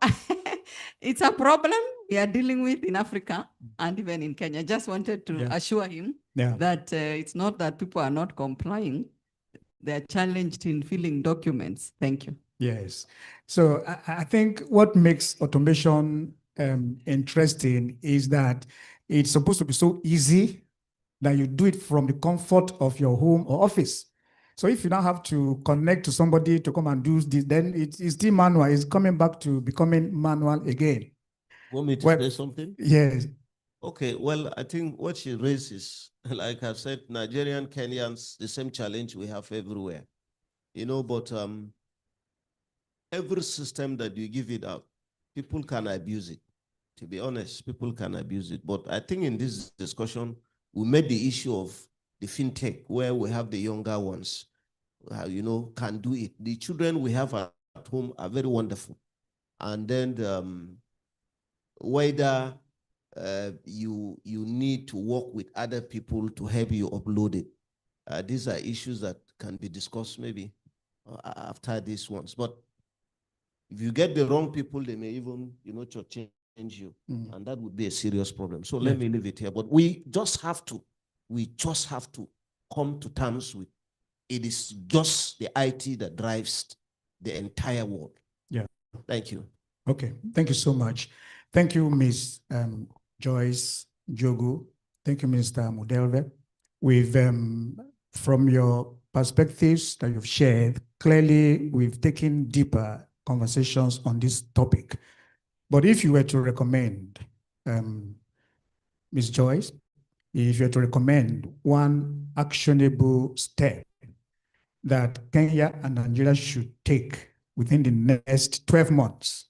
it's a problem we are dealing with in Africa and even in Kenya. Just wanted to assure him that it's not that people are not complying. They're challenged in filling documents. Thank you. Yes. So I think what makes automation interesting is that it's supposed to be so easy that you do it from the comfort of your home or office. So if you now have to connect to somebody to come and do this, then it's still manual. It's coming back to becoming manual again. Want me to say something? Yes. Okay, well, I think what she raises, like I said, Nigerian, Kenyans, the same challenge we have everywhere. You know, but every system that you give it out, people can abuse it. To be honest, people can abuse it. But I think in this discussion, we made the issue of the fintech, where we have the younger ones, you know, can do it. The children we have at home are very wonderful. And then whether you need to work with other people to help you upload it. These are issues that can be discussed maybe after these ones. But if you get the wrong people, they may even, you know, change you. And that would be a serious problem. So let me leave it here. But we just have to come to terms with it is just the IT that drives the entire world. Yeah. Thank you. Okay. Thank you so much. Thank you, Ms. Joyce Njogu. Thank you, Mr. Mudelve. We've, from your perspectives that you've shared, clearly we've taken deeper conversations on this topic. But if you were to recommend, Ms. Joyce, if you were to recommend one actionable step that Kenya and Nigeria should take within the next 12 months,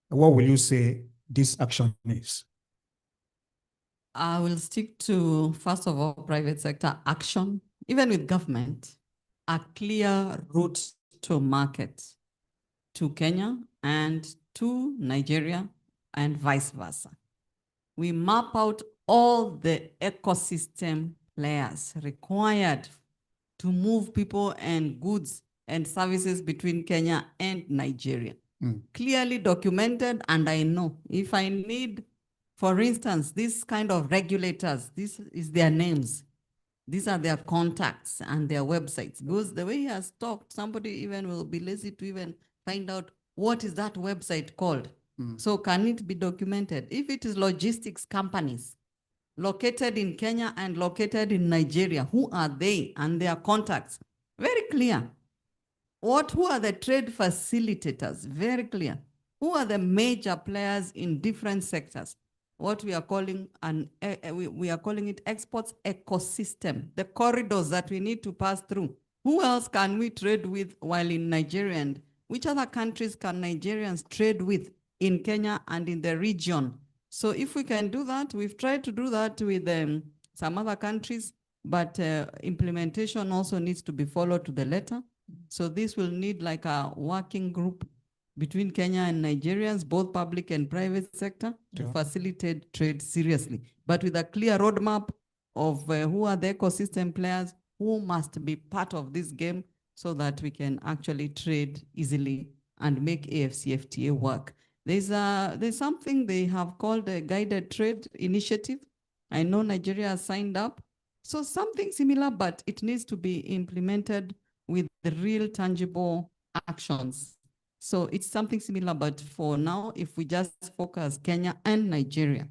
what will you say this action is? I will stick to, first of all, private sector action, even with government, a clear route to market to Kenya and to Nigeria and vice versa. We map out all the ecosystem layers required to move people and goods and services between Kenya and Nigeria. Clearly documented, and I know if I need, for instance, this kind of regulators, this is their names. These are their contacts and their websites. Because the way he has talked, somebody even will be lazy to even find out what is that website called. So can it be documented? If it is logistics companies located in Kenya and located in Nigeria, who are they and their contacts? Very clear. Who are the trade facilitators? Very clear. Who are the major players in different sectors? What we are calling we are calling it exports ecosystem, the corridors that we need to pass through. Who else can we trade with while in Nigeria? And which other countries can Nigerians trade with in Kenya and in the region? So if we can do that, we've tried to do that with some other countries, but implementation also needs to be followed to the letter. So this will need like a working group between Kenya and Nigerians, both public and private sector, to facilitate trade seriously, but with a clear roadmap of who are the ecosystem players, who must be part of this game so that we can actually trade easily and make AfCFTA work. There's something they have called a guided trade initiative. I know Nigeria has signed up. So something similar, but it needs to be implemented with the real tangible actions. So it's something similar, but for now, if we just focus Kenya and Nigeria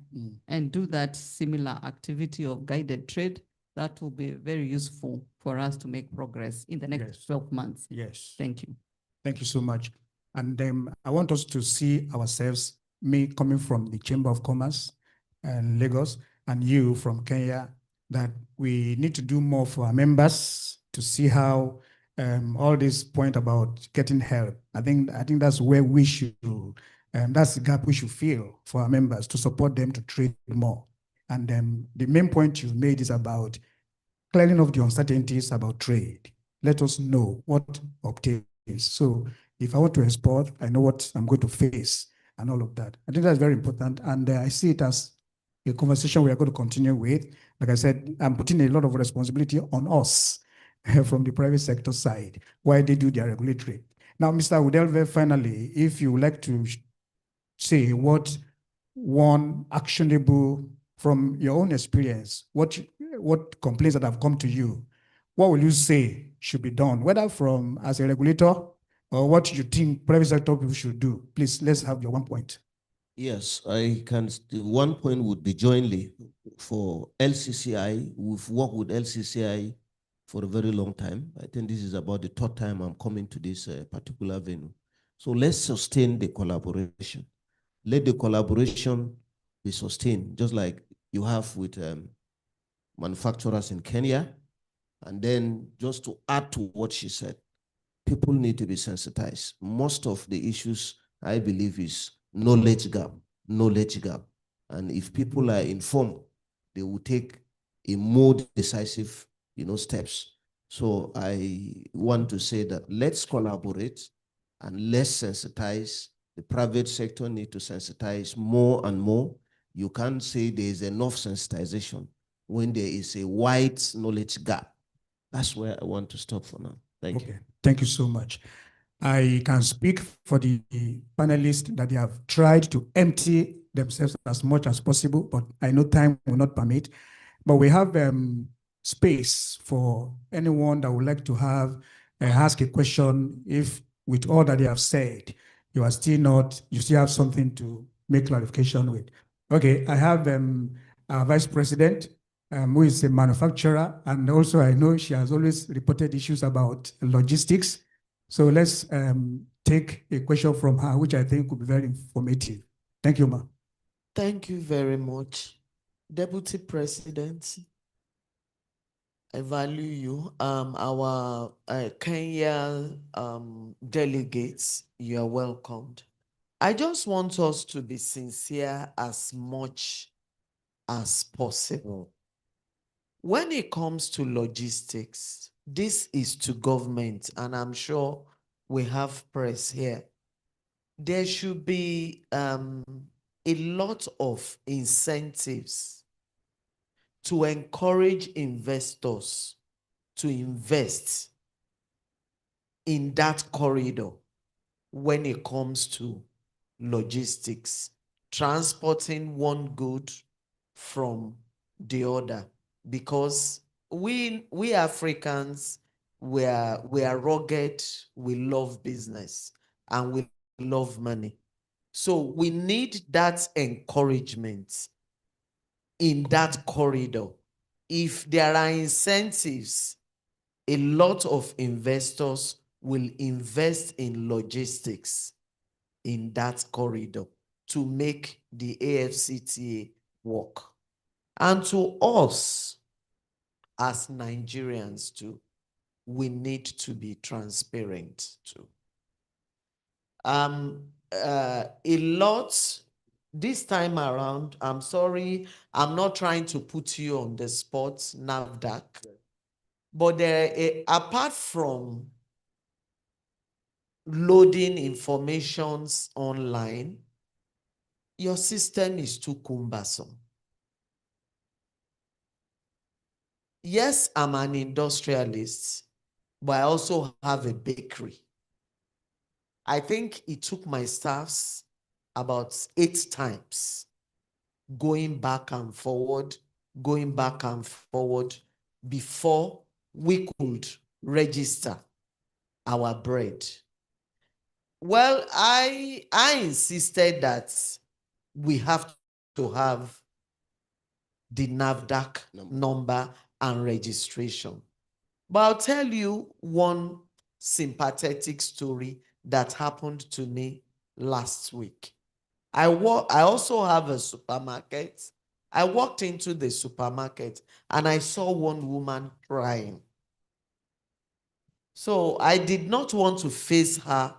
and do that similar activity of guided trade, that will be very useful for us to make progress in the next 12 months. Yes. Thank you. Thank you so much. And I want us to see ourselves, me coming from the Chamber of Commerce and Lagos, and you from Kenya, that we need to do more for our members to see how all this point about getting help. I think that's where we should, that's the gap we should fill for our members to support them to trade more. And the main point you made is about clearing up the uncertainties about trade. Let us know what obtains. So if I want to export, I know what I'm going to face and all of that. I think that's very important. And I see it as a conversation we are going to continue with. Like I said, I'm putting a lot of responsibility on us from the private sector side, while they do their regulatory. Now, Mr. Udelve, finally, if you would like to say what one actionable from your own experience, what complaints that have come to you, what will you say should be done, whether from as a regulator or what you think private sector people should do? Please, let's have your 1 point. Yes, I can. 1 point would be jointly for LCCI. We've worked with LCCI for a very long time. I think this is about the 3rd time I'm coming to this particular venue. So let's sustain the collaboration. Let the collaboration be sustained, just like you have with manufacturers in Kenya. And then just to add to what she said, people need to be sensitized. Most of the issues, I believe, is knowledge gap. And if people are informed, they will take a more decisive, steps. So I want to say that let's collaborate and let's sensitize. The private sector need to sensitize more and more. You can't say there is enough sensitization when there is a wide knowledge gap. That's where I want to stop for now. Thank you. Thank you so much. I can speak for the panelists that they have tried to empty themselves as much as possible, but I know time will not permit. But we have space for anyone that would like to have ask a question. If with all that they have said, you still have something to make clarification with. Okay, I have our Vice President, who is a manufacturer, and also I know she has always reported issues about logistics. So let's take a question from her, which I think could be very informative. Thank you, ma'am. Thank you very much. Deputy President, I value you. Our Kenya delegates, you are welcomed. I just want us to be sincere as much as possible. When it comes to logistics, this is to government, and I'm sure we have press here. There should be a lot of incentives to encourage investors to invest in that corridor when it comes to logistics, transporting one good from the other. Because we Africans, we are rugged, we love business, and we love money. So we need that encouragement in that corridor. If there are incentives, a lot of investors will invest in logistics in that corridor to make the AfCFTA work. And to us, as Nigerians too, we need to be transparent too. A lot this time around, I'm sorry, I'm not trying to put you on the spot, NAFDAC, but apart from loading informations online, your system is too cumbersome. Yes, I'm an industrialist, but I also have a bakery. I think it took my staffs about 8 times, going back and forward, before we could register our bread. Well, I insisted that we have to have the NAFDAC number and registration. But I'll tell you one sympathetic story that happened to me last week. I also have a supermarket. I walked into the supermarket and I saw one woman crying. So I did not want to face her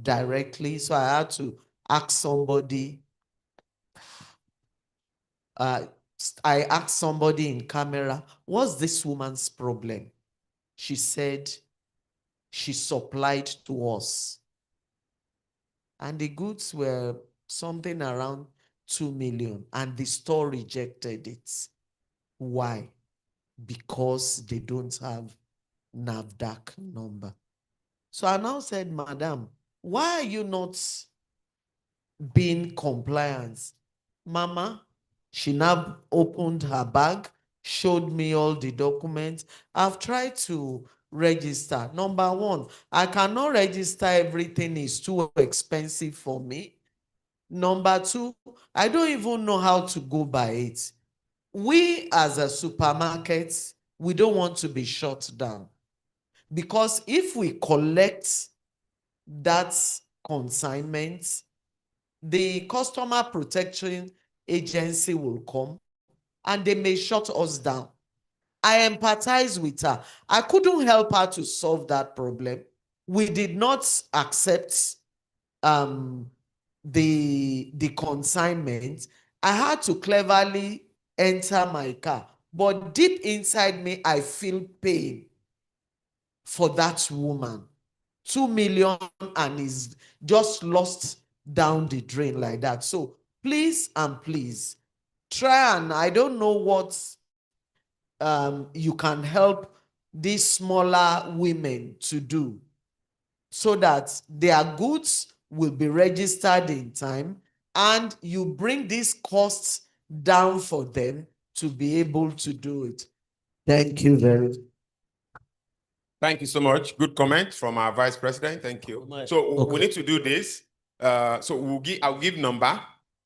directly, so I had to ask somebody. I asked somebody in camera, what's this woman's problem? She said she supplied to us. And the goods were something around 2 million, and the store rejected it. Why? Because they don't have NAFDAC number. So I now said, Madam, why are you not being compliant? Mama, she now opened her bag, showed me all the documents. I've tried to register. Number one, I cannot register everything, is too expensive for me. Number two, I don't even know how to go by it. We as a supermarket, we don't want to be shut down. Because if we collect that consignment, the Customer Protection Agency will come and they may shut us down. I empathize with her. I couldn't help her to solve that problem. We did not accept the consignment. I had to cleverly enter my car. But deep inside me, I feel pain for that woman. 2 million and is just lost down the drain like that. So please and please try, and I don't know what you can help these smaller women to do so that their goods will be registered in time and you bring these costs down for them to be able to do it. Thank you very much. Thank you so much. Good comment from our Vice President. Thank you. So we need to do this. So I'll give number.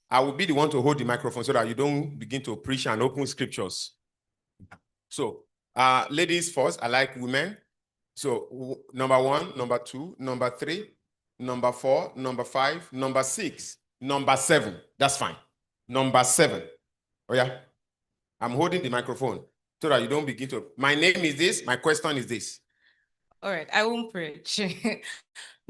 I will be the one to hold the microphone so that you don't begin to preach and open scriptures. So ladies first, I like women. So number 1, number 2, number 3, number 4, number 5, number 6, number 7. That's fine. Number 7. Oh yeah. I'm holding the microphone so that you don't begin to. My name is this. My question is this. All right, I won't preach.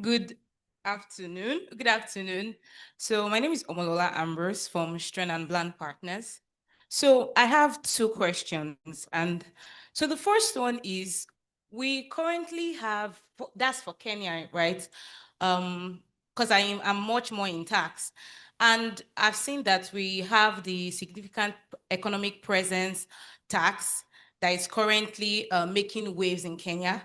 Good afternoon. Good afternoon. So my name is Omolola Ambrose from Stren and Bland Partners. So I have 2 questions. And so the first one is, we currently have, that's for Kenya, right? Because I'm much more in tax. And I've seen that we have the significant economic presence tax that is currently making waves in Kenya.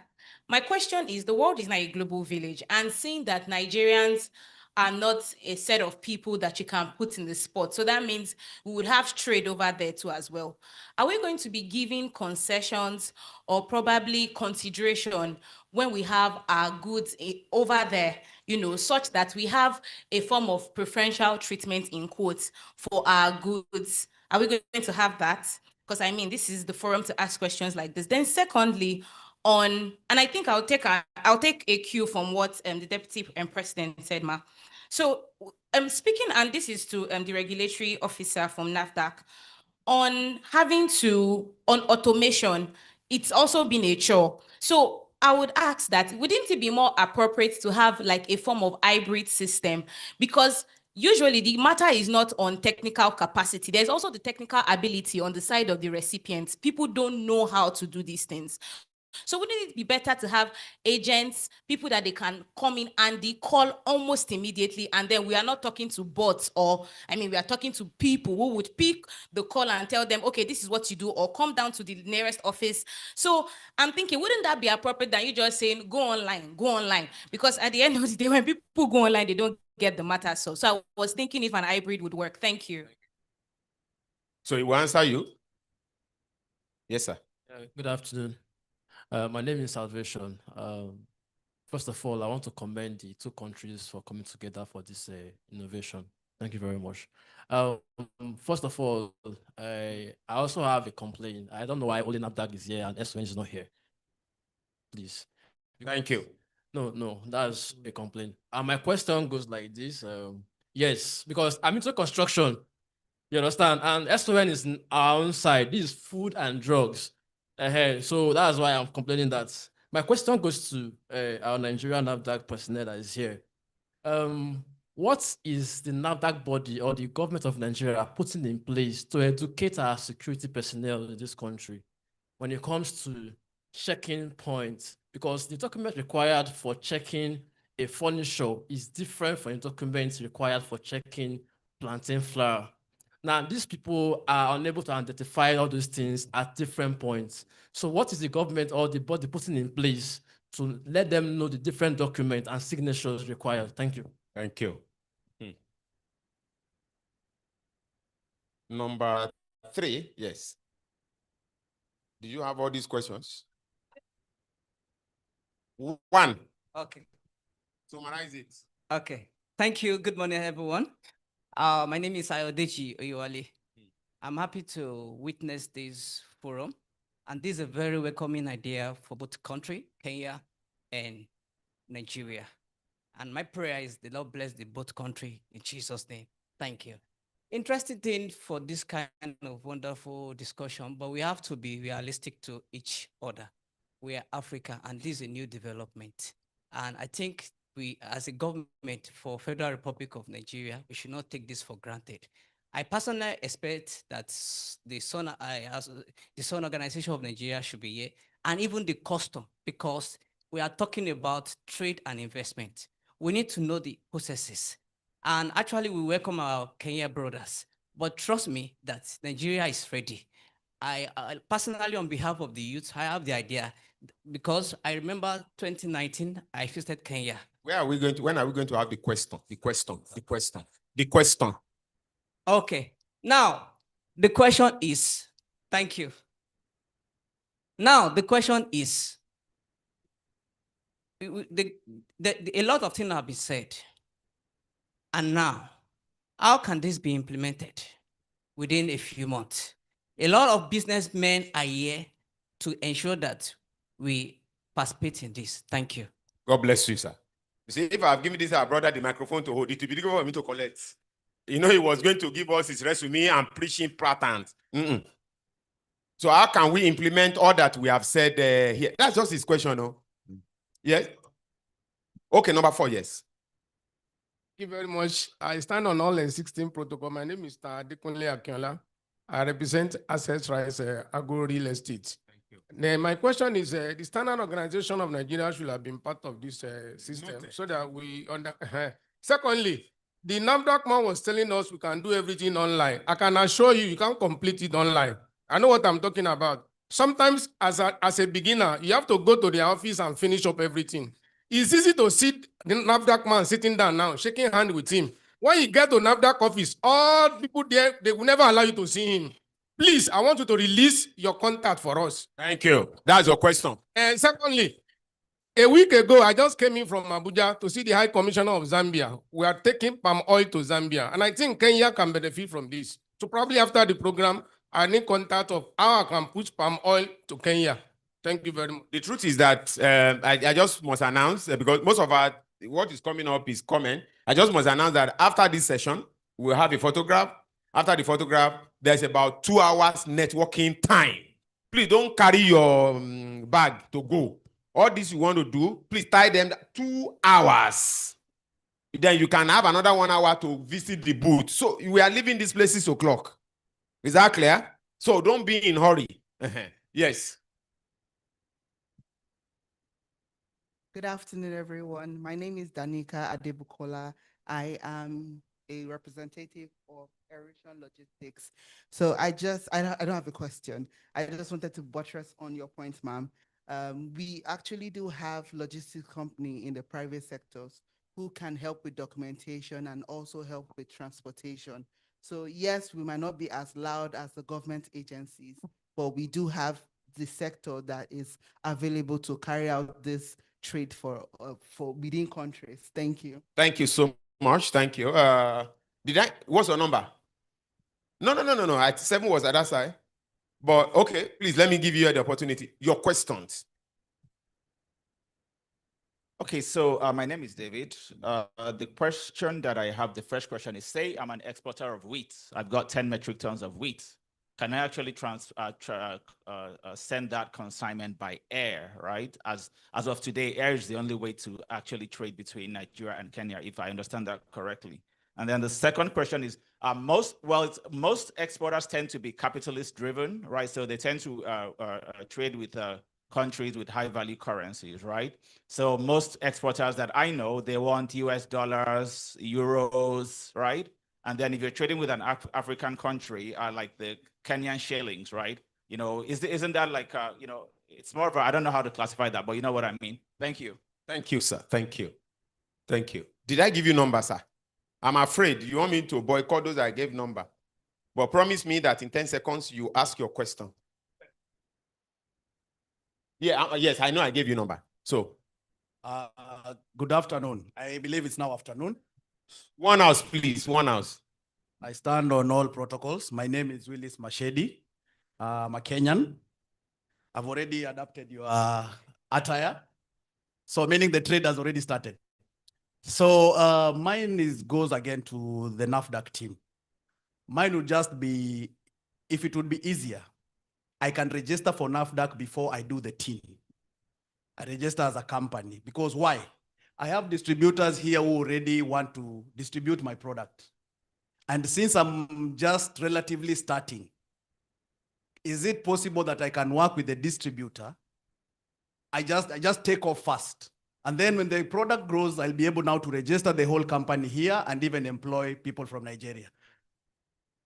My question is, the world is now a global village, and seeing that Nigerians are not a set of people that you can put in the spot. So that means we would have trade over there too as well. Are we going to be giving concessions or probably consideration when we have our goods over there, such that we have a form of preferential treatment in quotes for our goods? Are we going to have that? Because this is the forum to ask questions like this. Then secondly, and I think I'll take a cue from what the Deputy President said, Ma. So speaking, and this is to the regulatory officer from NAFDAC, on automation, it's also been a chore. So I would ask that, wouldn't it be more appropriate to have like a form of hybrid system? Because usually the matter is not on technical capacity. There's also the technical ability on the side of the recipients. People don't know how to do these things. So wouldn't it be better to have agents, people that they can come in and they call almost immediately, and then we are not talking to bots, or we are talking to people who would pick the call and tell them, okay, this is what you do, or come down to the nearest office. So I'm thinking, wouldn't that be appropriate than you just saying, go online? Because at the end of the day, when people go online, they don't get the matter solved. So I was thinking if an hybrid would work. Thank you. So it will answer you? Yes, sir. Good afternoon. My name is Salvation. First of all, I want to commend the two countries for coming together for this innovation. Thank you very much. First of all, I also have a complaint. I don't know why only NAFDAC is here and SON is not here. Please. Thank you. No, that's a complaint. And my question goes like this. Yes, because I'm into construction. You understand? And SON is our own side. This is food and drugs. So that's why I'm complaining that. My question goes to our Nigerian NAFDAC personnel that is here. What is the NAFDAC body or the government of Nigeria putting in place to educate our security personnel in this country when it comes to checking points? Because the document required for checking a furniture is different from the documents required for checking plantain flour. Now, these people are unable to identify all those things at different points. So what is the government or the body putting in place to let them know the different documents and signatures required? Thank you. Thank you. Number 3, yes. Do you have all these questions? 1. Okay. Summarize it. Okay. Thank you. Good morning, everyone. My name is Ayodeji Oyewale. I'm happy to witness this forum, and this is a very welcoming idea for both country, Kenya and Nigeria. And my prayer is the Lord bless the both country in Jesus' name. Thank you. Interesting thing for this kind of wonderful discussion, but we have to be realistic to each other. We are Africa, and this is a new development. And I think we, as a government for Federal Republic of Nigeria, we should not take this for granted. I personally expect that the SON Organization of Nigeria should be here, and even the custom, because we are talking about trade and investment. We need to know the processes. And actually, we welcome our Kenya brothers. But trust me that Nigeria is ready. I personally, on behalf of the youth, I have the idea, because I remember 2019, I visited Kenya. When are we going to have the question? The question. Okay. Now, the question is, thank you. Now, the question is, a lot of things have been said. And now, how can this be implemented within a few months? A lot of businessmen are here to ensure that we participate in this. Thank you. God bless you, sir. You see, if I've given this our brother the microphone to hold, it will be difficult for me to collect. You know, he was going to give us his resume and preaching patterns. So how can we implement all that we have said here? That's just his question, no? Yes? Okay, number 4, yes. Thank you very much. I stand on all N16 protocol. My name is Adekunle Akinola. I represent Assets Rights Agro Real Estate. Thank you. Then my question is, the Standard Organization of Nigeria should have been part of this system so that we Secondly, the NAFDAC man was telling us we can do everything online. I can assure you, you can't complete it online. I know what I'm talking about. Sometimes as a beginner, you have to go to the office and finish up everything. It's easy to see the NAFDAC man sitting down now, shaking hands with him. When you get to NAFDAC office, all people there, they will never allow you to see him. Please, I want you to release your contact for us. Thank you. That's your question. And secondly, a week ago, I just came in from Abuja to see the High Commissioner of Zambia. We are taking palm oil to Zambia. And I think Kenya can benefit from this. So probably after the program, I need contact of how I can push palm oil to Kenya. Thank you very much. The truth is that I just must announce, because most of what is coming up is comment. I just must announce that after this session, we'll have a photograph. After the photograph, there's about 2 hours networking time. Please don't carry your bag to go. All this you want to do, please tie them 2 hours. Then you can have another 1 hour to visit the booth. So we are leaving this place 6 o'clock. Is that clear? So don't be in a hurry. Yes. Good afternoon, everyone. My name is Danica Adebukola. I am a representative of Eritrean Logistics. So I don't have a question. I just wanted to buttress on your point, ma'am. We actually do have logistics company in the private sectors who can help with documentation and also help with transportation. So yes, we might not be as loud as the government agencies, but we do have the sector that is available to carry out this trade for within countries. Thank you. Thank you so much. Thank you. What's your number? No. 7 was at that side. But okay, please let me give you the opportunity. Your questions. Okay, so my name is David. The question that I have, the first question is, say I'm an exporter of wheat. I've got 10 metric tons of wheat. Can I actually send that consignment by air, right? As of today, air is the only way to actually trade between Nigeria and Kenya, if I understand that correctly. And then the second question is, most exporters tend to be capitalist driven, right? So they tend to trade with countries with high value currencies, right? So most exporters that I know, they want US dollars, euros, right? And then if you're trading with an African country, like the Kenyan shillings, right? You know, isn't that like, you know, it's more of a, I don't know how to classify that, but you know what I mean? Thank you. Thank you, sir. Thank you. Thank you. Did I give you number, sir? I'm afraid you want me to boycott those I gave number. But promise me that in 10 seconds, you ask your question. Yeah, yes, I know I gave you number. So. Good afternoon. I believe it's now afternoon. One house, please. One house. I stand on all protocols. My name is Willis Mashedi. I'm a Kenyan. I've already adapted your attire. So meaning the trade has already started. So mine goes again to the NAFDAC team. Mine would just be, if it would be easier, I can register for NAFDAC before I do the team. I register as a company because why? I have distributors here who already want to distribute my product. And since I'm just relatively starting, is it possible that I can work with the distributor? I just take off first. And then when the product grows, I'll be able now to register the whole company here and even employ people from Nigeria.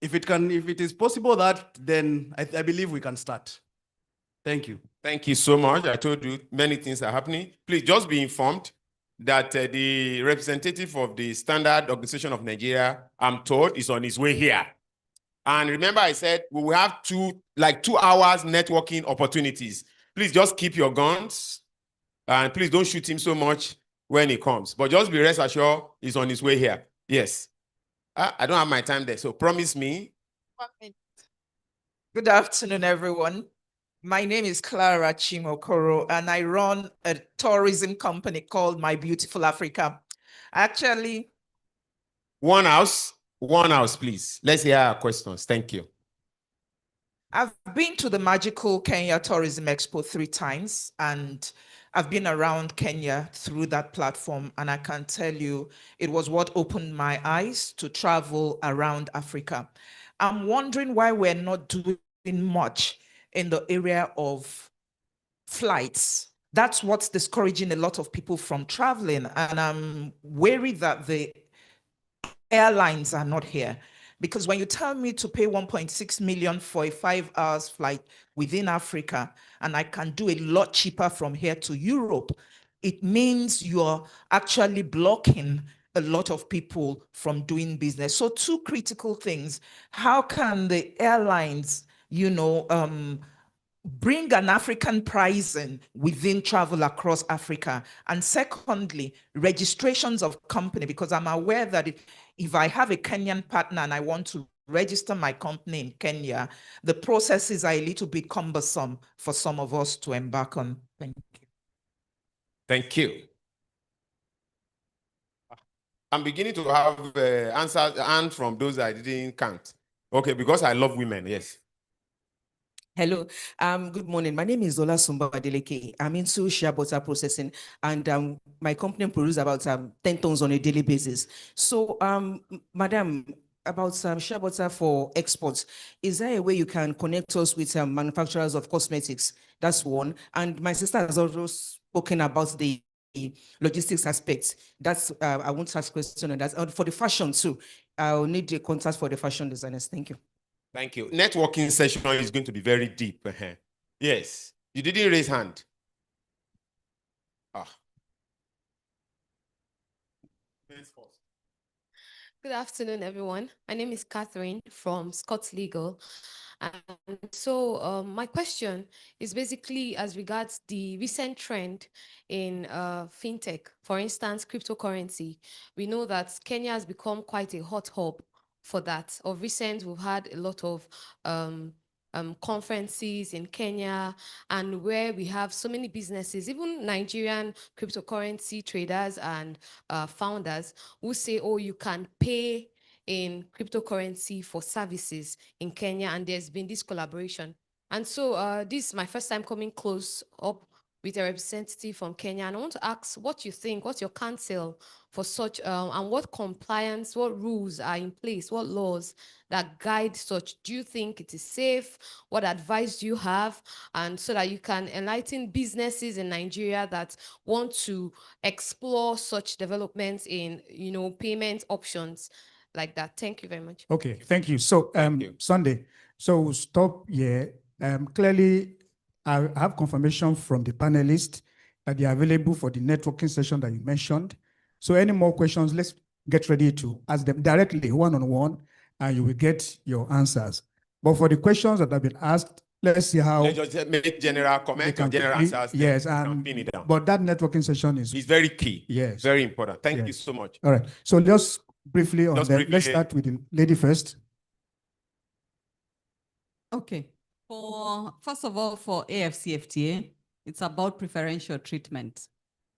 If it is possible that, then I believe we can start. Thank you. Thank you so much. I told you many things are happening. Please just be informed that the representative of the Standard Organization of Nigeria, I'm told, is on his way here. And remember I said we will have 2 hours networking opportunities. Please just keep your guns and please don't shoot him so much when he comes. But just be rest assured he's on his way here. Yes. I don't have my time there, so promise me. 1 minute. Good afternoon, everyone. My name is Clara Chimokoro, and I run a tourism company called My Beautiful Africa. Actually, One house, please. Let's hear our questions. Thank you. I've been to the Magical Kenya Tourism Expo 3 times, and I've been around Kenya through that platform, and I can tell you it was what opened my eyes to travel around Africa. I'm wondering why we're not doing much in the area of flights. That's what's discouraging a lot of people from traveling, and I'm worried that the airlines are not here. Because when you tell me to pay 1.6 million for a 5 hours flight within Africa, and I can do a lot cheaper from here to Europe, it means you're actually blocking a lot of people from doing business. So 2 critical things. How can the airlines, bring an African pricing within travel across Africa? And secondly, registrations of company, because I'm aware that if I have a Kenyan partner and I want to register my company in Kenya, the processes are a little bit cumbersome for some of us to embark on. Thank you. Thank you. I'm beginning to have answers and from those I didn't count. Okay, because I love women, yes. Hello, good morning. My name is Zola Sumba Adeleke. I'm into shea butter processing, and my company produces about 10 tons on a daily basis. So, Madam, about shea butter for exports, is there a way you can connect us with manufacturers of cosmetics? That's one. And my sister has also spoken about the logistics aspects. That's I want to ask a question on that. For the fashion too, I'll need the contact for the fashion designers. Thank you. Thank you. Networking session is going to be very deep. Yes. You didn't raise hand. Good afternoon, everyone. My name is Catherine from Scott's Legal. And so my question is basically as regards the recent trend in fintech, for instance, cryptocurrency. We know that Kenya has become quite a hot hub for that. Of recent, we've had a lot of conferences in Kenya, and where we have so many businesses, even Nigerian cryptocurrency traders and founders who say, oh, you can pay in cryptocurrency for services in Kenya, and there's been this collaboration. And so this is my first time coming close up with a representative from Kenya, and I want to ask what you think, what's your counsel for such, and what compliance, what rules are in place, what laws that guide such? Do you think it is safe? What advice do you have? And so that you can enlighten businesses in Nigeria that want to explore such developments in, you know, payment options like that. Thank you very much. Okay, thank you. So, Sunday, so we'll stop here. Clearly, I have confirmation from the panelists that they are available for the networking session that you mentioned. So any more questions, let's get ready to ask them directly, one-on-one, and you will get your answers. But for the questions that have been asked, let's see how— Let's just make general comment or general answers. Yes, and pin it down. But that networking session is very key. Yes. Very important. Thank you Yes. so much. All right. So just briefly on Just that, briefly. let's start with the lady first. Okay. First of all, for AFCFTA, it's about preferential treatment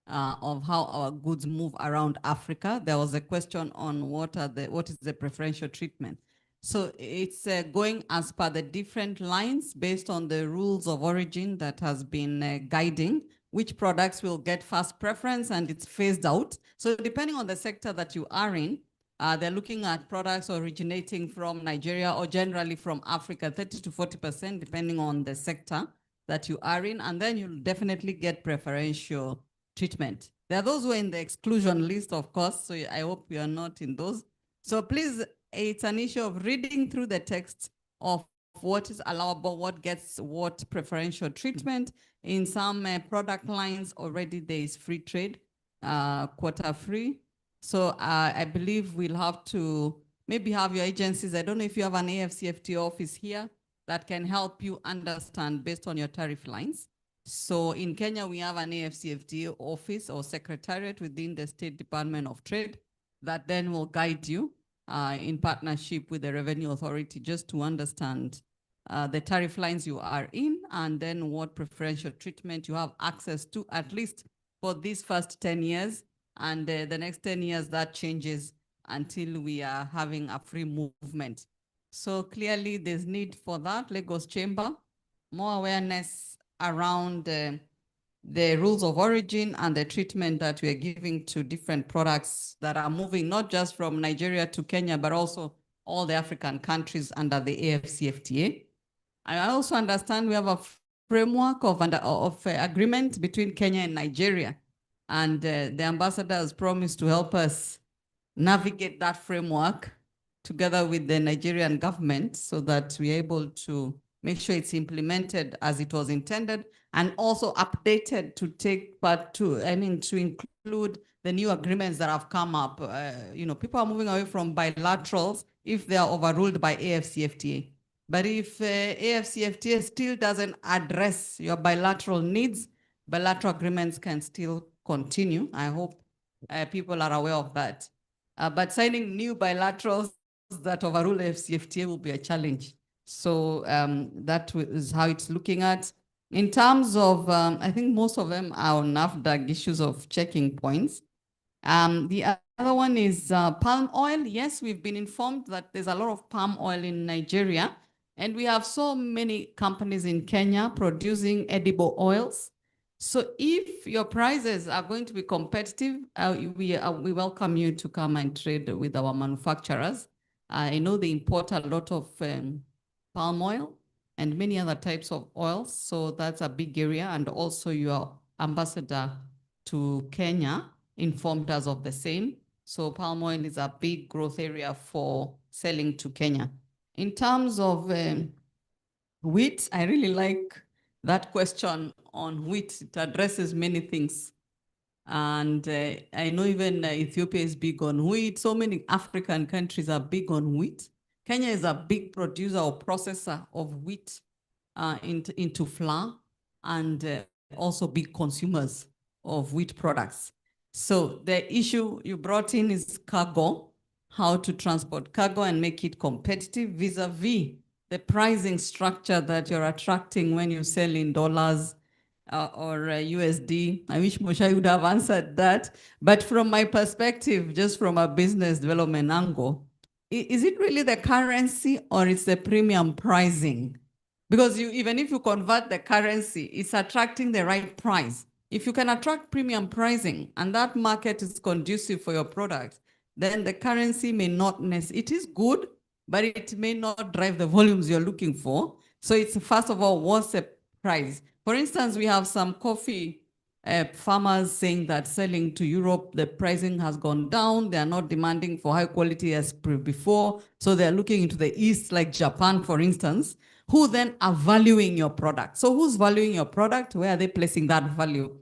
of how our goods move around Africa. There was a question on what is the preferential treatment. So it's going as per the different lines based on the rules of origin that has been guiding which products will get first preference, and it's phased out. So depending on the sector that you are in, they're looking at products originating from Nigeria or generally from Africa, 30 to 40%, depending on the sector that you are in. And then you'll definitely get preferential treatment. There are those who are in the exclusion list, of course, so I hope you are not in those. So please, it's an issue of reading through the text of what is allowable, what gets what preferential treatment. In some product lines already there is free trade, quota free. So I believe we'll have to maybe have your agencies. I don't know if you have an AFCFTA office here that can help you understand based on your tariff lines. So in Kenya, we have an AFCFTA office or secretariat within the State Department of Trade that then will guide you in partnership with the Revenue Authority just to understand the tariff lines you are in, and then what preferential treatment you have access to, at least for these first 10 years. And the next 10 years, that changes until we are having a free movement. So clearly there's need for that. Lagos Chamber, more awareness around the rules of origin and the treatment that we are giving to different products that are moving not just from Nigeria to Kenya, but also all the African countries under the AFCFTA. I also understand we have a framework of agreement between Kenya and Nigeria. And the ambassador has promised to help us navigate that framework together with the Nigerian government so that we're able to make sure it's implemented as it was intended, and also updated to take part to, to include the new agreements that have come up. People are moving away from bilaterals if they are overruled by AFCFTA. But if AFCFTA still doesn't address your bilateral needs, bilateral agreements can still continue. I hope people are aware of that. But signing new bilaterals that overrule AFCFTA will be a challenge. So that is how it's looking at. In terms of, I think most of them are on NAFDAC issues of checking points. The other one is palm oil. Yes, we've been informed that there's a lot of palm oil in Nigeria. And we have so many companies in Kenya producing edible oils. So if your prices are going to be competitive, we welcome you to come and trade with our manufacturers. I know they import a lot of palm oil and many other types of oils. So that's a big area. And also your ambassador to Kenya informed us of the same. So palm oil is a big growth area for selling to Kenya. In terms of wheat, I really like that question on wheat. It addresses many things. And I know even Ethiopia is big on wheat. So many African countries are big on wheat. Kenya is a big producer or processor of wheat into flour, and also big consumers of wheat products. So the issue you brought in is cargo, how to transport cargo and make it competitive vis-a-vis the pricing structure that you're attracting when you sell in dollars or USD. I wish Moshe would have answered that. But from my perspective, just from a business development angle, is it really the currency or it's the premium pricing? Because even if you convert the currency, it's attracting the right price. If you can attract premium pricing and that market is conducive for your product, then the currency may not necessarily, it is good, but it may not drive the volumes you're looking for. So it's first of all, what's the price? For instance, we have some coffee farmers saying that selling to Europe, the pricing has gone down. They are not demanding for high quality as before. So they're looking into the East, like Japan, for instance, who then are valuing your product. So who's valuing your product? Where are they placing that value?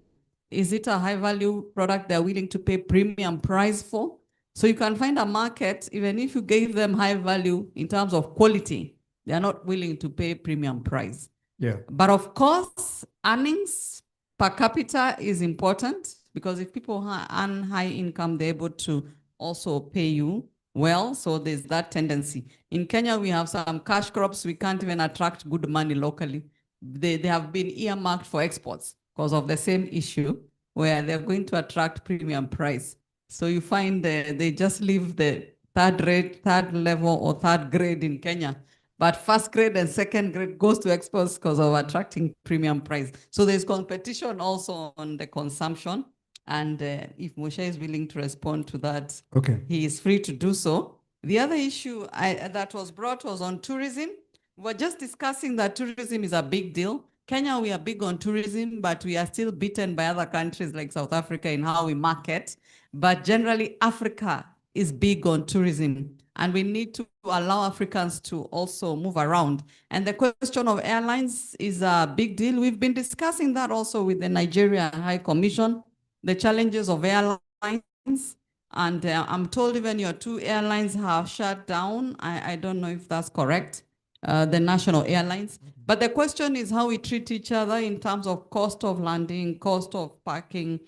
Is it a high value product they're willing to pay premium price for? So you can find a market, even if you gave them high value in terms of quality, they're not willing to pay premium price. Yeah. But of course, earnings per capita is important, because if people earn high income, they're able to also pay you well. So there's that tendency. In Kenya, we have some cash crops. We can't even attract good money locally. They have been earmarked for exports because of the same issue, where they're going to attract premium price. So you find they just leave the third level or third grade in Kenya. But first grade and second grade goes to exports because of attracting premium price. So there's competition also on the consumption. And if Moshe is willing to respond to that, okay, he is free to do so. The other issue that was brought was on tourism. We're just discussing that tourism is a big deal. Kenya, we are big on tourism, but we are still beaten by other countries like South Africa in how we market. But generally, Africa is big on tourism. And we need to allow Africans to also move around. And the question of airlines is a big deal. We've been discussing that also with the Nigeria High Commission, the challenges of airlines. And I'm told even your 2 airlines have shut down. I don't know if that's correct, the national airlines. But the question is how we treat each other in terms of cost of landing, cost of parking,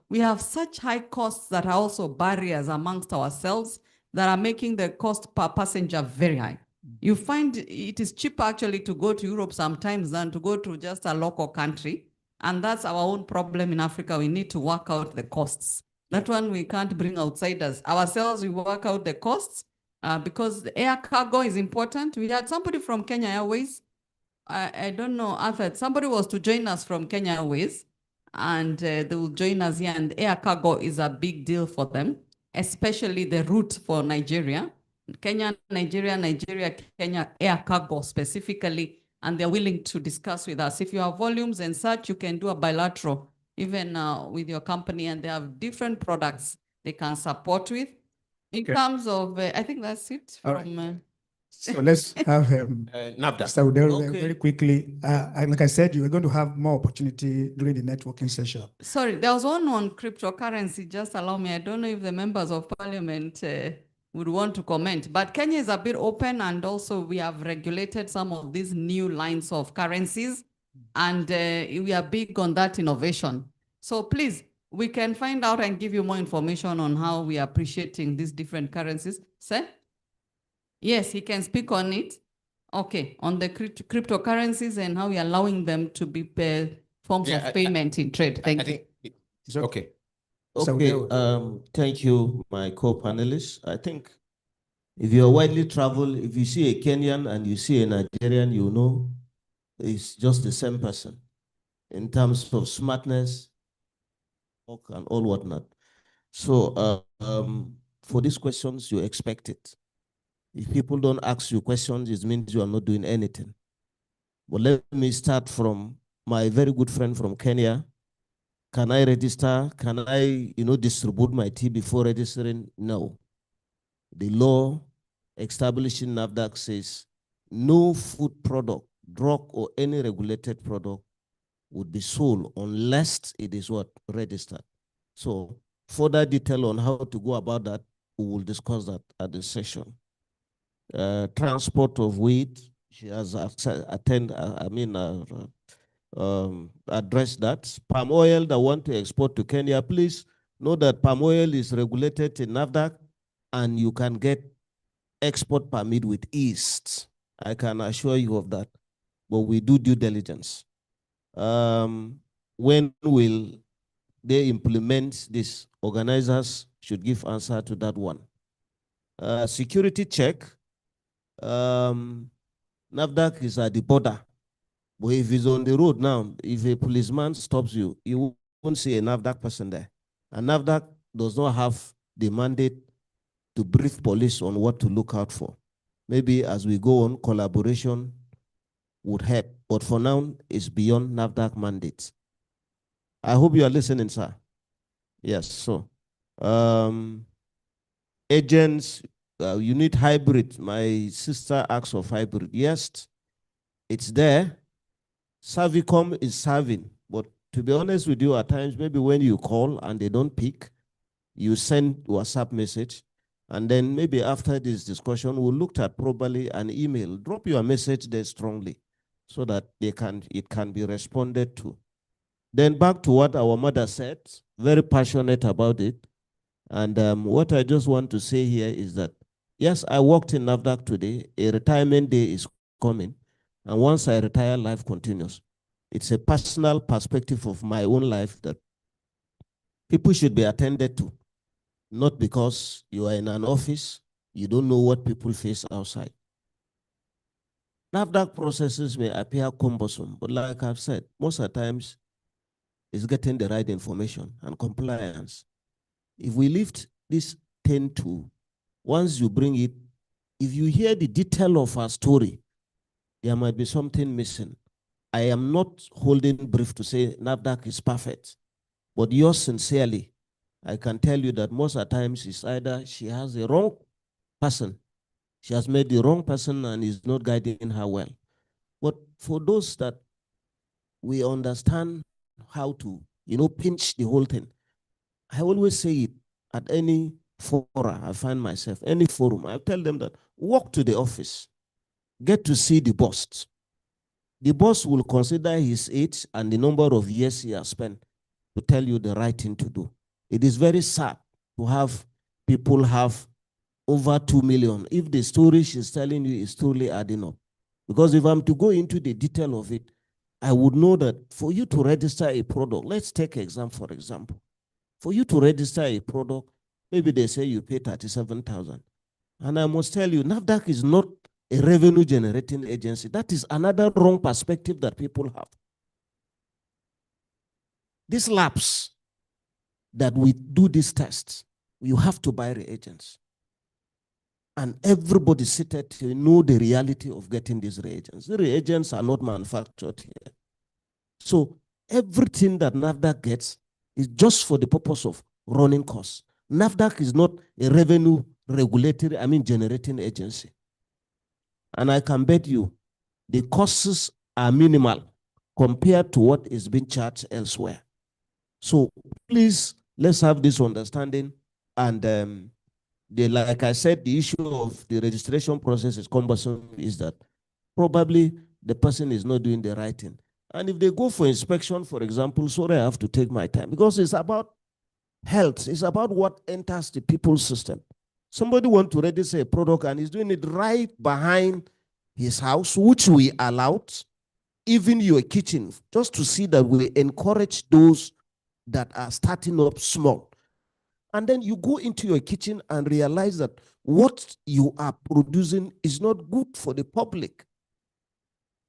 we have such high costs that are also barriers amongst ourselves that are making the cost per passenger very high. You find it is cheaper actually to go to Europe sometimes than to go to just a local country. And that's our own problem in Africa. We need to work out the costs. That one we can't bring outsiders. Ourselves, we work out the costs because the air cargo is important. We had somebody from Kenya Airways. I don't know, Arthur, somebody was to join us from Kenya Airways, and they will join us here, and air cargo is a big deal for them, especially the route for Nigeria. Kenya, Nigeria, Kenya, air cargo specifically, and they're willing to discuss with us. If you have volumes and such, you can do a bilateral, even with your company, and they have different products they can support with. In terms of, I think that's it. All from, right. So let's have Mr. Udero very quickly. Like I said, you are going to have more opportunity during the networking session. Sorry, there was one on cryptocurrency. Just allow me. I don't know if the members of parliament would want to comment, but Kenya is a bit open, and also we have regulated some of these new lines of currencies, and we are big on that innovation. So please, we can find out and give you more information on how we are appreciating these different currencies. Sir? Yes, he can speak on it. Okay, on the cryptocurrencies and how we are allowing them to be forms of payment in trade. Thank you. Okay. Okay, thank you, my co-panelists. I think if you're widely traveled, if you see a Kenyan and you see a Nigerian, you know it's just the same person in terms of smartness and all whatnot. So for these questions, you expect it. If people don't ask you questions, it means you are not doing anything. But let me start from my very good friend from Kenya. Can I register? Can I, distribute my tea before registering? No. The law establishing NAFDAC says no food product, drug, or any regulated product would be sold unless it is what? Registered. So further detail on how to go about that, we will discuss that at the session. Transport of wheat, she has addressed that. Palm oil that want to export to Kenya, please know that palm oil is regulated in NAFDAC and you can get export permit with ease. I can assure you of that, but we do due diligence. When will they implement this? Organizers should give answer to that one. Security check, NAFDAC is at the border. But if it's on the road now, if a policeman stops you, you won't see a NAFDAC person there. And NAFDAC does not have the mandate to brief police on what to look out for. Maybe as we go on, collaboration would help. But for now, it's beyond NAFDAC mandates. I hope you are listening, sir. Yes, so. Agents, you need hybrid. My sister asks of hybrid. Yes, it's there. Servicom is serving. But to be honest with you, at times, maybe when you call and they don't pick, you send WhatsApp message. And then maybe after this discussion, we'll look at probably an email. Drop your message there strongly so that it can be responded to. Then back to what our mother said, very passionate about it. And what I just want to say here is that, yes, I worked in NAFDAC today. A retirement day is coming. And once I retire, life continues. It's a personal perspective of my own life that people should be attended to. Not because you are in an office, you don't know what people face outside. NAFDAC processes may appear cumbersome, but like I've said, most of the times, it's getting the right information and compliance. If we lift this 10-2, once you bring it, if you hear the detail of our story, there might be something missing. I am not holding brief to say NAFDAC is perfect, but yours sincerely, I can tell you that most of the times it's either she has the wrong person, she has made the wrong person and is not guiding her well. But for those that we understand how to, pinch the whole thing, I always say it at any forum I find myself, any forum, I tell them that walk to the office, get to see the boss. The boss will consider his age and the number of years he has spent to tell you the right thing to do. It is very sad to have people have over 2 million if the story she's telling you is truly adding up. Because if I'm to go into the detail of it, I would know that for you to register a product, let's take exam for example. For you to register a product, maybe they say you pay 37,000. And I must tell you, NAFDAC is not a revenue generating agency. That is another wrong perspective that people have. This lapse that we do these tests, you have to buy reagents. And everybody seated to know the reality of getting these reagents. The reagents are not manufactured here. So everything that NAFDAC gets is just for the purpose of running costs. NAFDAC is not a revenue generating agency. And I can bet you the costs are minimal compared to what is being charged elsewhere. So please, let's have this understanding. And like I said, the issue of the registration process is cumbersome, is that probably the person is not doing the right thing. And if they go for inspection, for example, sorry, I have to take my time because it's about health. It's about what enters the people's system. Somebody wants to register a product and is doing it right behind his house, which we allowed, even your kitchen, just to see that we encourage those that are starting up small. And then you go into your kitchen and realize that what you are producing is not good for the public.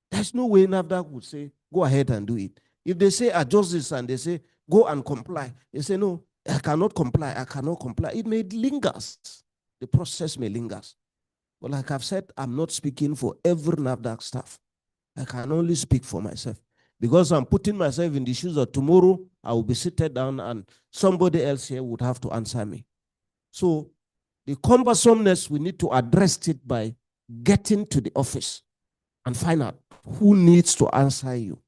There's no way NAFDAC would say, go ahead and do it. If they say adjust this and they say, go and comply, they say, no, I cannot comply, I cannot comply. It may linger. The process may linger. But like I've said, I'm not speaking for every NAFDAC staff. I can only speak for myself. Because I'm putting myself in the shoes that tomorrow I will be seated down and somebody else here would have to answer me. So the cumbersomeness, we need to address it by getting to the office and find out who needs to answer you.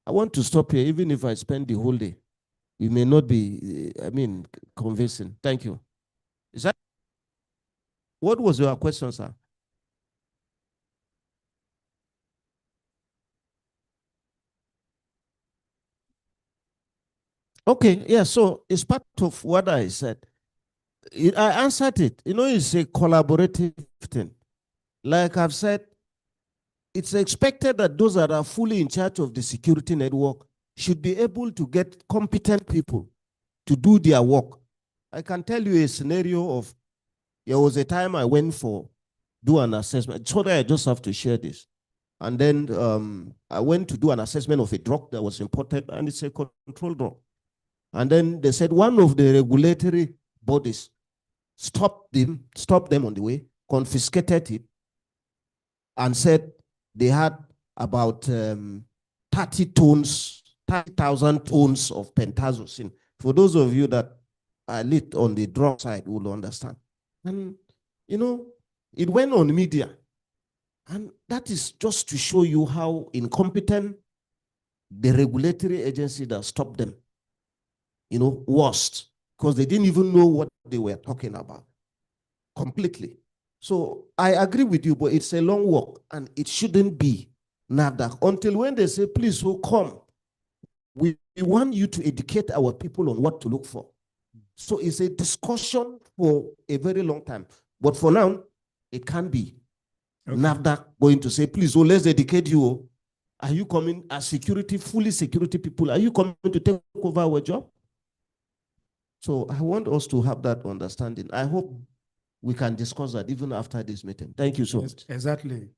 I want to stop here, even if I spend the whole day. we may not be, convincing. Thank you. Is that what was your question, sir? Okay, yeah, so it's part of what I said. I answered it. It's a collaborative thing. Like I've said, it's expected that those that are fully in charge of the security network should be able to get competent people to do their work. I can tell you a scenario of, there was a time I went do an assessment. Sorry, I just have to share this. And then I went to do an assessment of a drug that was imported, and it's a controlled drug. And then they said one of the regulatory bodies stopped them on the way, confiscated it, and said they had about 30,000 tons of pentazocine. For those of you that are lit on the drug side will understand. And, it went on media. And that is just to show you how incompetent the regulatory agency that stopped them, was, because they didn't even know what they were talking about completely. So I agree with you, but it's a long walk, and it shouldn't be NAFDAC until when they say, please, come. We want you to educate our people on what to look for. So it's a discussion for a very long time. But for now, it can be NAFDAC going to say, please, let's educate you. Are you coming as fully security people? Are you coming to take over our job? So I want us to have that understanding. I hope we can discuss that even after this meeting. Thank you so much. Exactly.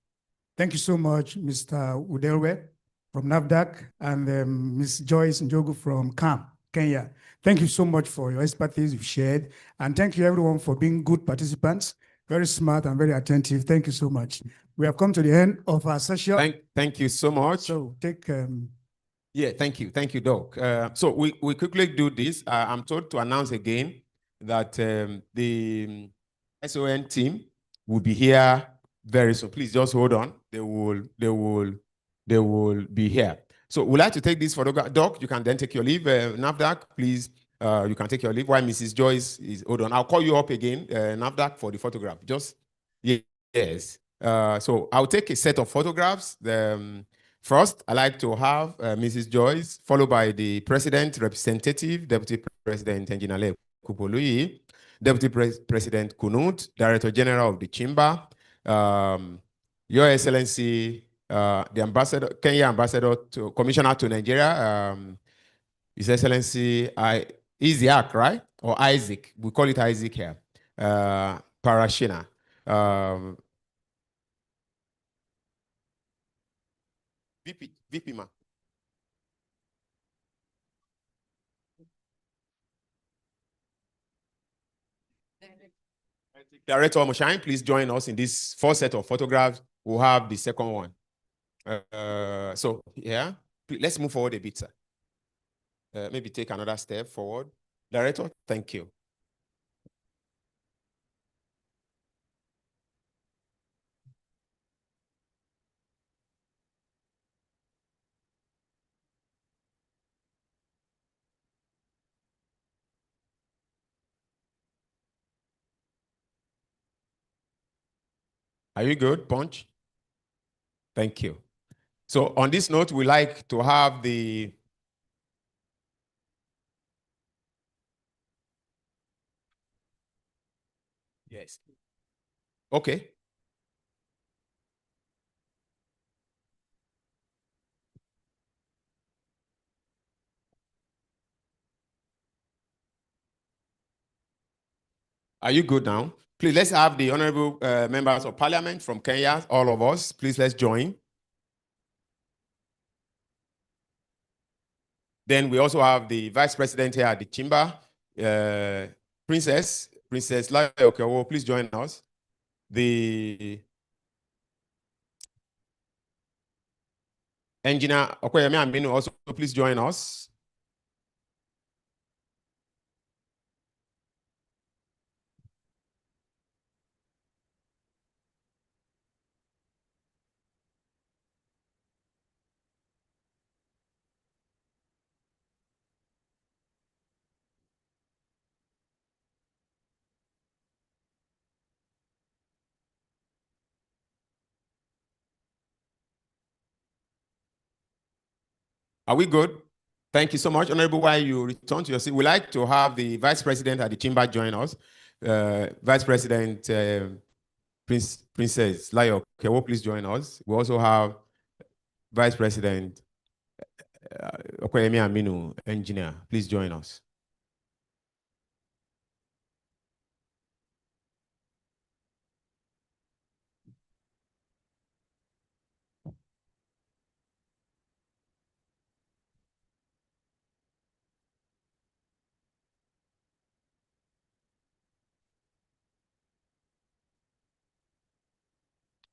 Thank you so much, Mr. Udelwe from NAFDAC and Ms. Joyce Njogu from CAM, Kenya. Thank you so much for your expertise you've shared. And thank you everyone for being good participants, very smart and very attentive. Thank you so much. We have come to the end of our session. Thank you so much. So take... Yeah, thank you. Thank you, Doc. So we quickly do this. I'm told to announce again that the SON team will be here very soon. Please just hold on. They will be here. So we'd like to take this photograph. Doc, you can then take your leave. NAFDAC, please, you can take your leave while Mrs. Joyce is, hold on. I'll call you up again, NAFDAC, for the photograph. Just, yes. So I'll take a set of photographs. First, I'd like to have Mrs. Joyce, followed by the President, Representative, Deputy President Engineer Kupului, Deputy President Kunut, Director General of the Chamber, Your Excellency, the Ambassador, Kenya Ambassador to Commissioner to Nigeria, His Excellency Isaac, right? Or Isaac, we call it Isaac here, Parashina. VP ma. Director Moshine, please join us in this first set of photographs. We'll have the second one. So yeah, let's move forward a bit, sir. Maybe take another step forward. Director, thank you. Are you good, Punch? Thank you. So on this note, we like to have the yes. Okay. Are you good now? Please, let's have the honorable members of parliament from Kenya, all of us. Please, let's join. Then we also have the vice president here at the chamber, Princess Layo Okeowo, please join us. The engineer Okoyemi Aminu also please join us. Are we good? Thank you so much. Honorable, while you return to your seat, we'd like to have the Vice President at the chamber join us. Vice President Princess Layo Kewo, please join us. We also have Vice President Okoyemi Aminu, engineer. Please join us.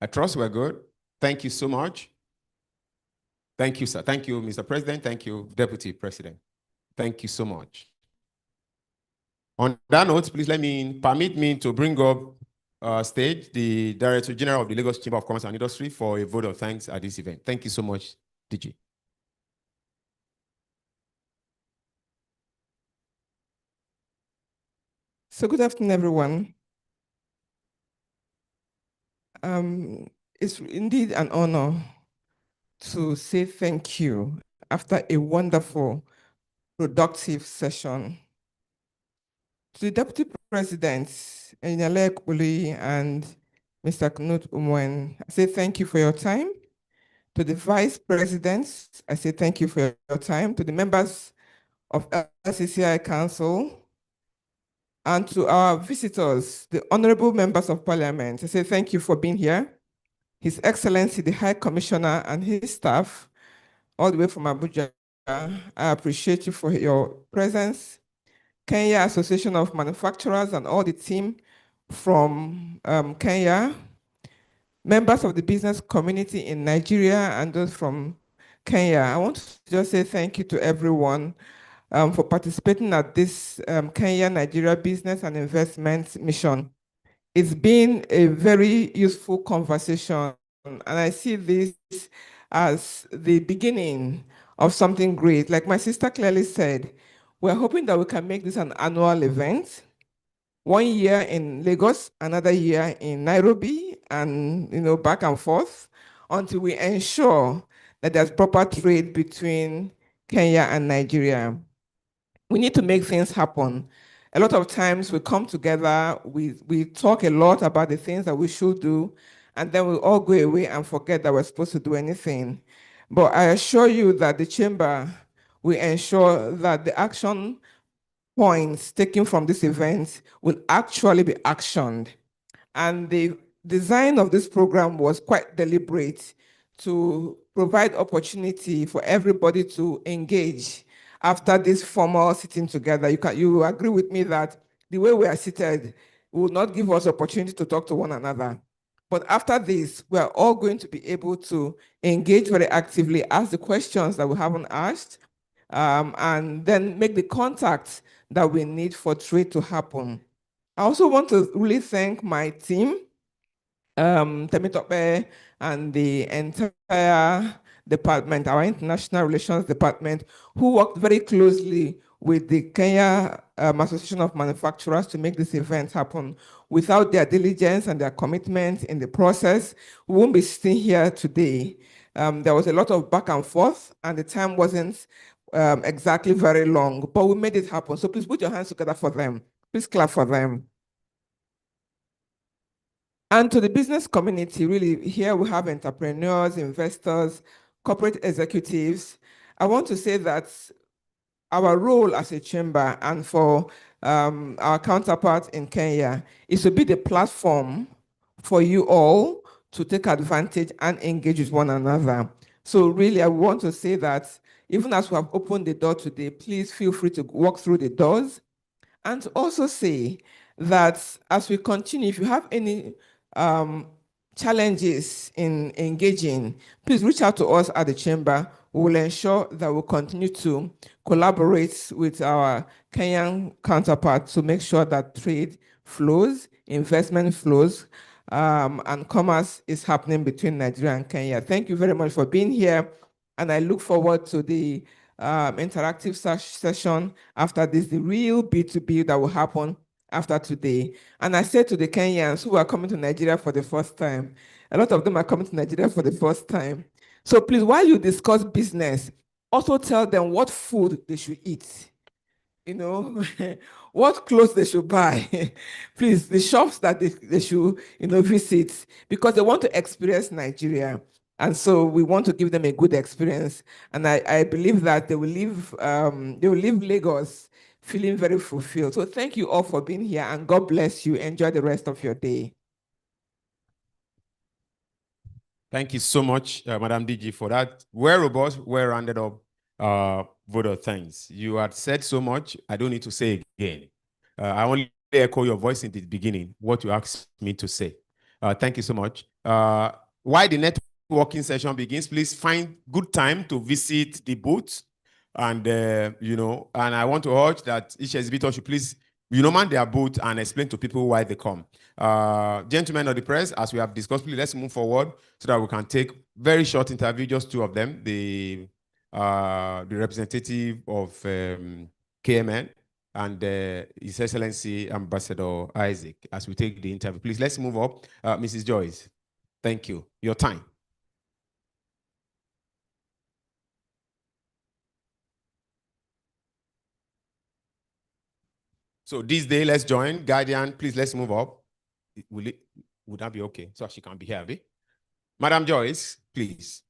I trust we're good. Thank you so much. Thank you, sir. Thank you, Mr. President. Thank you, Deputy President. Thank you so much. On that note, please permit me to bring up stage the Director General of the Lagos Chamber of Commerce and Industry for a vote of thanks at this event. Thank you so much, DG. So good afternoon, everyone. It's indeed an honor to say thank you after a wonderful, productive session. To the Deputy President, Enyinnala Ekpuli and Mr. Knut Umwen, I say thank you for your time. To the Vice Presidents, I say thank you for your time. To the members of LCCI Council, and to our visitors, the honorable members of parliament, I say thank you for being here. His Excellency, the High Commissioner and his staff, all the way from Abuja, I appreciate you for your presence. Kenya Association of Manufacturers and all the team from Kenya, members of the business community in Nigeria and those from Kenya. I want to just say thank you to everyone for participating at this Kenya-Nigeria Business and Investment Mission. It's been a very useful conversation, and I see this as the beginning of something great. Like my sister clearly said, we're hoping that we can make this an annual event. 1 year in Lagos, another year in Nairobi, and back and forth until we ensure that there's proper trade between Kenya and Nigeria. We need to make things happen. A lot of times we come together, we talk a lot about the things that we should do, and then we all go away and forget that we're supposed to do anything. But I assure you that the chamber will ensure that the action points taken from this event will actually be actioned. And the design of this program was quite deliberate to provide opportunity for everybody to engage after this formal sitting together. You agree with me that the way we are seated will not give us opportunity to talk to one another. But after this, we are all going to be able to engage very actively, ask the questions that we haven't asked, and then make the contacts that we need for trade to happen. I also want to really thank my team, Temitope and the entire department, our international relations department, who worked very closely with the Kenya Association of Manufacturers to make this event happen. Without their diligence and their commitment in the process, we won't be sitting here today. There was a lot of back and forth, and the time wasn't exactly very long, but we made it happen. So please put your hands together for them. Please clap for them. And to the business community, really, here we have entrepreneurs, investors, corporate executives. I want to say that our role as a chamber and for our counterparts in Kenya is to be the platform for you all to take advantage and engage with one another. So really, I want to say that even as we have opened the door today, please feel free to walk through the doors. And to also say that as we continue, if you have any challenges in engaging, please reach out to us at the chamber. We will ensure that we'll continue to collaborate with our Kenyan counterparts to make sure that trade flows, investment flows, and commerce is happening between Nigeria and Kenya. Thank you very much for being here. And I look forward to the interactive session after this, the real B2B that will happen after today. And I said to the Kenyans who are coming to Nigeria for the first time, a lot of them are coming to Nigeria for the first time. So please, while you discuss business, Also tell them what food they should eat, you know, what clothes they should buy. Please, the shops that they should, you know, visit, because they want to experience Nigeria. And so we want to give them a good experience. And I believe that they will leave Lagos feeling very fulfilled. So thank you all for being here, and God bless you. Enjoy the rest of your day. Thank you so much, Madam DG, for that well robust, well-rounded up vote of thanks. You had said so much, I don't need to say again. I only echo your voice in the beginning, what you asked me to say. Thank you so much. While the networking session begins, please find good time to visit the booth. And, you know, and I want to urge that each exhibitor should please, you know, man their booth and explain to people why they come. Gentlemen of the press, as we have discussed, please let's move forward so that we can take very short interview, just two of them, the representative of KMN and His Excellency Ambassador Isaac, as we take the interview. Please, let's move up. Mrs. Joyce, thank you. Your time. So this day, let's join. Guardian, please, let's move up. Would that be okay? So she can be here, Madam Joyce, please.